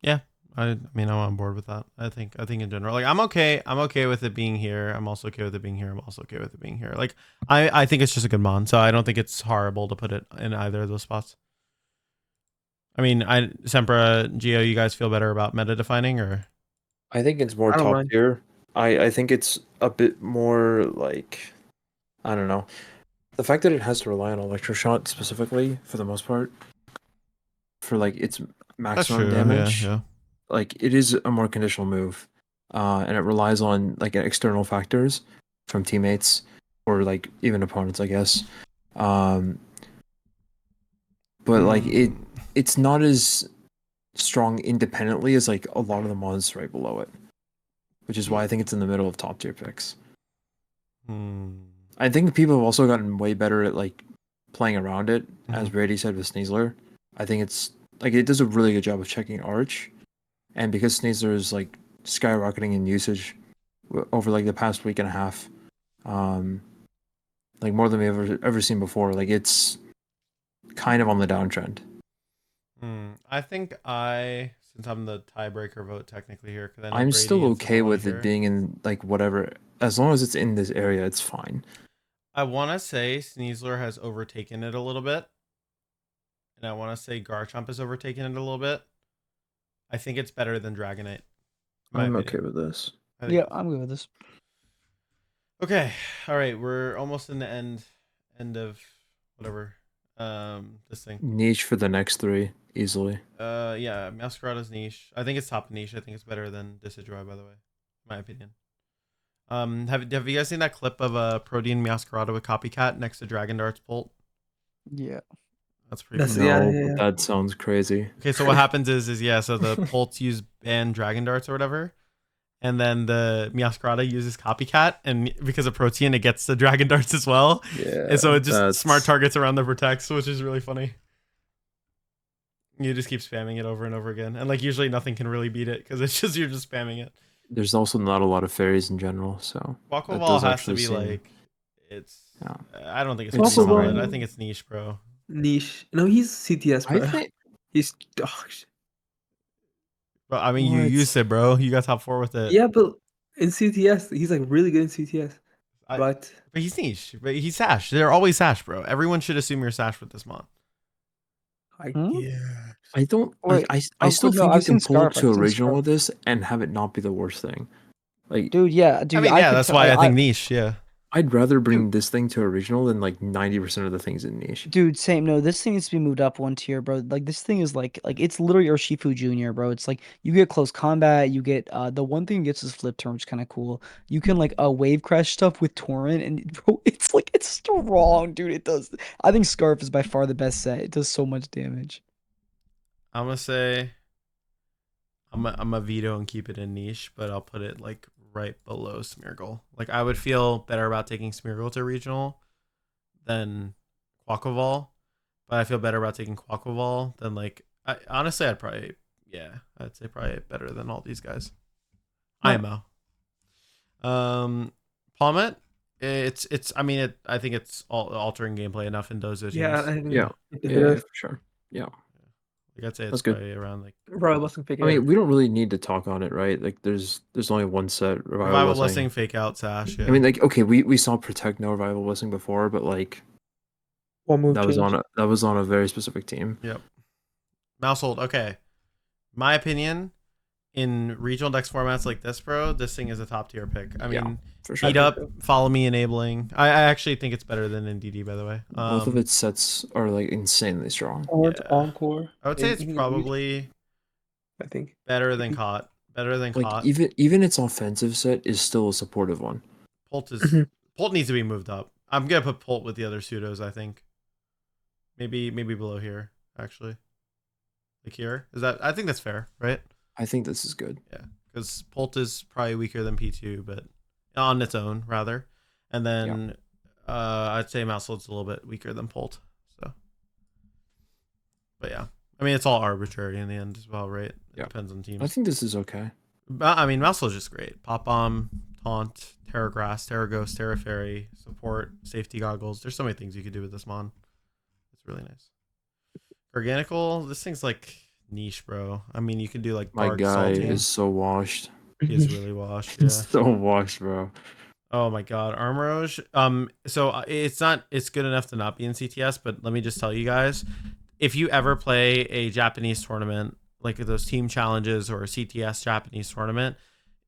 Yeah. I mean, I'm on board with that. I think in general, like I'm okay. I'm okay with it being here. I'm also okay with it being here. I'm also okay with it being here. Like I think it's just a good mon. So I don't think it's horrible to put it in either of those spots. I mean, Sempra, Geo, you guys feel better about meta defining or? I think it's more I don't top mind. tier. I think it's a bit more like, I don't know. The fact that it has to rely on Electroshot specifically for the most part for like its That's maximum true. damage, Yeah. like it is a more conditional move. And it relies on like external factors from teammates or like even opponents, I guess. But like it's not as strong independently as like a lot of the mods right below it, which is why I think it's in the middle of top tier picks. I think people have also gotten way better at like playing around it, as Brady said with Sneasler. I think it's like it does a really good job of checking Arch, and because Sneasler is like skyrocketing in usage over like the past week and a half, like more than we've ever seen before. Like it's kind of on the downtrend. I think since I'm the tiebreaker vote technically here, because I'm still okay with it being in like whatever, as long as it's in this area, it's fine. I want to say Sneasler has overtaken it a little bit, and I want to say Garchomp has overtaken it a little bit. I think it's better than Dragonite. I'm okay with this. Yeah, I'm good with this. Okay, all right, we're almost in the end of whatever this thing. Niche for the next three easily. Yeah, Masquerada's niche. I think it's top niche. I think it's better than Decidueye, by the way, my opinion. Have you guys seen that clip of a Protean Masquerada with Copycat next to Dragon Dart's Bolt? Yeah. That's pretty That's cool. yeah. That sounds crazy. Okay, so what happens is so the Polts use ban Dragon Darts or whatever, and then the Masquerada uses Copycat, and because of Protean, it gets the Dragon Darts as well. Yeah. And so it just smart targets around the protects, which is really funny. You just keep spamming it over and over again, and like usually nothing can really beat it because it's just you're just spamming it. There's also not a lot of fairies in general, so Quackle Ball has to be like, it's. Yeah. I don't think it's Quackle solid. Ball- I think it's niche, bro. Niche. No, he's CTS, I bro. think He's But I mean, you What? used it, bro. You got top 4 with it. yeah, but In CTS, he's like really good in CTS. I- But But he's niche. But he's Sash. They're always Sash, bro. Everyone should assume you're Sash with this mod. I Hmm? yeah. I don't Wait, like. I oh, still no, think you I've can seen pull Scarf. to I've seen original Scarf. with this and have it not be the worst thing. Like, Dude, yeah, I dude, mean, I yeah, could that's tell, why I think niche. Yeah. I'd rather bring this thing to original than like 90% of the things in niche. dude, same. No, this thing needs to be moved up one tier, bro. Like this thing is like it's literally Urshifu Junior, bro. It's like you get close combat, you get the one thing it gets is flip turn, which is kind of cool. You can like wave crash stuff with torrent, and bro, it's like it's strong, dude. It does. I think Scarf is by far the best set. It does so much damage. I'm gonna say I'm a veto and keep it in niche, but I'll put it like right below Smeargle. Like I would feel better about taking Smeargle to regional than Quaquaval, but I feel better about taking Quaquaval than like honestly I'd say probably better than all these guys. Right. IMO. Palmet, it's I mean I think it's altering gameplay enough in those teams. Yeah, I think Yeah, yeah, for sure. Yeah, Like I'd say it's that's good. probably around like Bro, I wasn't figure I mean, we don't really need to talk on it, right? Like, there's only one set, revival blessing, fake out, Sash. Yeah. I mean, like, okay, we saw protect no revival blessing before, but like one move that was change. on a very specific team. Yep. Mousehold. Okay. My opinion, in regional dex formats like this, bro, this thing is a top tier pick. I Yeah, mean, for sure. Eat Up, Follow Me, Enabling. I actually think it's better than in DD, by the way. Both of its sets are like insanely strong. Or it's Yeah. encore. I would say and it's you can use- probably I think. better than Caught. Better than Like Caught. even its offensive set is still a supportive one. Pult is Mhm. Pult needs to be moved up. I'm gonna put Pult with the other pseudos, I think. Maybe below here, actually. Like here. I think that's fair, right? I think this is good. Yeah. Because Pult is probably weaker than P2, but on its own, rather. And then I'd say Mousehold's a little bit weaker than Pult. So but yeah. I mean it's all arbitrary in the end as well, right? It Yeah. depends on teams. I think this is okay. I mean, Mousehold's just great. Pop Bomb, Taunt, Terra Grass, Terra Ghost, Terra Fairy, Support, Safety Goggles. There's so many things you could do with this mon. It's really nice. Organical, this thing's like niche, bro. I mean, you can do like My dark, guy salty. is so washed. He is really washed. Yeah. He's so washed, bro. Oh my god, Armorage. So it's good enough to not be in CTS, but let me just tell you guys, if you ever play a Japanese tournament, like those team challenges or a CTS Japanese tournament,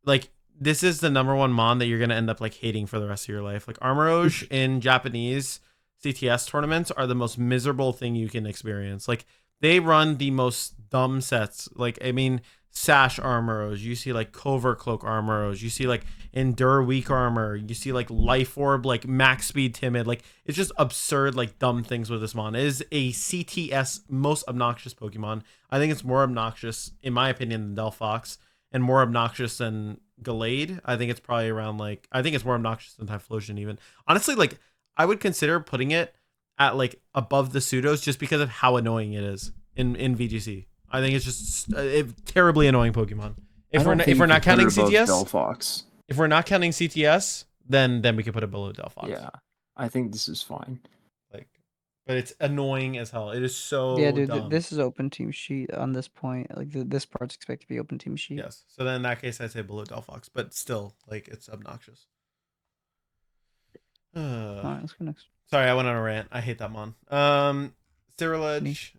like this is the number one mon that you're gonna end up like hating for the rest of your life. Like Armorage in Japanese CTS tournaments are the most miserable thing you can experience. Like they run the most dumb sets. Like I mean, Sash Armoros, you see like Covert Cloak Armoros, you see like Endure Weak Armor, you see like Life Orb, like Max Speed Timid. Like it's just absurd, like dumb things with this mon. It is a CTS most obnoxious Pokemon. I think it's more obnoxious, in my opinion, than Delphox, and more obnoxious than Gallade. I think it's probably around like, I think it's more obnoxious than Typhlosion even. Honestly, like I would consider putting it at like above the pseudos just because of how annoying it is in VGC. I think it's just a terribly annoying Pokemon. If we're not counting CTS, Delphox. if we're not counting CTS, then we can put it below Delphox. Yeah, I think this is fine. Like, but it's annoying as hell. It is so Yeah, dude, dumb. this is open team sheet on this point. Like this part's expected to be open team sheet. Yes. So then in that case, I'd say below Delphox, but still, like, it's obnoxious. All right, let's go next. Sorry, I went on a rant. I hate that mon. Cyrilege,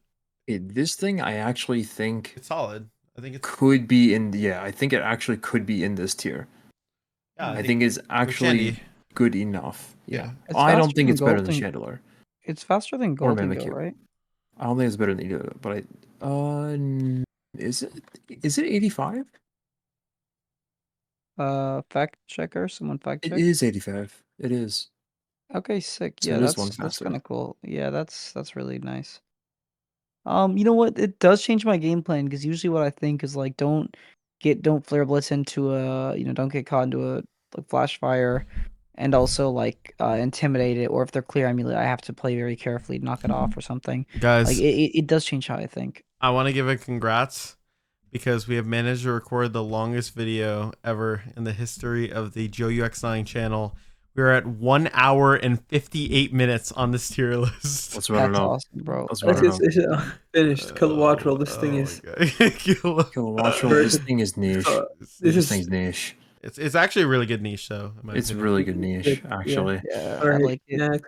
This thing I actually think it's solid. I think it's could be in. Yeah, I think it actually could be in this tier. yeah. I think it's actually Shandy. good enough. Yeah, It's I don't faster think than it's better than Golden- Chandelure. It's faster than Or Golden, Mimikyu. right? I don't think it's better than either. But is it 85? Fact checker, someone fact It check. is 85. It is. Okay, sick. So Yeah, it is one that's faster. kind of cool. Yeah, that's really nice. You know what? It does change my game plan because usually what I think is like don't flare blitz into don't get caught into a like flash fire, and also like intimidate it, or if they're clear amulet, I have to play very carefully, knock it off or something. Guys, Like it does change how I think. I want to give a congrats because we have managed to record the longest video ever in the history of the JoeUX9 channel. We're at 1 hour and 58 minutes on this tier list. Let's run it That's up. awesome, bro. Let's run it up. It's finished. Kilowattrel, this thing is. Kilowattrel, this thing is niche. This This is thing's niche. It's actually a really good niche though. In my It's opinion. really good niche, Yeah. actually. Yeah, All I right, like it. next.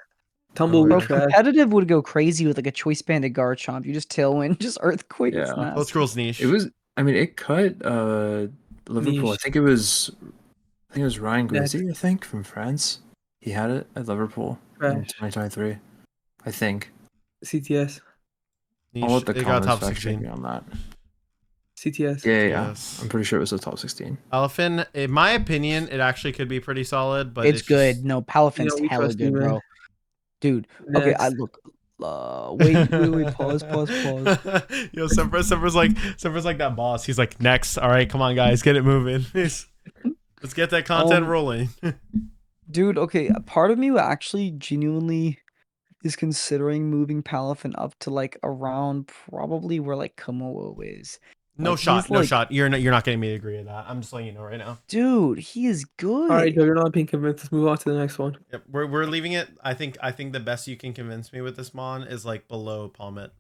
Tumbleweed Bro, Okay. trash. competitive would go crazy with like a choice banded Garchomp. You just tailwind, just earthquake. It's Yeah. Old nasty. school's niche. It was. I mean, it cut Liverpool. I Niche. think it was. I think it was Ryan Next. Grizzy. I think from France. He had it at Liverpool in Trash. 2023. I think. CTS. Niche. I'll let the It got comments top fact check 16. me on that. CTS. Yeah. Yes. I'm pretty sure it was the top 16. Elephant, in my opinion, it actually could be pretty solid, but It's good. just- No, Palafin's we hella trust you, good, man. bro. Dude. Okay, I Next. look. Wait. Pause. Yo, Sempra's like that boss. He's like, next. All right, come on, guys, get it moving. Let's get that content rolling. Dude, okay. Part of me actually genuinely is considering moving Palafin up to like around probably where like Komodo is. No Like, shot, he's no like- shot. You're not getting me to agree with that. I'm just letting you know right now. Dude, he is good. All right, Joe, you're not being convinced. Let's move on to the next one. Yep, we're leaving it. I think the best you can convince me with this mon is like below Palmet.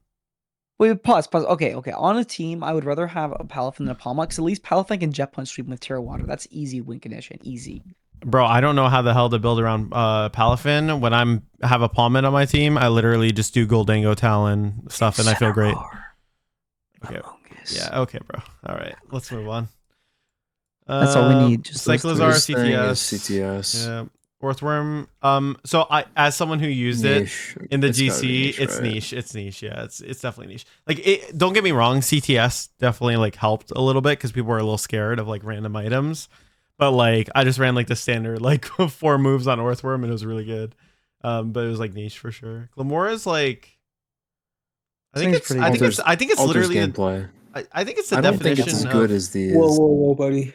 Wait, pause. Okay. On a team, I would rather have a Palafin than a Palma, because at least Palafin can Jet Punch Sweep with Terra Water. That's easy win condition. Easy. Bro, I don't know how the hell to build around Palafin. When have a Palmet on my team, I literally just do Goldango Talon stuff, and I feel great. Okay. Yeah, okay, bro. All right, let's move on. That's all we need, just those three. Cyclozar, This thing is CTS. CTS. Yeah. Earthworm. So I, as someone who used Niche. it in the It's gotta be GC, niche, it's right? niche. It's niche. Yeah, it's definitely niche. Like, it, don't get me wrong, CTS definitely like helped a little bit because people were a little scared of like random items. But like, I just ran like the standard like 4 moves on Earthworm, and it was really good. But it was like niche for sure. Glamora's like, I think it's Alters literally gameplay. I think it's the I don't think definition it's as good of, as these. Whoa, buddy.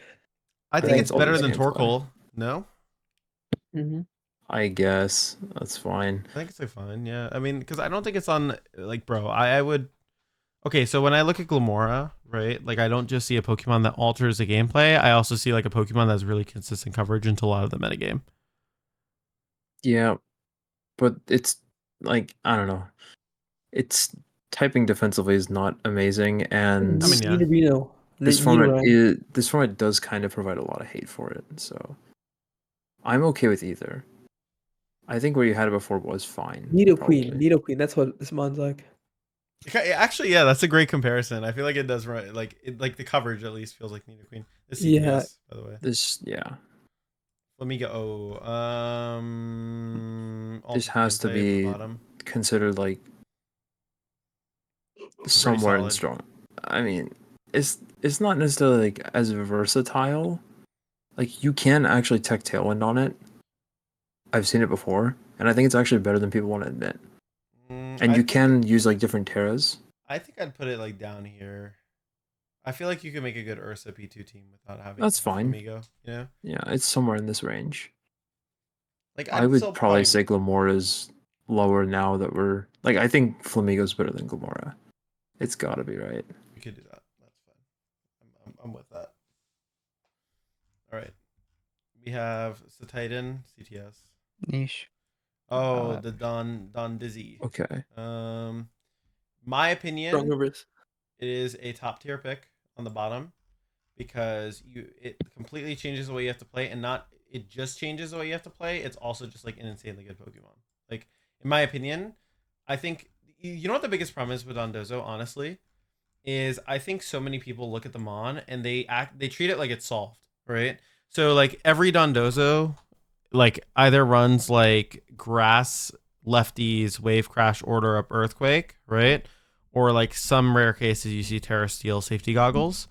I think think it's it's better alters than gameplay. Torkoal. No, Mm-hmm. I guess that's fine. I think it's like fine. Yeah, I mean, because I don't think it's on like, bro. I would. Okay, so when I look at Glamora, right, like I don't just see a Pokemon that alters the gameplay. I also see like a Pokemon that has really consistent coverage into a lot of the metagame. Yeah, but it's like I don't know. It's typing defensively is not amazing, and I mean, yeah. this format does kind of provide a lot of hate for it. So I'm okay with either. I think where you had it before was fine. probably. Nidoqueen. That's what this mon's like. Okay, actually, yeah, that's a great comparison. I feel like it does right. Like like the coverage at least feels like Nidoqueen. This CTS, Yeah. by the way. Yeah. Let me go. This has to gameplay at the be bottom. considered like somewhere in solid. strong. I mean, it's not necessarily like as versatile. Like you can actually tech Tailwind on it. I've seen it before, and I think it's actually better than people want to admit. And you can use like different Terras. I think I'd put it like down here. I feel like you can make a good Ursa P2 team without having That's fine. Amigo, you know? Yeah, it's somewhere in this range. Like I would probably say Glamora's lower now that we're like I think Flamigo's better than Glamora. It's gotta be, right? we could do that. That's fine. I'm with that. All right. We have Satitan, CTS. Niche. Oh, the Don Dizzy. Okay. My opinion, Strong rivers. it is a top tier pick on the bottom because it completely changes the way you have to play, and not it just changes the way you have to play. It's also just like an insanely good Pokemon. Like, in my opinion, I think you know what the biggest problem is with Dondozo, honestly, is I think so many people look at the Mon and they treat it like it's solved, right? So like every Dondozo like either runs like grass, lefties, wave crash, order up, earthquake, right? Or like some rare cases you see Terra Steel, safety goggles.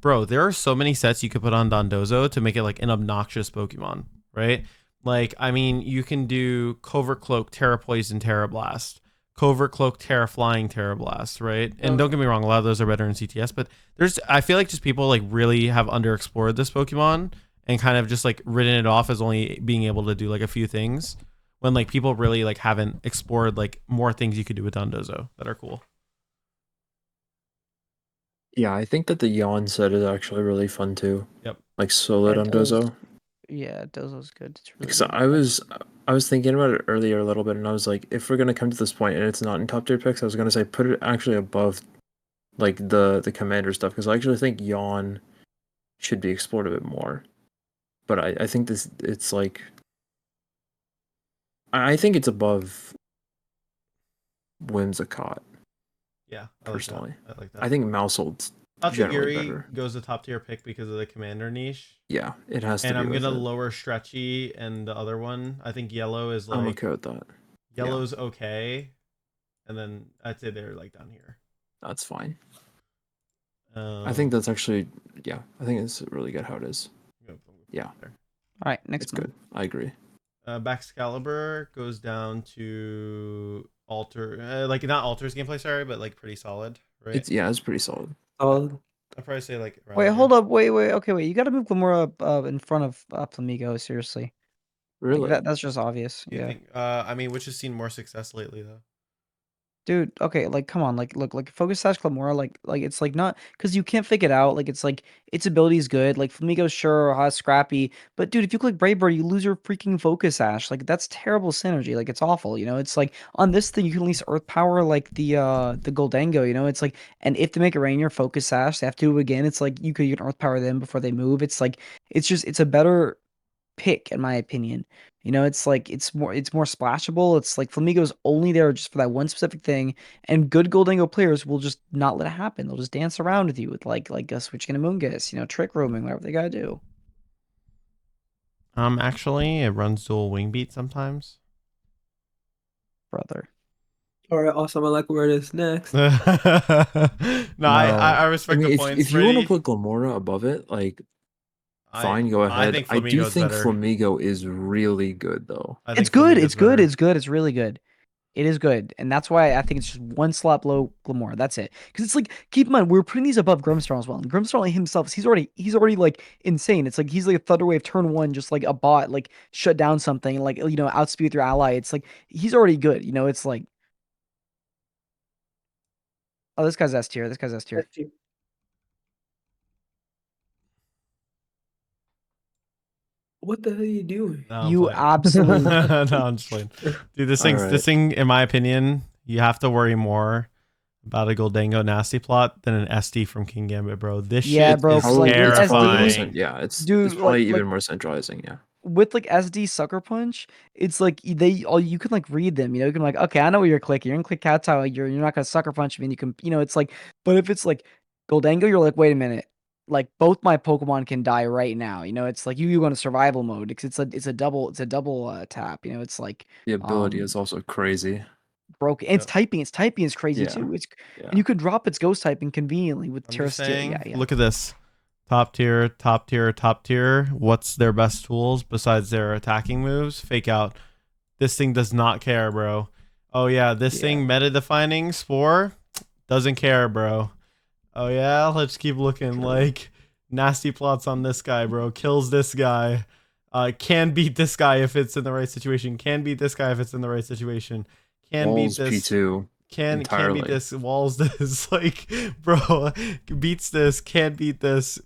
Bro, there are so many sets you could put on Dondozo to make it like an obnoxious Pokemon, right? Like, I mean, you can do Covert Cloak, Terra Poison, Terra Blast, Covert Cloak, Terra Flying, Terra Blast, right? And don't get me wrong, a lot of those are better in CTS, but I feel like just people like really have underexplored this Pokemon and kind of just like written it off as only being able to do like a few things when like people really like haven't explored like more things you could do with Dondozo that are cool. Yeah, I think that the Yawn set is actually really fun too. Yep. Like solo Yeah, Dondozo. Yeah, Dozo's good. It's really Because good. I was thinking about it earlier a little bit, and I was like, if we're gonna come to this point and it's not in top tier picks, I was gonna say put it actually above like the commander stuff, because I actually think Yawn should be explored a bit more. but I think it's like I think it's above Whimsicott Yeah, personally. I like that. I think Mousehold's generally Tatsugiri better. goes a top tier pick because of the commander niche. Yeah, it has to And be I'm with gonna it. lower Stretchy and the other one. I think yellow is I'm like okay with that. yellow's okay, and then I'd say they're like down here. That's fine. I think that's actually I think it's really good how it is. Yeah. There. All right, next It's one. good. I agree. Baxcalibur goes down to alter, like not alters gameplay, sorry, but like pretty solid, right? It's pretty solid. Oh, I'd probably say like around Wait, here. hold up. Wait. Okay, wait. You got to move Glamora up in front of Flamigo. Seriously. Like, Really? that's just obvious. Do you Yeah. think? I mean, which has seen more success lately though? Dude, okay, like come on, look, Focus Sash Clamora, like it's like not because you can't fake it out. Like it's like its ability is good. Like Flamigo, sure, has scrappy, but dude, if you click Brave Bird, you lose your freaking Focus Sash. Like that's terrible synergy. Like it's awful. You know, it's like on this thing you can at least Earth Power like the Goldango. You know, it's like, and if they make a Rainier Focus Sash, they have to do it again. It's like you can Earth Power them before they move. It's like it's a better pick in my opinion. You know, it's like it's more splashable. It's like Flamigo's only there just for that one specific thing, and good Goldango players will just not let it happen. They'll just dance around with you with like a switching and Moongus, you know, trick rooming, whatever they gotta do. Actually, it runs dual wing beat sometimes. Brother. all right, awesome. I like where it is next. No, I respect mean, the if points. you want to Brady. put Glamora above it, like I fine, go I ahead. think I do Flamigo's think better. Flamigo is really good though. I It's think good. Flamigo's It's good. better. It's good. It's really good. It is good, and that's why I think it's just one slot below Glamora. That's it. Because it's like, keep in mind, we're putting these above Grimstorm as well. And Grimstorm himself, he's already like insane. It's like he's like a Thunderwave turn one, just like a bot, like shut down something, like you know, outspeed with your ally. It's like he's already good. You know, it's like, oh, this guy's S tier. This guy's S tier. That's you. What the hell are you doing? No, I'm You playing. absolute. No, I'm just playing. Dude, this Alright. thing, in my opinion, you have to worry more about a Goldango nasty plot than an SD from King Gambit, bro. This Yeah, shit bro, is 'cause, like, with It's probably more terrifying. yeah, it's Dude, probably like even more centralizing, yeah. with like SD Sucker Punch, it's like you can like read them, you know, you can like, okay, I know what you're clicking. You're gonna click Cat's Eye, you're not gonna Sucker Punch me, and you can, you know, it's like, but if it's like Goldango, you're like, wait a minute, like both my Pokemon can die right now, you know, it's like you go into survival mode because it's a double tap, you know, it's like The ability um is also crazy. broken. Yep. Its typing is crazy Yeah. too. It's Yeah. and you could drop its ghost typing conveniently with I'm Terra just Steel. saying, Yeah. look at this. Top tier, top tier, top tier. What's their best tools besides their attacking moves? Fake out. This thing does not care, bro. Oh yeah, this thing meta defining Spore doesn't care, bro. Oh yeah, let's keep looking. True. Like nasty plots on this guy, bro. Kills this guy. Can beat this guy if it's in the right situation. Can beat this guy if it's in the right situation. Can Walls beat this. P2 Can entirely. beat this. Walls this. Like, bro, beats this. Can beat this.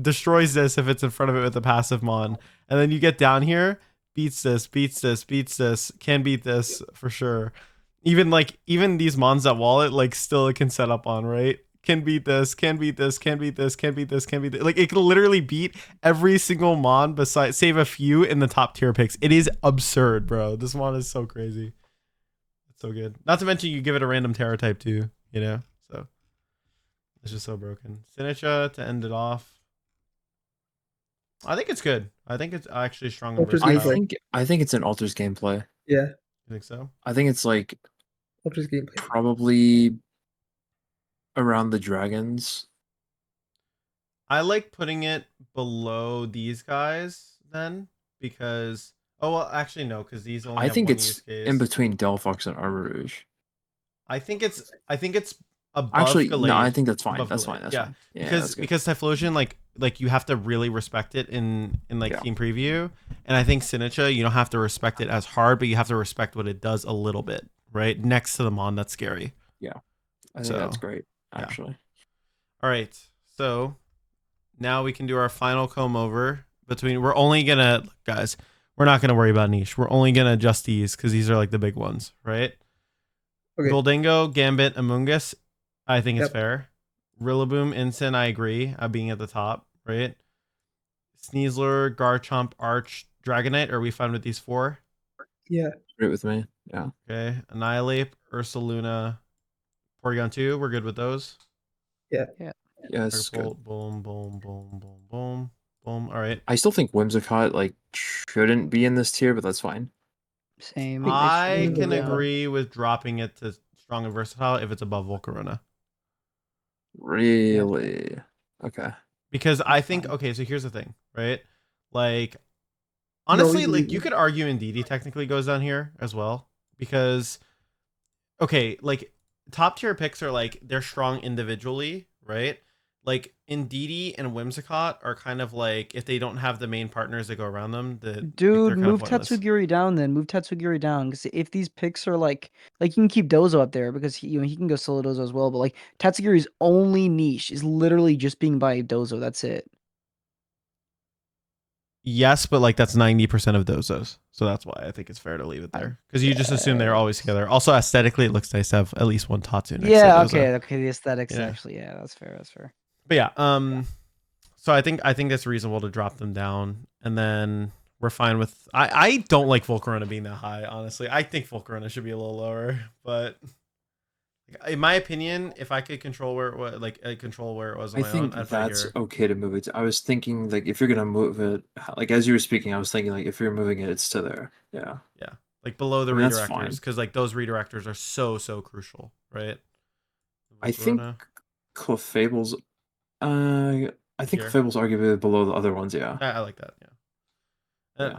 Destroys this if it's in front of it with a passive mon. And then you get down here, beats this, beats this, beats this. Can beat this for sure. Even these mons that wall it, like still it can set up on, right? Can beat this, can beat this, can beat this, can beat this, can beat this. Like it can literally beat every single mon besides save a few in the top tier picks. It is absurd, bro. This mon is so crazy. It's so good. Not to mention you give it a random Terra type too, you know? So it's just so broken. Sinicha to end it off. I think it's good. I think it's actually strong and Ultra's versatile. I think it's an alters gameplay. Yeah, You think so? I think it's like Ultra's gameplay. probably around the dragons. I like putting it below these guys then because well actually no because these only I have think one it's use case. in between Delphox and Armor Rouge. I think it's above Actually, Gallade. no, I think that's fine. Above That's Gallade. fine. That's Yeah. fine. Yeah, that's Because good. Typhlosion like you have to really respect it in like Yeah. team preview, and I think Sinicha you don't have to respect it as hard, but you have to respect what it does a little bit, right? Next to the mon that's scary. I think So, that's great, yeah. actually. All right, so now we can do our final comb over between. We're only gonna guys. We're not gonna worry about niche. We're only gonna adjust these because these are like the big ones, right? Okay. Goldango, Gambit, Amoonguss. I think it's Yep. fair. Rillaboom, Ensign, I agree. Being at the top, right? Sneasler, Garchomp, Arch, Dragonite. Are we fine with these 4? Yeah. Great with me. Yeah. Okay. Annihilate, Ursaluna, Porygon 2. We're good with those. Yeah. Yes. Good. Boom, boom, boom, boom, boom, boom. All right. I still think Whimsicott like shouldn't be in this tier, but that's fine. Same. I should can be, agree with dropping it to strong and versatile if it's above Volcarona. Really? Okay. Because I think, fine. okay, so here's the thing, right? Like, honestly, like you could argue Indeedee technically goes down here as well. Because, okay, like top tier picks are like, they're strong individually, right? Like Indeedee and Whimsicott are kind of like, if they don't have the main partners that go around them, Dude, they're kind move of pointless. Tatsugiri down then. Move Tatsugiri down. Because if these picks are like you can keep Dozo up there because he can go solo Dozo as well. But like Tatsugiri's only niche is literally just being by Dozo. That's it. Yes, but like that's 90% of Dozos. So that's why I think it's fair to leave it there. Because you just assume they're always together. Also, aesthetically, it looks nice to have at least one Tatsu next to Yeah. Dozo. Okay. The aesthetics Yeah. actually. Yeah. That's fair. That's fair. But yeah, so I think that's reasonable to drop them down, and then we're fine with. I don't like Volcarona being that high. Honestly, I think Volcarona should be a little lower. But in my opinion, if I could control where it was, control where it was on I my think own, I'd put it that's here. okay to move it. I was thinking like if you're gonna move it, like as you were speaking, I was thinking like if you're moving it, it's to there. Yeah. Like below the I mean, that's fine. redirectors, because like those redirectors are so crucial, right? I think Volcarona, Clefable's. I think Here. Clefable's arguably below the other ones. Yeah. I like that. Yeah.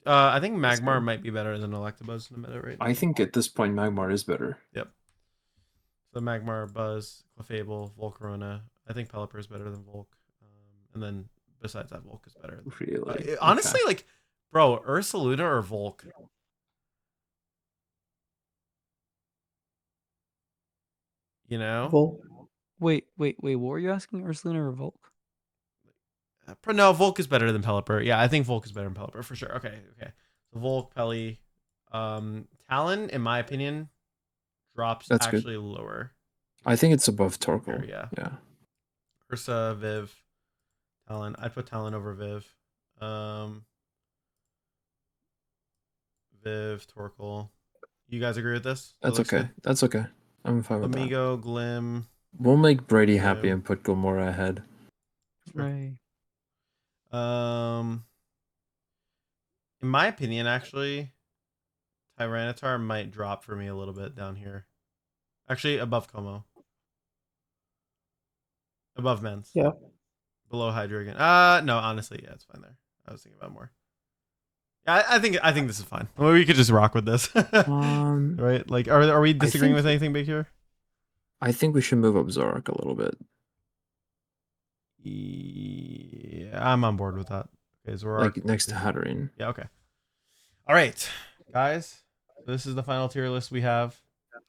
Yeah. I think That's Magmar good. might be better than Electabuzz in the meta right now. I think at this point Magmar is better. Yep. So Magmar, Buzz, Clefable, Volcarona. I think Pelipper is better than Volk. And then besides that, Volk is better. Really? Honestly, Okay. like, bro, Ursaluna or Volk? You know? Wait. What were you asking? Ursaluna or Volk? No, Volk is better than Pelipper. Yeah, I think Volk is better than Pelipper for sure. Okay. So Volk, Peli. Talon, in my opinion, drops That's good. actually lower. I think it's above Torkoal. Yeah. Yeah. Ursa, Viv, Talon. I'd put Talon over Viv. Viv, Torkoal. You guys agree with this? That's okay. Good? That's okay. I'm fine with that. Amigo, Glim. We'll make Brady happy Glim. and put Gomora ahead. Right. In my opinion, actually, Tyranitar might drop for me a little bit down here. Actually, above Como. Above Men's. Yeah. Below Hydreigon. No, honestly, yeah, it's fine there. I was thinking about more. Yeah, I think this is fine. Well, we could just rock with this. Right? Like, are we disagreeing with anything big here? I think we should move up Zorak a little bit. Yeah, I'm on board with that. Okay, so we're Like next to Hatterene. Yeah, okay. All right, guys. So this is the final tier list we have.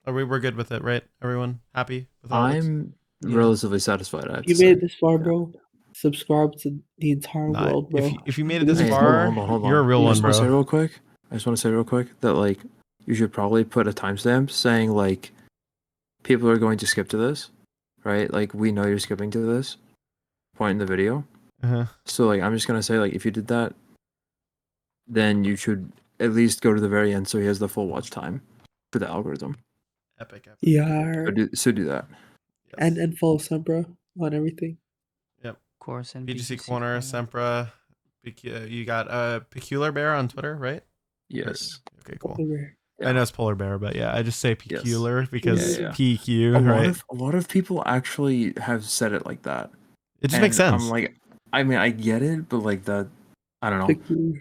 We're good with it, right? Everyone happy with how it looks? I'm relatively satisfied. I have to You say. made it this far, bro. Subscribe to the entire Nah, world, bro. if you made it this Hey, far, hold on. you're a real one, I just want to say bro. real quick. I just want to say real quick that like you should probably put a timestamp saying like people are going to skip to this, right? Like we know you're skipping to this point in the video. Uh-huh. So like I'm just gonna say like if you did that, then you should at least go to the very end so he has the full watch time for the algorithm. Epic. Yeah. So do that. Yes. And follow Sempra on everything. Yep. Of course. And BGC Corner, Sempra. You got Peculiar Bear on Twitter, right? Yes. Okay, cool. Yeah. I know it's Polar Bear, but yeah, I just say Peculiar because Yeah. PQ, right? A lot of people actually have said it like that. It just makes sense. I'm like, I mean, I get it, but like that, I don't know.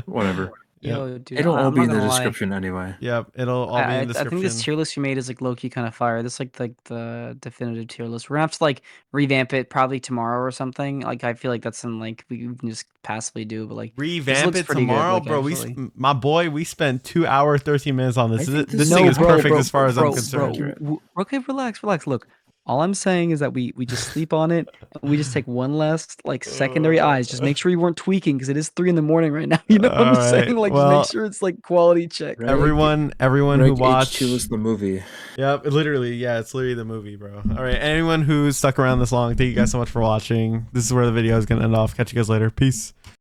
Whatever. Yo, dude, It'll all I'm be not in the gonna lie. description anyway. Yep, it'll all be in the I description. think this tier list you made is like low key kind of fire. This like the definitive tier list. We're gonna have to like revamp it probably tomorrow or something. Like I feel like that's something like we can just passively do, but like Revamp looks it pretty good, tomorrow, like, bro. actually. My boy, we spent 2 hours 13 minutes on this. I think This this thing No, is bro, perfect as far as I'm bro, concerned. okay, relax. Look, All I'm saying is that we just sleep on it and we just take one last like secondary eyes. Just make sure you weren't tweaking because it is 3 in the morning right now. You know what I'm All saying? right, Like, just well, make sure it's like quality check. Right. everyone who watched H2 is the movie. Yep, literally, yeah, it's literally the movie, bro. All right, anyone who's stuck around this long, thank you guys so much for watching. This is where the video is gonna end off. Catch you guys later. Peace.